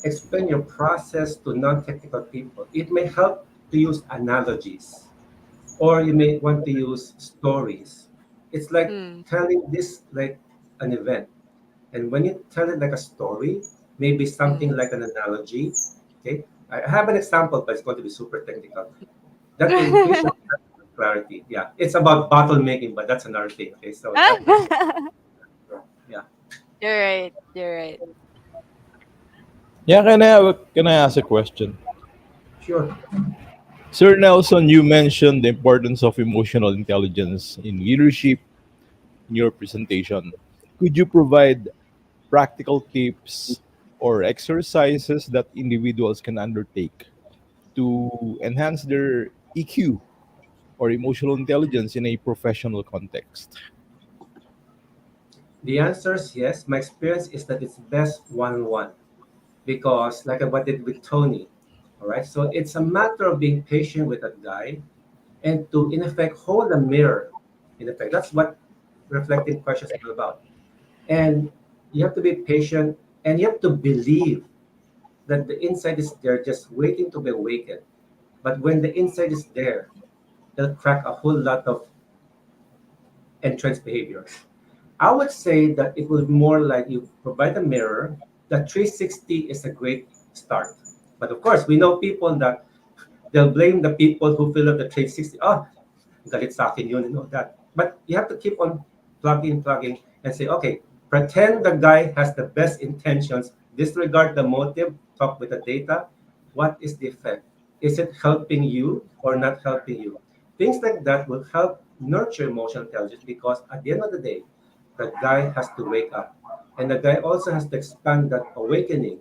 explain your process to non-technical people, it may help to use analogies, or you may want to use stories. It's like Mm. telling this like an event. And when you tell it like a story, maybe something Mm. like an analogy, okay? I have an example, but it's going to be super technical. That will increase your clarity. Yeah, it's about bottle making, but that's another thing. Okay, so that is, yeah, You're right. You're right. Yeah, can I ask a question? sure. Sir Nelson, you mentioned the importance of emotional intelligence in leadership in your presentation. Could you provide practical tips or exercises that individuals can undertake to enhance their EQ or emotional intelligence in a professional context? The answer is yes. My experience is that it's best one-on-one because, like what I did with Tony, all right. So it's a matter of being patient with that guy and to, in effect, hold a mirror. In effect, that's what reflecting questions are about. And you have to be patient and you have to believe that the inside is there just waiting to be awakened. But when the inside is there, it'll crack a whole lot of entrance behaviors. I would say that it will be more like you provide a mirror. The 360 is a great start. But of course, we know people that they'll blame the people who fill up the 360. Oh, galit sa akin yun and all that. But you have to keep on plugging, and say, okay, pretend the guy has the best intentions, disregard the motive, talk with the data. What is the effect? Is it helping you or not helping you? Things like that will help nurture emotional intelligence because at the end of the day, the guy has to wake up. And the guy also has to expand that awakening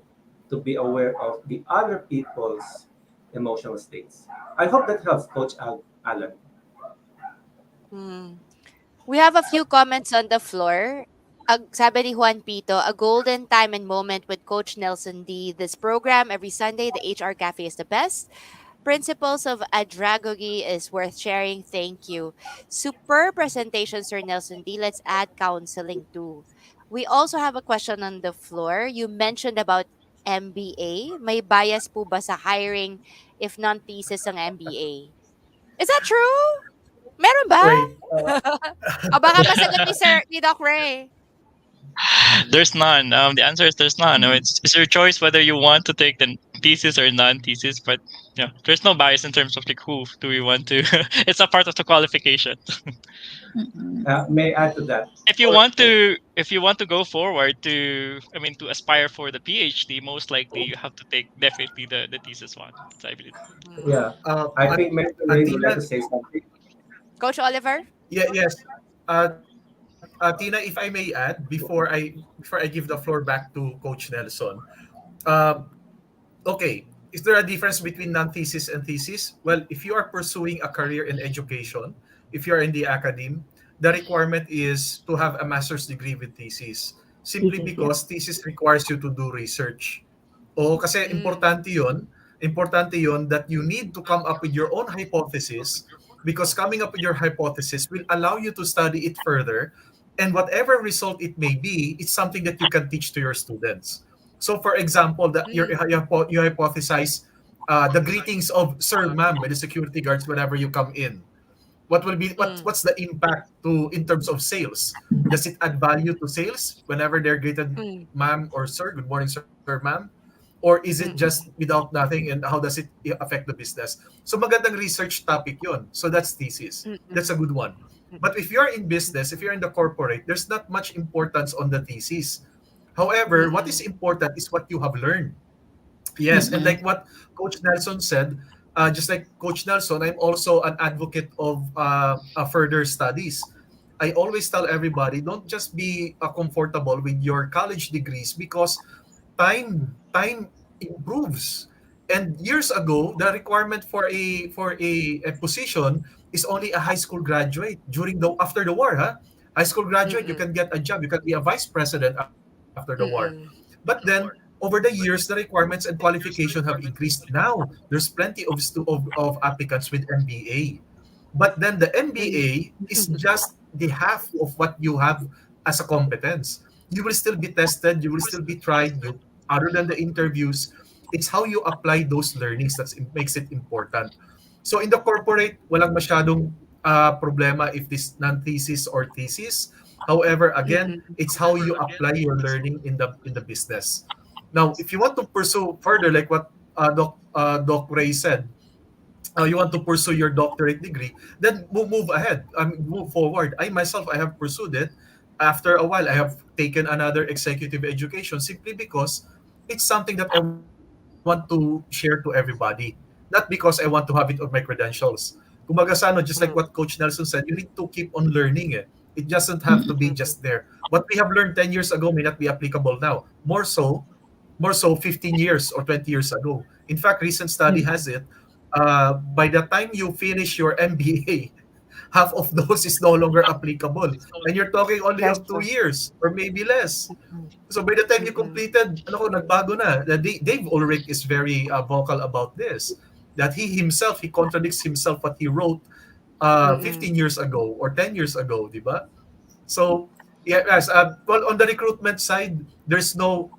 to be aware of the other people's emotional states. I hope that helps, Coach Alan. Mm. We have a few comments on the floor. Sabi ni Juan Pito, a golden time and moment with Coach Nelson D. This program every Sunday, the HR Cafe is the best. Principles of Adragogy is worth sharing. Thank you. Super presentation, Sir Nelson D. Let's add counseling too. We also have a question on the floor. You mentioned about MBA. May bias po ba sa hiring if non-thesis ang MBA? Is that true? Meron ba? Wait, O baka masagot ni Sir ni Doc Ray. There's none. The answer is there's none. No, it's your choice whether you want to take the thesis or non-thesis. But yeah, there's no bias in terms of like who do we want to. It's a part of the qualification. Mm-mm. May I add to that? If you want to go forward to, I mean, to aspire for the PhD, most likely you have to take definitely the thesis one. So I believe. Mm. Yeah, I think Mentor Ray would like to Tina, say something. Coach Oliver? yes. Tina, if I may add before I give the floor back to Coach Nelson. Uh, okay, is there a difference between non-thesis and thesis? Well, if you are pursuing a career in education, if you are in the academe, the requirement is to have a master's degree with thesis. Simply Thesis, yeah. because thesis requires you to do research. O kasi Mm. importante yon that you need to come up with your own hypothesis because coming up with your hypothesis will allow you to study it further, and whatever result it may be, it's something that you can teach to your students. So for example, that Mm. you hypothesize the greetings of sir, ma'am, by the security guards whenever you come in. What will be Mm. what's the impact to in terms of sales? Does it add value to sales whenever they're greeted Mm. ma'am or sir, good morning sir, ma'am? Or is it just Mm. without nothing, and how does it affect the business? So magandang research topic yon. So that's thesis. Mm. That's a good one. But if you're in business, if you're in the corporate, there's not much importance on the thesis. However, what is Mm. important is what you have learned. Yes, and Mm-mm. like what Coach Nelson said, just like Coach Nelson, I'm also an advocate of further studies. I always tell everybody, don't just be comfortable with your college degrees because time improves. And years ago, the requirement for a position is only a high school graduate during the after the war, huh? High school graduate, you Mm. can get a job, you can be a vice president after the war. Mm. But then over the years, the requirements and qualification have increased. Now there's plenty of applicants with MBA. But then the Mm. MBA is just the half of what you have as a competence. You will still be tested, you will still be tried. You, other than the interviews, it's how you apply those learnings that makes it important. So in the corporate, walang masyadong problema if this non-thesis or thesis. However, again, Mm. it's how you apply your learning in the business. Now, if you want to pursue further, like what Doc Ray said, you want to pursue your doctorate degree, then move ahead. Move forward. I myself, I have pursued it. After a while, I have taken another executive education simply because it's something that I want to share to everybody, not because I want to have it on my credentials. Kumaga sa ano, just like what Mm. Coach Nelson said, you need to keep on learning it. It doesn't have to be just Mm. there. What we have learned 10 years ago may not be applicable now. More so 15 years or 20 years ago. In fact, recent study Mm. has it, by the time you finish your MBA, half of those is no longer applicable. And you're talking only That's of true. 2 years or maybe less. Mm. So by the time you Mm. completed, ano ko, nagbago na. Dave Ulrich is very vocal about this. That he himself, he contradicts himself what he wrote Mm. 15 years ago or 10 years ago, di ba? So Yeah, yes. Well, on the recruitment side, there's no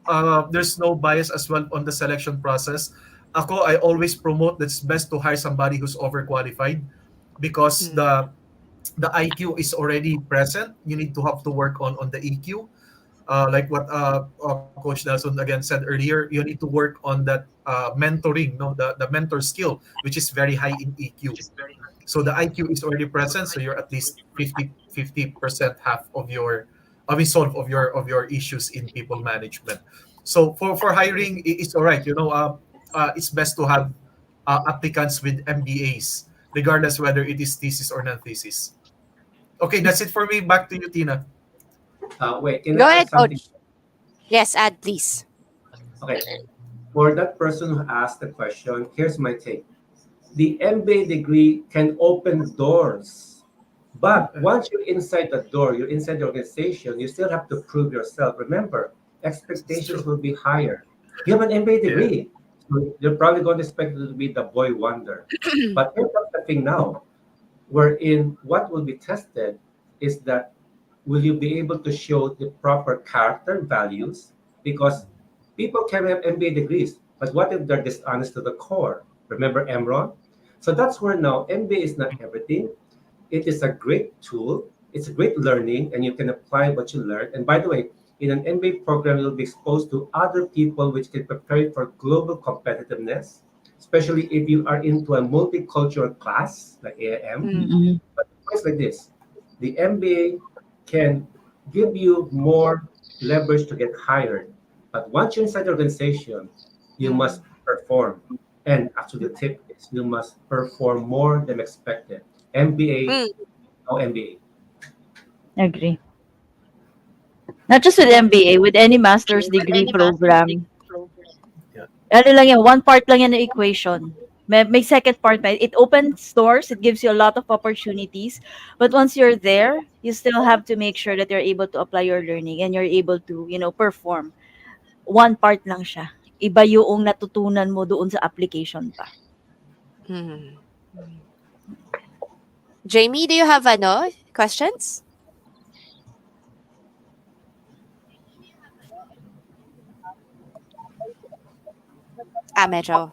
bias as well on the selection process. Ako, I always promote that it's best to hire somebody who's overqualified because Mm. the IQ is already present. You need to have to work on the EQ. Like what Coach Nelson again said earlier, you need to work on that mentoring, no, the mentor skill, which is very high in EQ. So the IQ is already present, so you're at least 50% half of your solve of your issues in people management. So for hiring, it's all right. It's best to have applicants with MBAs, regardless whether it is thesis or non-thesis. Okay, that's it for me. Back to you, Tina. Wait, can I Go add ahead, something? coach. Yes, add please. Okay, for that person who asked the question, here's my take. The MBA degree can open doors. But once you're inside the door, you're inside the organization, you still have to prove yourself. Remember, It's expectations true. will be higher. You have an MBA Yeah. degree. So they're probably going to expect you to be the boy wonder. But here comes the thing now, wherein what will be tested is that will you be able to show the proper character values? Because people can have MBA degrees, but what if they're dishonest to the core? Remember Emron? So that's where now MBA is not everything. It is a great tool. It's a great learning, and you can apply what you learned. And by the way, in an MBA program, you'll be exposed to other people which can prepare you for global competitiveness, especially if you are into a multicultural class like AIM. Mm. Mm. But it's like this, the MBA can give you more leverage to get hired. But once you're inside the organization, you Mm. must perform. And actually, the tip is you must perform more than expected. MBA, Mm. no MBA. Agree. Not just with MBA, with any master's degree program. Yeah. Ano lang yan, one part lang yan ng equation. May second part pa. It opens doors, it gives you a lot of opportunities. But once you're there, you still have to make sure that you're able to apply your learning and you're able to, perform. One part lang siya. Iba yung natutunan mo doon sa application pa. Mm. Jamie, do you have questions? Medyo.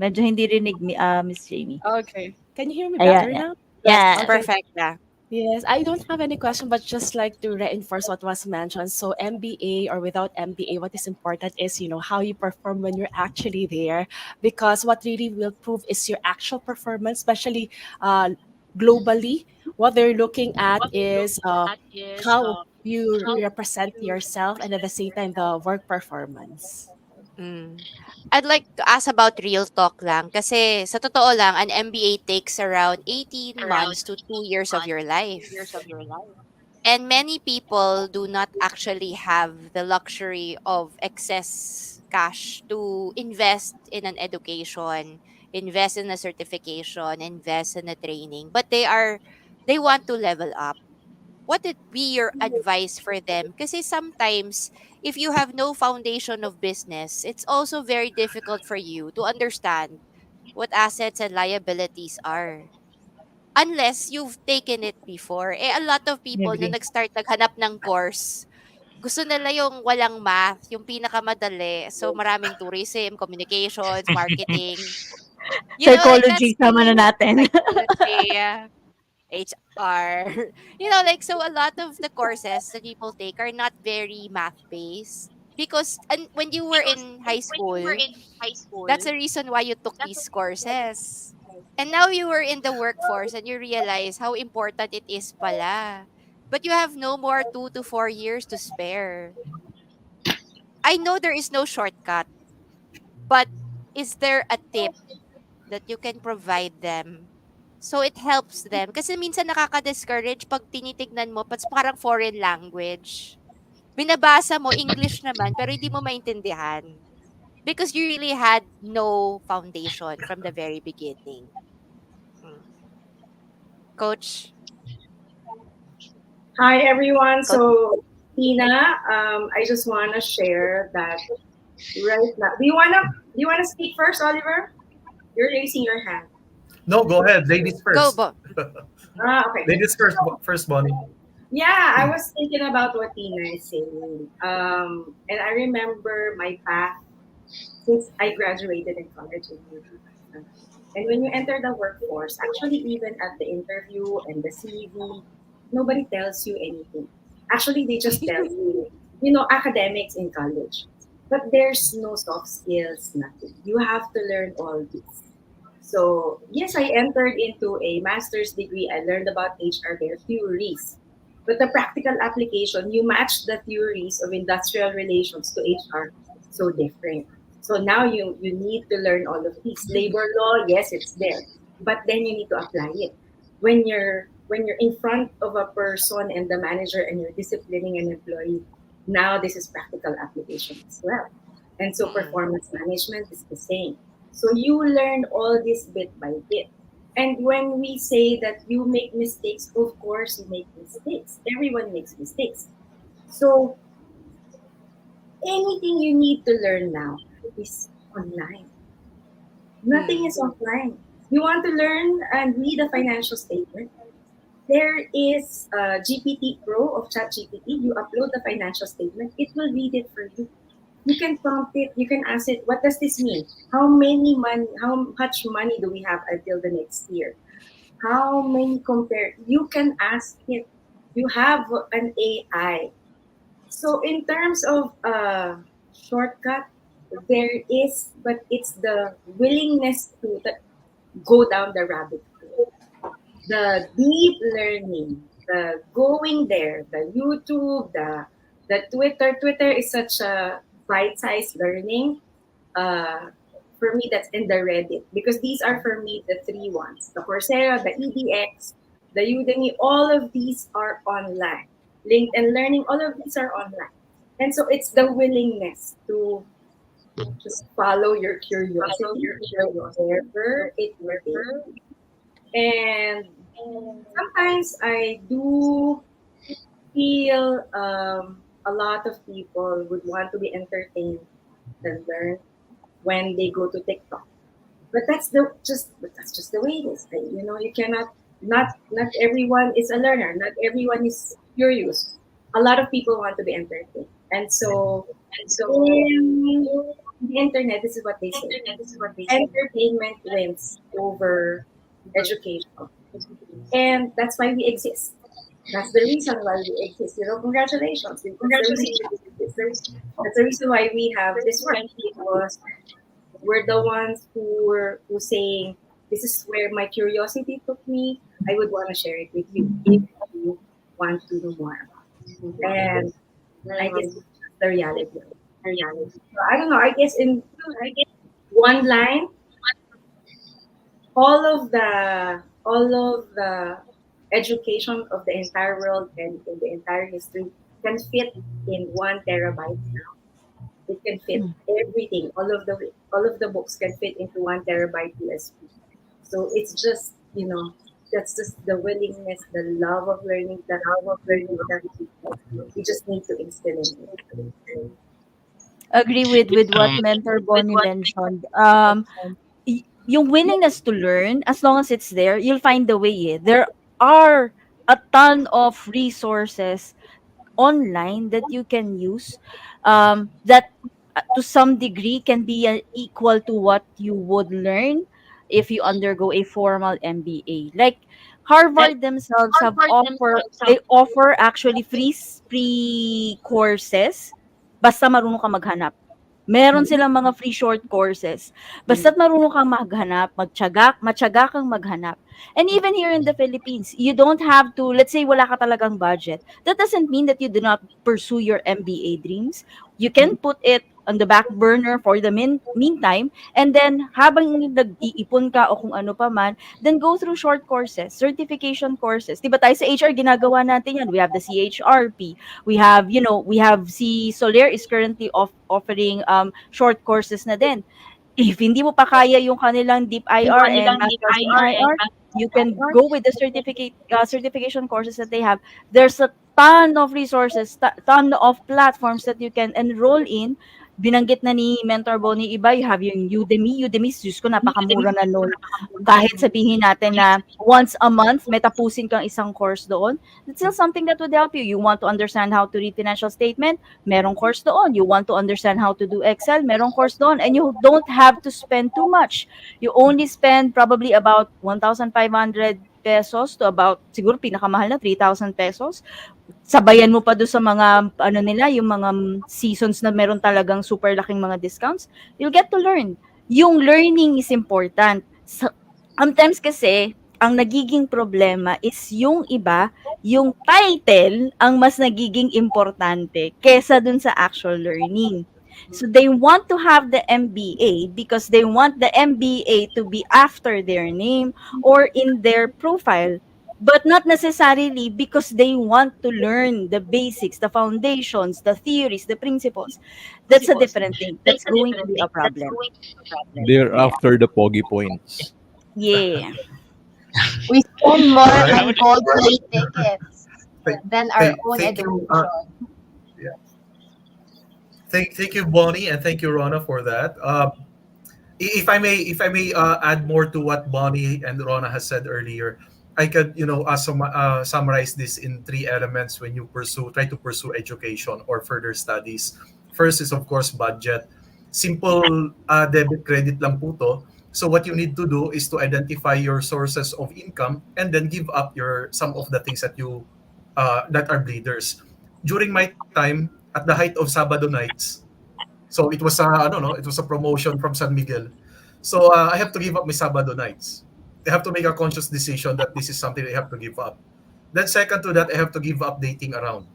Medyo hindi rinig, Miss Jamie. Okay. Can you hear me Ayan, better yan. now? Yes, Yes. Okay. perfect. Yeah. Yes, I don't have any question, but just like to reinforce what was mentioned. So MBA or without MBA, what is important is how you perform when you're actually there, because what really will prove is your actual performance, especially globally. What they're looking at is how you represent yourself, and at the same time the work performance. Mm. I'd like to ask about real talk lang kasi sa totoo lang an MBA takes around 18 months to 2 years of your life. And many people do not actually have the luxury of excess cash to invest in an education, invest in a certification, invest in a training, but they want to level up. What would be your advice for them? Because sometimes, if you have no foundation of business, it's also very difficult for you to understand what assets and liabilities are. Unless you've taken it before. A lot of people, nung Agree. nag-start naghanap ng course, gusto nila yung walang math, yung pinakamadali. So, maraming tourism, communications, marketing. Like Psychology, that's sama na the natin. psychology. HR. So a lot of the courses that people take are not very math based because and when you were in high school, that's the reason why you took these courses. And now you were in the workforce and you realize how important it is pala. But you have no more 2 to 4 years to spare. I know there is no shortcut, but is there a tip that you can provide them so it helps them? Kasi minsan nakaka-discourage pag tinitignan mo, parang foreign language. Binabasa mo, English naman, pero hindi mo maintindihan. Because you really had no foundation from the very beginning. Mm. Coach? Hi, everyone. Coach? So, Tina, I just want to share that right now. Do you wanna speak first, Oliver? You're raising your hand. No, go ahead. Ladies Go, first. Bo. Ah, okay. Ladies first, Bonnie. Yeah, I was thinking about what Tina is saying. And I remember my path since I graduated in college in 2000. And when you enter the workforce, actually, even at the interview and the CV, nobody tells you anything. Actually, they just tell you, academics in college. But there's no soft skills, nothing. You have to learn all this. So, yes, I entered into a master's degree. I learned about HR, their theories. But the practical application, you match the theories of industrial relations to HR, so different. So now you need to learn all of these. Labor law, yes, it's there, but then you need to apply it. When you're in front of a person and the manager and you're disciplining an employee, now this is practical application as well. And so Mm. performance management is the same. So you learn all this bit by bit. And when we say that you make mistakes, of course you make mistakes. Everyone makes mistakes. So anything you need to learn now is online. Nothing Mm. is offline. You want to learn and read a financial statement? There is GPT Pro of ChatGPT. You upload the financial statement, it will read it for you. You can prompt it. You can ask it, what does this mean? How much money do we have until the next year? How many compare? You can ask it. You have an AI. So in terms of shortcut, there is, but it's the willingness to go down the rabbit hole, the deep learning, the going there, the YouTube, the Twitter. Twitter is such a bite-sized learning. For me, that's in the Reddit because these are for me the three ones: the Coursera, the EDX, the Udemy. All of these are online. LinkedIn Learning, all of these are online, and so it's the willingness to just follow your curiosity wherever it will take. And sometimes I do feel a lot of people would want to be entertained and learn when they go to TikTok. But that's just the way it is. You cannot not everyone is a learner. Not everyone is curious. A lot of people want to be entertained, and so in the internet, this is what they say: entertainment wins over education, and that's why we exist. That's the reason why we exist. Congratulations. That's the reason why we exist. That's the reason why we have this work because we're the ones who saying this is where my curiosity took me. I would want to share it with you if you want to know more about it. And I guess it's just the reality of it. So I don't know. I guess in one line, all of the education of the entire world and in the entire history can fit in 1 terabyte now. It can fit everything. All of the books can fit into 1 terabyte USB. So it's just that's just the willingness, the love of learning that we need that we just need to instill in it. Agree with what Um, Mentor Bonnie mentioned. Yung willingness to learn, as long as it's there, you'll find the way. There are a ton of resources online that you can use that to some degree can be equal to what you would learn if you undergo a formal MBA. Like Harvard themselves they offer actually free courses basta marunong ka maghanap. Meron Mm, silang mga free short courses. mm, Basta't marunong kang maghanap, matyaga kang maghanap. And mm, even here in the Philippines, you don't have to, let's say wala ka talagang budget. That doesn't mean that you do not pursue your MBA dreams. You can mm, put it on the back burner for the meantime, and then habang nag-iipon ka o kung ano pa man, then go through short courses, certification courses. 'Di ba tayo sa HR ginagawa natin 'yan. We have the CHRP. We have si Soler is currently offering short courses na din. If hindi mo pa kaya yung kanilang deep IR and masters in IR, you can go with the certification courses that they have. There's a ton of resources, ton of platforms that you can enroll in. Binanggit na ni Mentor Bonnie iba, you have yung Udemy. Udemy, Diyos ko, napakamura na nun. Kahit sabihin natin na once a month, may tapusin kang isang course doon, it's still something that would help you. You want to understand how to read financial statement, merong course doon. You want to understand how to do Excel, merong course doon. And you don't have to spend too much. You only spend probably about 1,500 pesos to about, siguro pinakamahal na 3,000 pesos. Sabayan mo pa do sa mga ano nila, yung mga seasons na meron talagang super laking mga discounts, you'll get to learn. Yung learning is important. Sometimes kasi, ang nagiging problema is yung iba, yung title ang mas nagiging importante kesa dun sa actual learning. So they want to have the MBA because they want the MBA to be after their name or in their profile, but not necessarily because they want to learn the basics, the foundations, the theories, the principles. That's a different thing. That's going to be a problem. They're Yeah. after the poggy points. Yeah. We spend more All right. I on would Coldplay tickets Thank, than our own thank you. education. Yeah. Thank you, Bonnie, and thank you, Rona, for that. If I may add more to what Bonnie and Rona has said earlier, I could summarize this in three elements when you try to pursue education or further studies. First is of course budget. Simple debit credit lang po to. So what you need to do is to identify your sources of income and then give up your some of the things that are bleeders. During my time at the height of Sabado nights, so it was I don't know, it was a promotion from San Miguel. So I have to give up my Sabado nights. I have to make a conscious decision that this is something I have to give up. Then second to that, I have to give up dating around.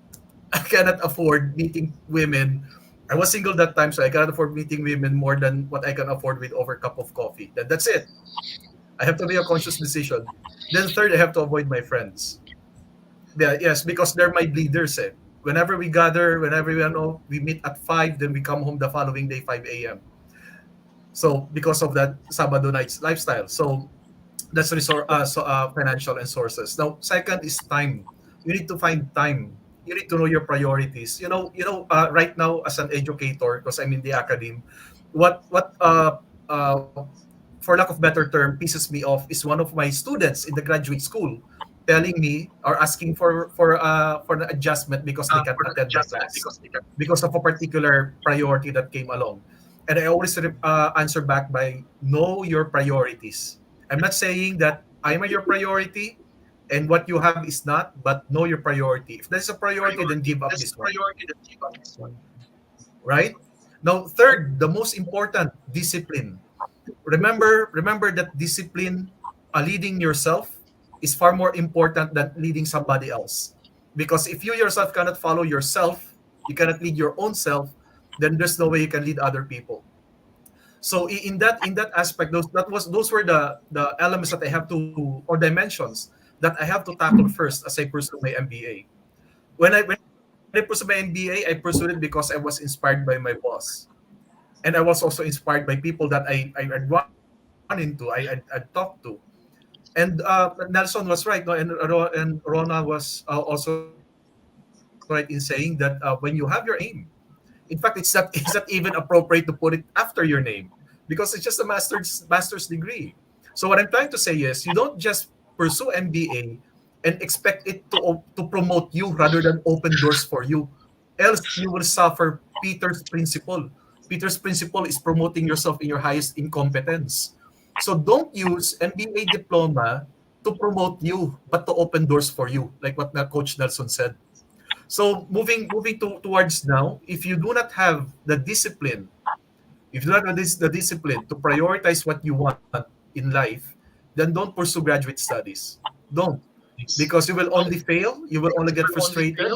I cannot afford meeting women. I was single that time, so I cannot afford meeting women more than what I can afford with over a cup of coffee. That's it. I have to make a conscious decision. Then third, I have to avoid my friends. Yeah, yes, because they're my bleeders. Eh. Whenever we gather, whenever we meet at 5, then we come home the following day 5 a.m. So because of that Sabado nights lifestyle, so that's financial and sources. Now, second is time. You need to find time. You need to know your priorities. Right now as an educator, because I'm in the academy, what for lack of better term pisses me off is one of my students in the graduate school telling me or asking for an adjustment because they can't attend my class because of a particular priority that came along. And I always answer back by know your priorities. I'm not saying that I'm your priority and what you have is not, but know your priority. If there's a priority, then give up this one. Right? Now, third, the most important, discipline. Remember that discipline, leading yourself, is far more important than leading somebody else. Because if you yourself cannot follow yourself, you cannot lead your own self, then there's no way you can lead other people. So in that aspect, those were the elements that I have to, or dimensions that I have to tackle first as I pursue my MBA. When I pursued my MBA, I pursued it because I was inspired by my boss, and I was also inspired by people that I run into, I talked to. And Nelson was right, no, and Rona was also right in saying that when you have your aim, in fact, it's not even appropriate to put it after your name because it's just a master's degree. So what I'm trying to say is you don't just pursue MBA and expect it to promote you rather than open doors for you. Else you will suffer Peter's principle. Peter's principle is promoting yourself in your highest incompetence. So don't use MBA diploma to promote you, but to open doors for you, like what Coach Nelson said. So moving towards now, if you do not have the discipline, if you do not have the discipline to prioritize what you want in life, then don't pursue graduate studies. Don't, because you will only fail. You will only get frustrated.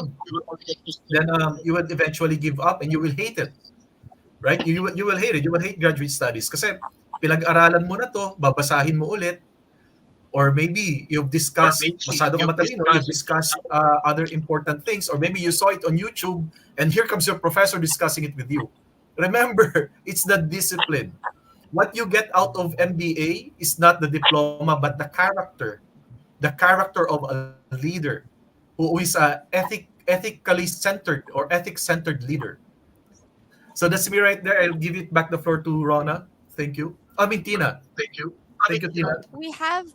Then you will eventually give up, and you will hate it. Right? You will hate it. You will hate graduate studies kasi pinag-aralan mo na to, babasahin mo ulit, or maybe you've discussed masyado ka matalino, you've discussed other important things, or maybe you saw it on YouTube and here comes your professor discussing it with you. Remember, it's the discipline. What you get out of MBA is not the diploma but the character of a leader who is a ethically centered or ethic centered leader. So that's me right there. I'll give it back the floor to Rona. Thank you. I mean Tina. Thank you. Thank you, Tina. We have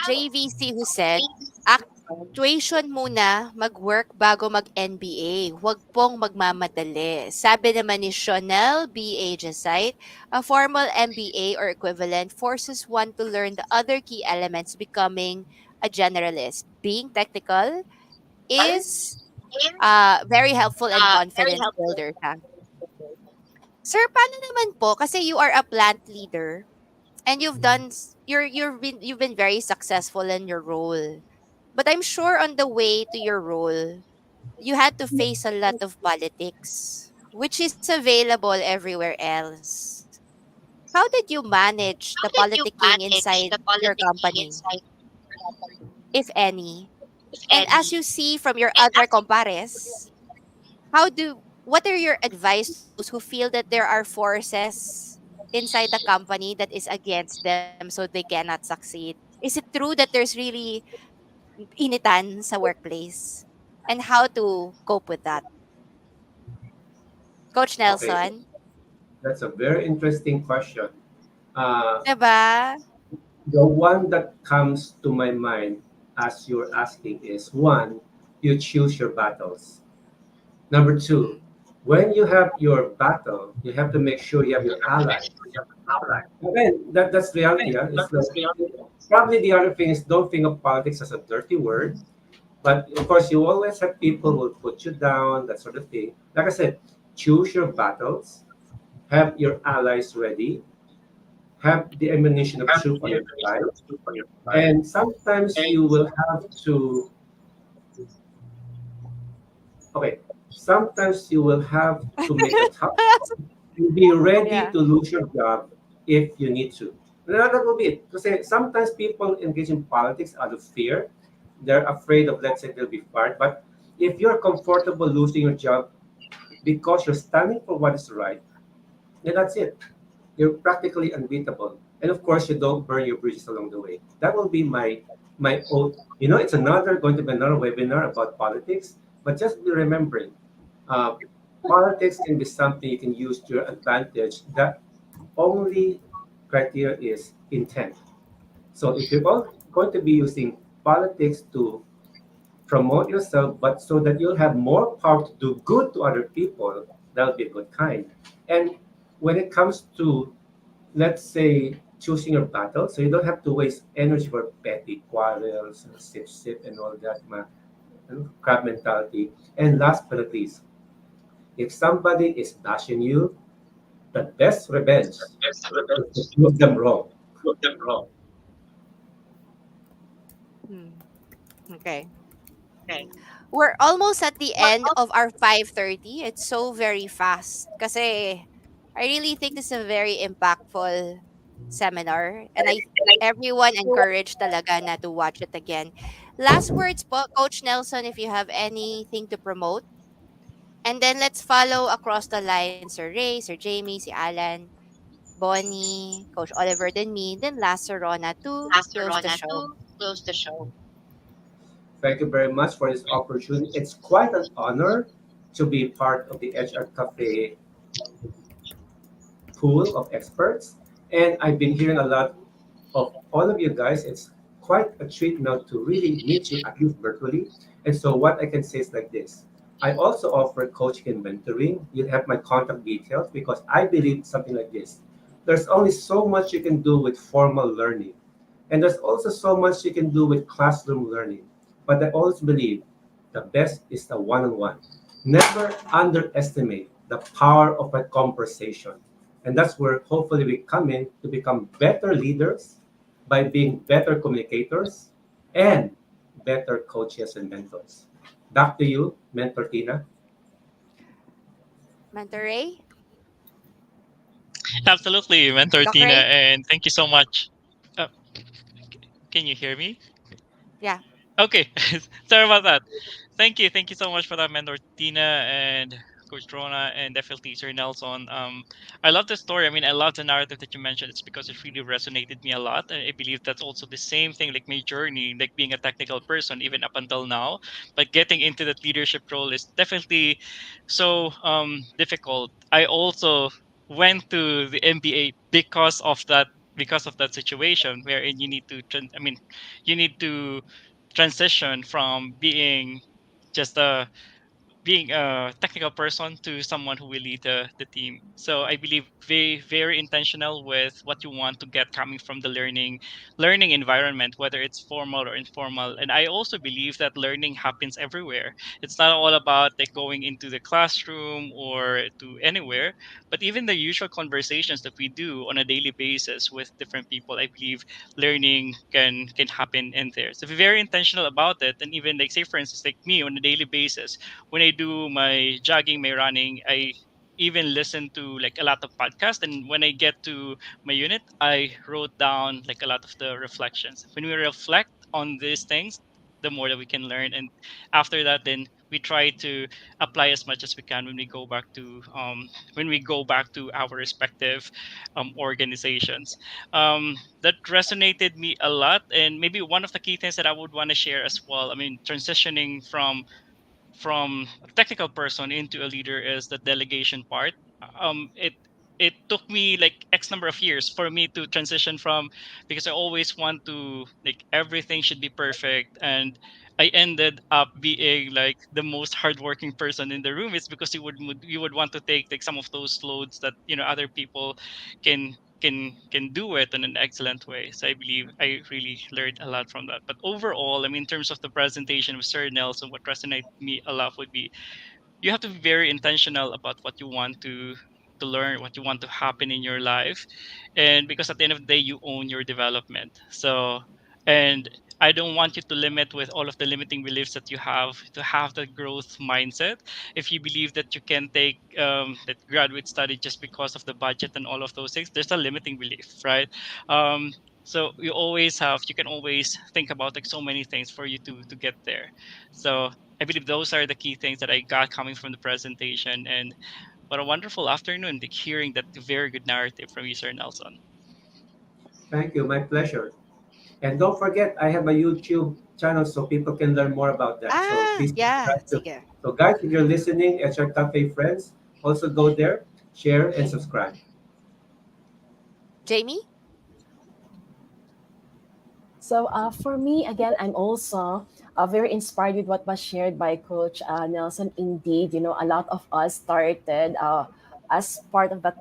JVC who said, actuation muna, mag-work bago mag-NBA. Huwag pong magmamadali. Sabi naman ni Chanel B.A. Jasite, a formal MBA or equivalent forces one to learn the other key elements becoming a generalist. Being technical is very helpful and confidence builder. Sir, paano naman po? Kasi you are a plant leader and you've been very successful in your role. But I'm sure on the way to your role, you had to face a lot of politics, which is available everywhere else. How did you manage the politicking inside your company, if any? And as you see from your other compares, what are your advice to those who feel that there are forces inside the company that is against them so they cannot succeed? Is it true that there's really initan sa workplace? And how to cope with that? Coach Okay, Nelson? that's a very interesting question. Uh, 'Di ba? the one that comes to my mind as you're asking is one, you choose your battles. Number two, Mm. when you have your battle, you have to make sure you have your allies. Again, that's reality. Huh? It's like, probably the other thing is don't think of politics as a dirty word. But of course, you always have people who will put you down, that sort of thing. Like I said, choose your battles, have your allies ready, have the ammunition of truth on your side, and sometimes you will have to, okay, sometimes you will have to make a tough, be ready Yeah. to lose your job if you need to. That will be it. Because sometimes people engage in politics out of fear. They're afraid of, let's say, they'll be fired. But if you're comfortable losing your job because you're standing for what is right, then that's it. You're practically unbeatable. And of course, you don't burn your bridges along the way. That will be my own. It's another going to be another webinar about politics. But just be remembering, uh, politics can be something you can use to your advantage. The only criteria is intent. So if you're going to be using politics to promote yourself, but so that you'll have more power to do good to other people, that'll be a good kind. And when it comes to, let's say, choosing your battle, so you don't have to waste energy for petty quarrels, sip, and all that crab mentality. And last but not least, if somebody is bashing you, the best revenge is to prove them wrong. Hmm. Okay. We're almost at the end of our 5:30. It's so very fast kasi I really think this is a very impactful seminar and everyone encouraged talaga na to watch it again. Last words po, Coach Nelson, if you have anything to promote. And then let's follow across the line Sir Ray, Sir Jamie, si Alan, Bonnie, Coach Oliver, then me, then last Sir Rona to close the show. Thank you very much for this opportunity. It's quite an honor to be part of the HR Cafe pool of experts. And I've been hearing a lot of all of you guys. It's quite a treat now to really meet you, at least virtually. And so, what I can say is like this: I also offer coaching and mentoring. You have my contact details because I believe something like this. There's only so much you can do with formal learning, and there's also so much you can do with classroom learning. But I always believe the best is the one on one. Never underestimate the power of a conversation. And that's where hopefully we come in to become better leaders by being better communicators and better coaches and mentors. Back to you, Mentor Tina. Mentor Ray? Absolutely, Mentor Doc Tina, Ray? and thank you so much. Uh, can you hear me? Yeah. Okay, sorry about that. Thank you so much for that, Mentor Tina, and Coach Rona and definitely Sir Nelson. I love the story. I mean, I love the narrative that you mentioned. It's because it really resonated me a lot, and I believe that's also the same thing, like my journey, like being a technical person, even up until now. But getting into that leadership role is definitely so difficult. I also went to the MBA because of that situation wherein you need to transition from just a being a technical person to someone who will lead the team. So I believe very intentional with what you want to get coming from the learning environment, whether it's formal or informal. And I also believe that learning happens everywhere. It's not all about like going into the classroom or to anywhere, but even the usual conversations that we do on a daily basis with different people, I believe learning can happen in there. So be very intentional about it. And even like say for instance, like me on a daily basis when I do my jogging, my running, I even listen to like a lot of podcasts. And when I get to my unit, I wrote down like a lot of the reflections. When we reflect on these things, the more that we can learn. And after that, then we try to apply as much as we can when we go back to our respective organizations. That resonated me a lot, and maybe one of the key things that I would want to share as well. I mean, transitioning from a technical person into a leader is the delegation part. It took me like X number of years for me to transition from, because I always want to like everything should be perfect, and I ended up being like the most hardworking person in the room. It's because you would want to take like some of those loads that other people can do it in an excellent way. So I believe I really learned a lot from that. But overall, I mean, in terms of the presentation with Sir Nelson, what resonated me a lot would be you have to be very intentional about what you want to learn, what you want to happen in your life. And because at the end of the day you own your development. So, and I don't want you to limit with all of the limiting beliefs that you have, to have the growth mindset. If you believe that you can take that graduate study just because of the budget and all of those things, there's a limiting belief, right? So you can always think about like so many things for you to get there. So I believe those are the key things that I got coming from the presentation. And what a wonderful afternoon, like, hearing that very good narrative from you, Sir Nelson. Thank you. My pleasure. And don't forget, I have a YouTube channel so people can learn more about that. So Ah, please yeah, subscribe too. sige. So guys, if you're listening, HR Cafe friends, also go there, share, and subscribe. Jamie? So for me, again, I'm also very inspired with what was shared by Coach Nelson. Indeed, a lot of us started as part of the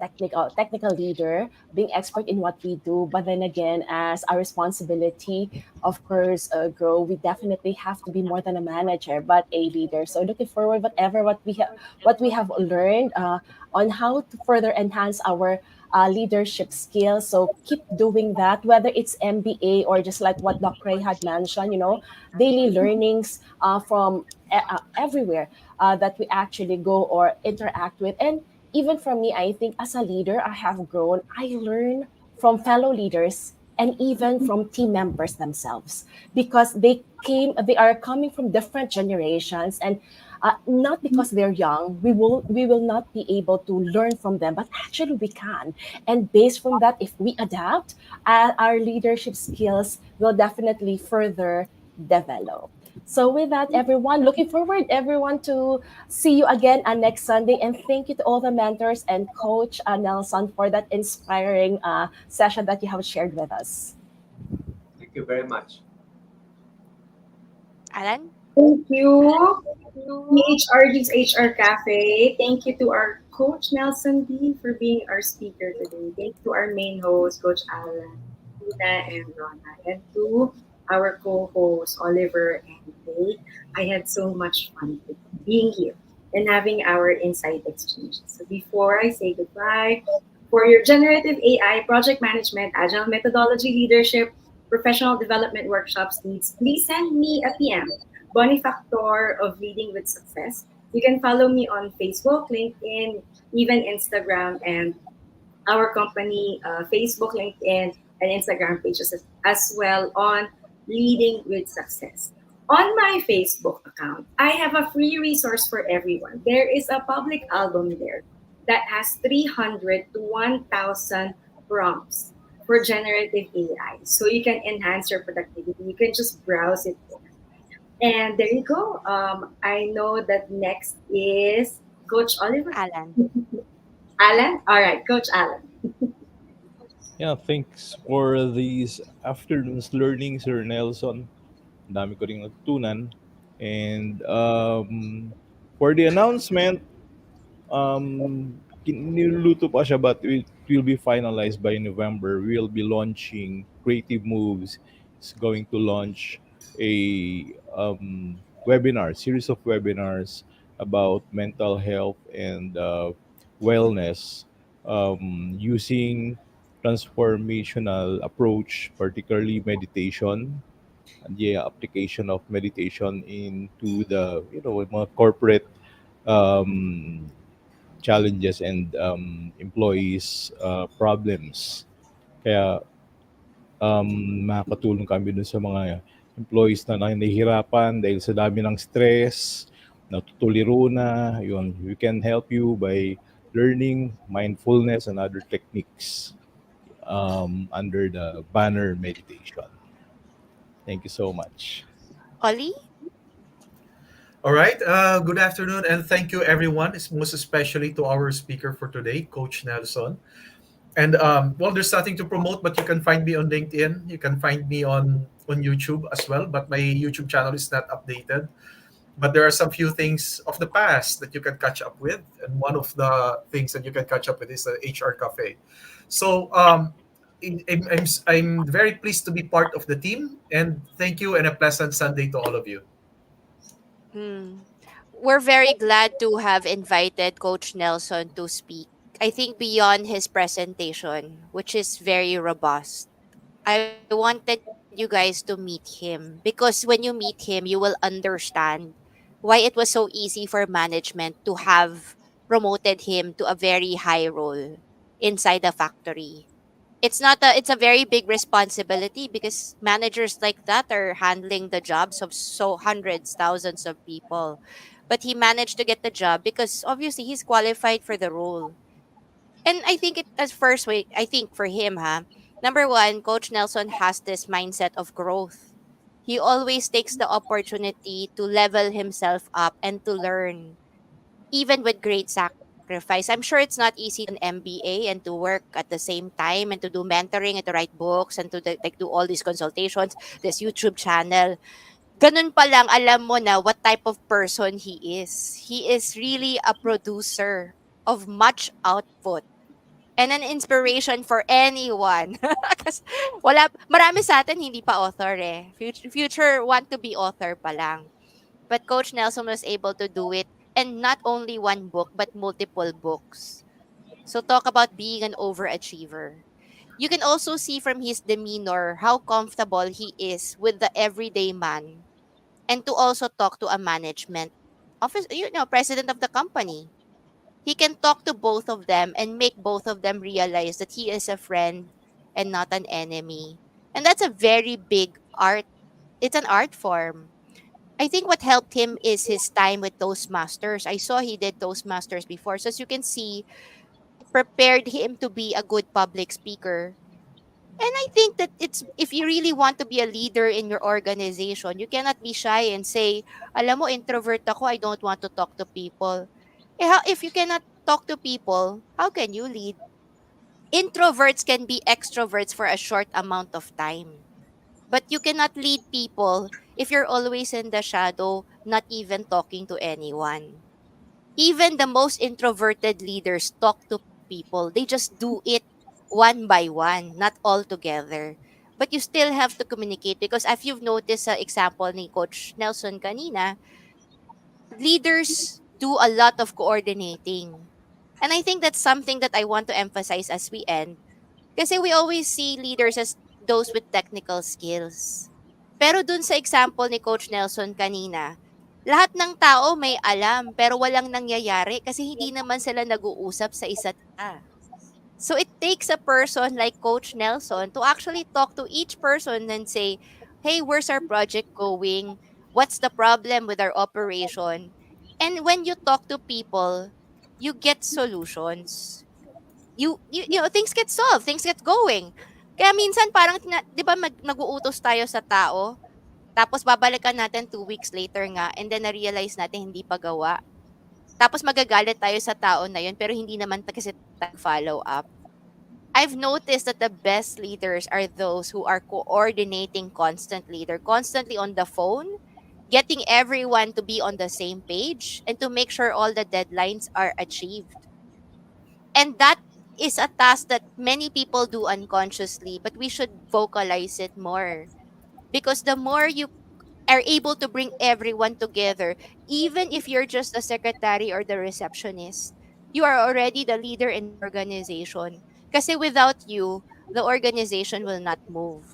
technical leader, being expert in what we do. But then again, as our responsibility, of course, grow, we definitely have to be more than a manager, but a leader. So looking forward, what we have learned on how to further enhance our leadership skills. So keep doing that, whether it's MBA or just like what Doc Ray had mentioned, daily learnings from everywhere that we actually go or interact with. And even for me, I think as a leader, I have grown. I learn from fellow leaders and even from team members themselves because they are coming from different generations, and not because they're young we will not be able to learn from them, but actually we can. And based from that, if we adapt, our leadership skills will definitely further develop. So with that, everyone, looking forward everyone to see you again next Sunday. And thank you to all the mentors and Coach Nelson for that inspiring session that you have shared with us. Thank you very much. Alan? Thank you, PHRG's HR Cafe. Thank you to our coach Nelson B for being our speaker today. Thank you to our main host, Coach Alan, Tina, and Rona, and to our co-hosts, Oliver and Faye. I had so much fun being here and having our insight exchanges. So before I say goodbye, for your generative AI, project management, agile methodology leadership, professional development workshops needs, please send me a PM. Bonifactor of Leading with Success. You can follow me on Facebook, LinkedIn, even Instagram, and our company Facebook, LinkedIn, and Instagram pages as well on Leading with Success. On my Facebook account, I have a free resource for everyone. There is a public album there that has 300 to 1,000 prompts for generative AI. So you can enhance your productivity. You can just browse it there. And there you go. I know that next is Coach Oliver. Alan. Alan? All right, Coach Alan. Yeah, thanks for these afternoon's learning, Sir Nelson. Ang dami ko rin natutunan. And for the announcement, niluluto pa siya but it will be finalized by November. We'll be launching Creative Moves. It's going to launch a webinar, series of webinars about mental health and wellness using transformational approach, particularly meditation and the application of meditation into the mga corporate um, challenges and employees problems. Kaya makakatulong kami dun sa mga employees na nahihirapan dahil sa dami ng stress, natutuliro na, yun, we can help you by learning mindfulness and other techniques under the banner meditation. Thank you so much. Ollie? All right. Good afternoon, and thank you, everyone. It's most especially to our speaker for today, Coach Nelson. And well, there's nothing to promote, but you can find me on LinkedIn. You can find me on YouTube as well. But my YouTube channel is not updated. But there are some few things of the past that you can catch up with, and one of the things that you can catch up with is the HR Cafe. So I'm very pleased to be part of the team, and thank you, and a pleasant Sunday to all of you. Hmm. We're very glad to have invited Coach Nelson to speak. I think beyond his presentation, which is very robust, I wanted you guys to meet him because when you meet him, you will understand why it was so easy for management to have promoted him to a very high role inside the factory. It's a very big responsibility because managers like that are handling the jobs of so hundreds, thousands of people. But he managed to get the job because obviously he's qualified for the role. And I think it as first way, I think for him, number one, Coach Nelson has this mindset of growth. He always takes the opportunity to level himself up and to learn, even with great sacrifice. I'm sure it's not easy to do an MBA and to work at the same time and to do mentoring and to write books and to like do all these consultations, this YouTube channel. Ganun pa lang, alam mo na what type of person he is. He is really a producer of much output and an inspiration for anyone. Kasi marami sa atin hindi pa author eh. Future want to be author pa lang. But Coach Nelson was able to do it, and not only one book, but multiple books. So talk about being an overachiever. You can also see from his demeanor how comfortable he is with the everyday man, and to also talk to a management office, president of the company. He can talk to both of them and make both of them realize that he is a friend and not an enemy. And that's a very big art. It's an art form. I think what helped him is his time with Toastmasters. I saw he did Toastmasters before. So as you can see, it prepared him to be a good public speaker. And I think that it's if you really want to be a leader in your organization, you cannot be shy and say, alam mo, introvert ako, I don't want to talk to people. If you cannot talk to people, how can you lead? Introverts can be extroverts for a short amount of time. But you cannot lead people if you're always in the shadow, not even talking to anyone. Even the most introverted leaders talk to people. They just do it one by one, not all together. But you still have to communicate because if you've noticed sa example ni Coach Nelson kanina, leaders do a lot of coordinating. And I think that's something that I want to emphasize as we end. Kasi we always see leaders as those with technical skills. Pero dun sa example ni Coach Nelson kanina, lahat ng tao may alam pero walang nangyayari kasi hindi naman sila nag-uusap sa isa't isa. So it takes a person like Coach Nelson to actually talk to each person and say, hey, where's our project going? what's the problem with our operation. And when you talk to people, you get solutions. You know, things get solved, things get going. Kaya minsan parang 'di ba nag-uutos tayo sa tao, tapos babalikan natin 2 weeks later nga and then na-realize natin hindi pa gawa. Tapos magagalit tayo sa tao na yun pero hindi naman kasi follow up. I've noticed that the best leaders are those who are coordinating constantly. They're constantly on the phone, getting everyone to be on the same page and to make sure all the deadlines are achieved. And that is a task that many people do unconsciously, but we should vocalize it more. Because the more you are able to bring everyone together, even if you're just the secretary or the receptionist, you are already the leader in the organization. Kasi without you, the organization will not move,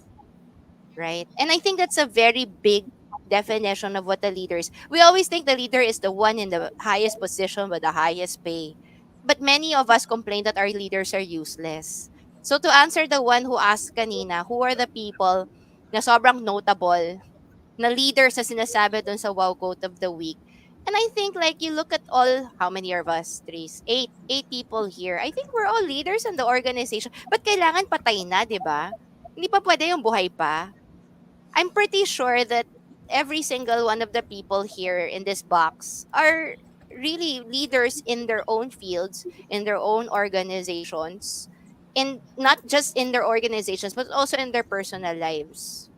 right? And I think that's a very big definition of what a leader is. We always think the leader is the one in the highest position with the highest pay. But many of us complain that our leaders are useless. So to answer the one who asked kanina, who are the people na sobrang notable na leaders na sinasabi dun sa Wow Quote of the Week. And I think like you look at all, how many of us? Three, eight people here. I think we're all leaders in the organization. But kailangan patay na, di ba? Hindi pa pwede yung buhay pa. I'm pretty sure that every single one of the people here in this box are really leaders in their own fields, in their own organizations, and not just in their organizations, but also in their personal lives,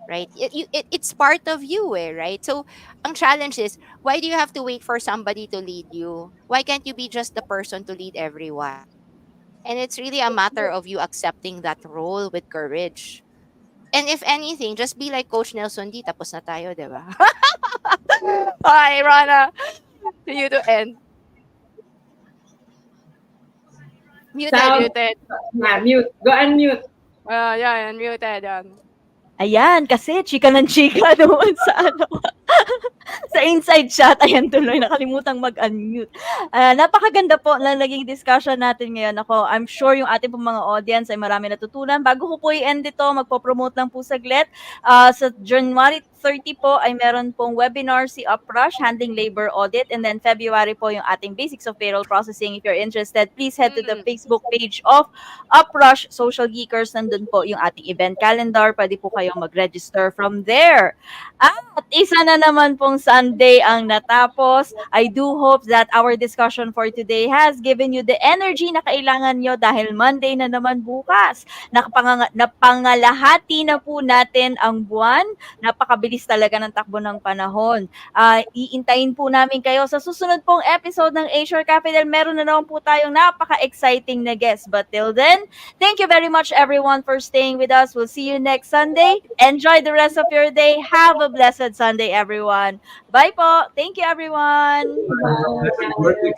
right? It's part of you, right? So, ang challenge is, why do you have to wait for somebody to lead you? Why can't you be just the person to lead everyone? And it's really a matter of you accepting that role with courage. And if anything, just be like Coach Nelson D. Tapos na tayo, di ba? Hi, Rana. To you to end. Muted, Sound. muted. Yeah, mute. Go unmute. Yeah, muted. Yan. Ayan, kasi chika ng chika doon sa ano, sa inside chat. Ayan tuloy, nakalimutang mag-unmute. Napakaganda po na naging discussion natin ngayon. Ako, I'm sure yung ating pong mga audience ay marami natutunan. Bago ko po i-end ito, magpo-promote lang po saglit. Sa January 30 po ay meron pong webinar si Uprush, Handling Labor Audit. And then February po yung ating Basics of Payroll Processing. If you're interested, please head to the Facebook page of Uprush Social Geekers. Nandun po yung ating event calendar. Pwede po kayong mag-register from there. At isa na naman pong Sunday ang natapos. I do hope that our discussion for today has given you the energy na kailangan nyo dahil Monday na naman bukas. Napangalahati na po natin ang buwan. Napakabilis talaga ng takbo ng panahon. Iintayin po namin kayo sa susunod pong episode ng HR Cafe dahil meron na naman po tayong napaka-exciting na guest. But till then, thank you very much everyone for staying with us. We'll see you next Sunday. Enjoy the rest of your day. Have a blessed Sunday, everyone. Bye po. Thank you, everyone. Happy birthday,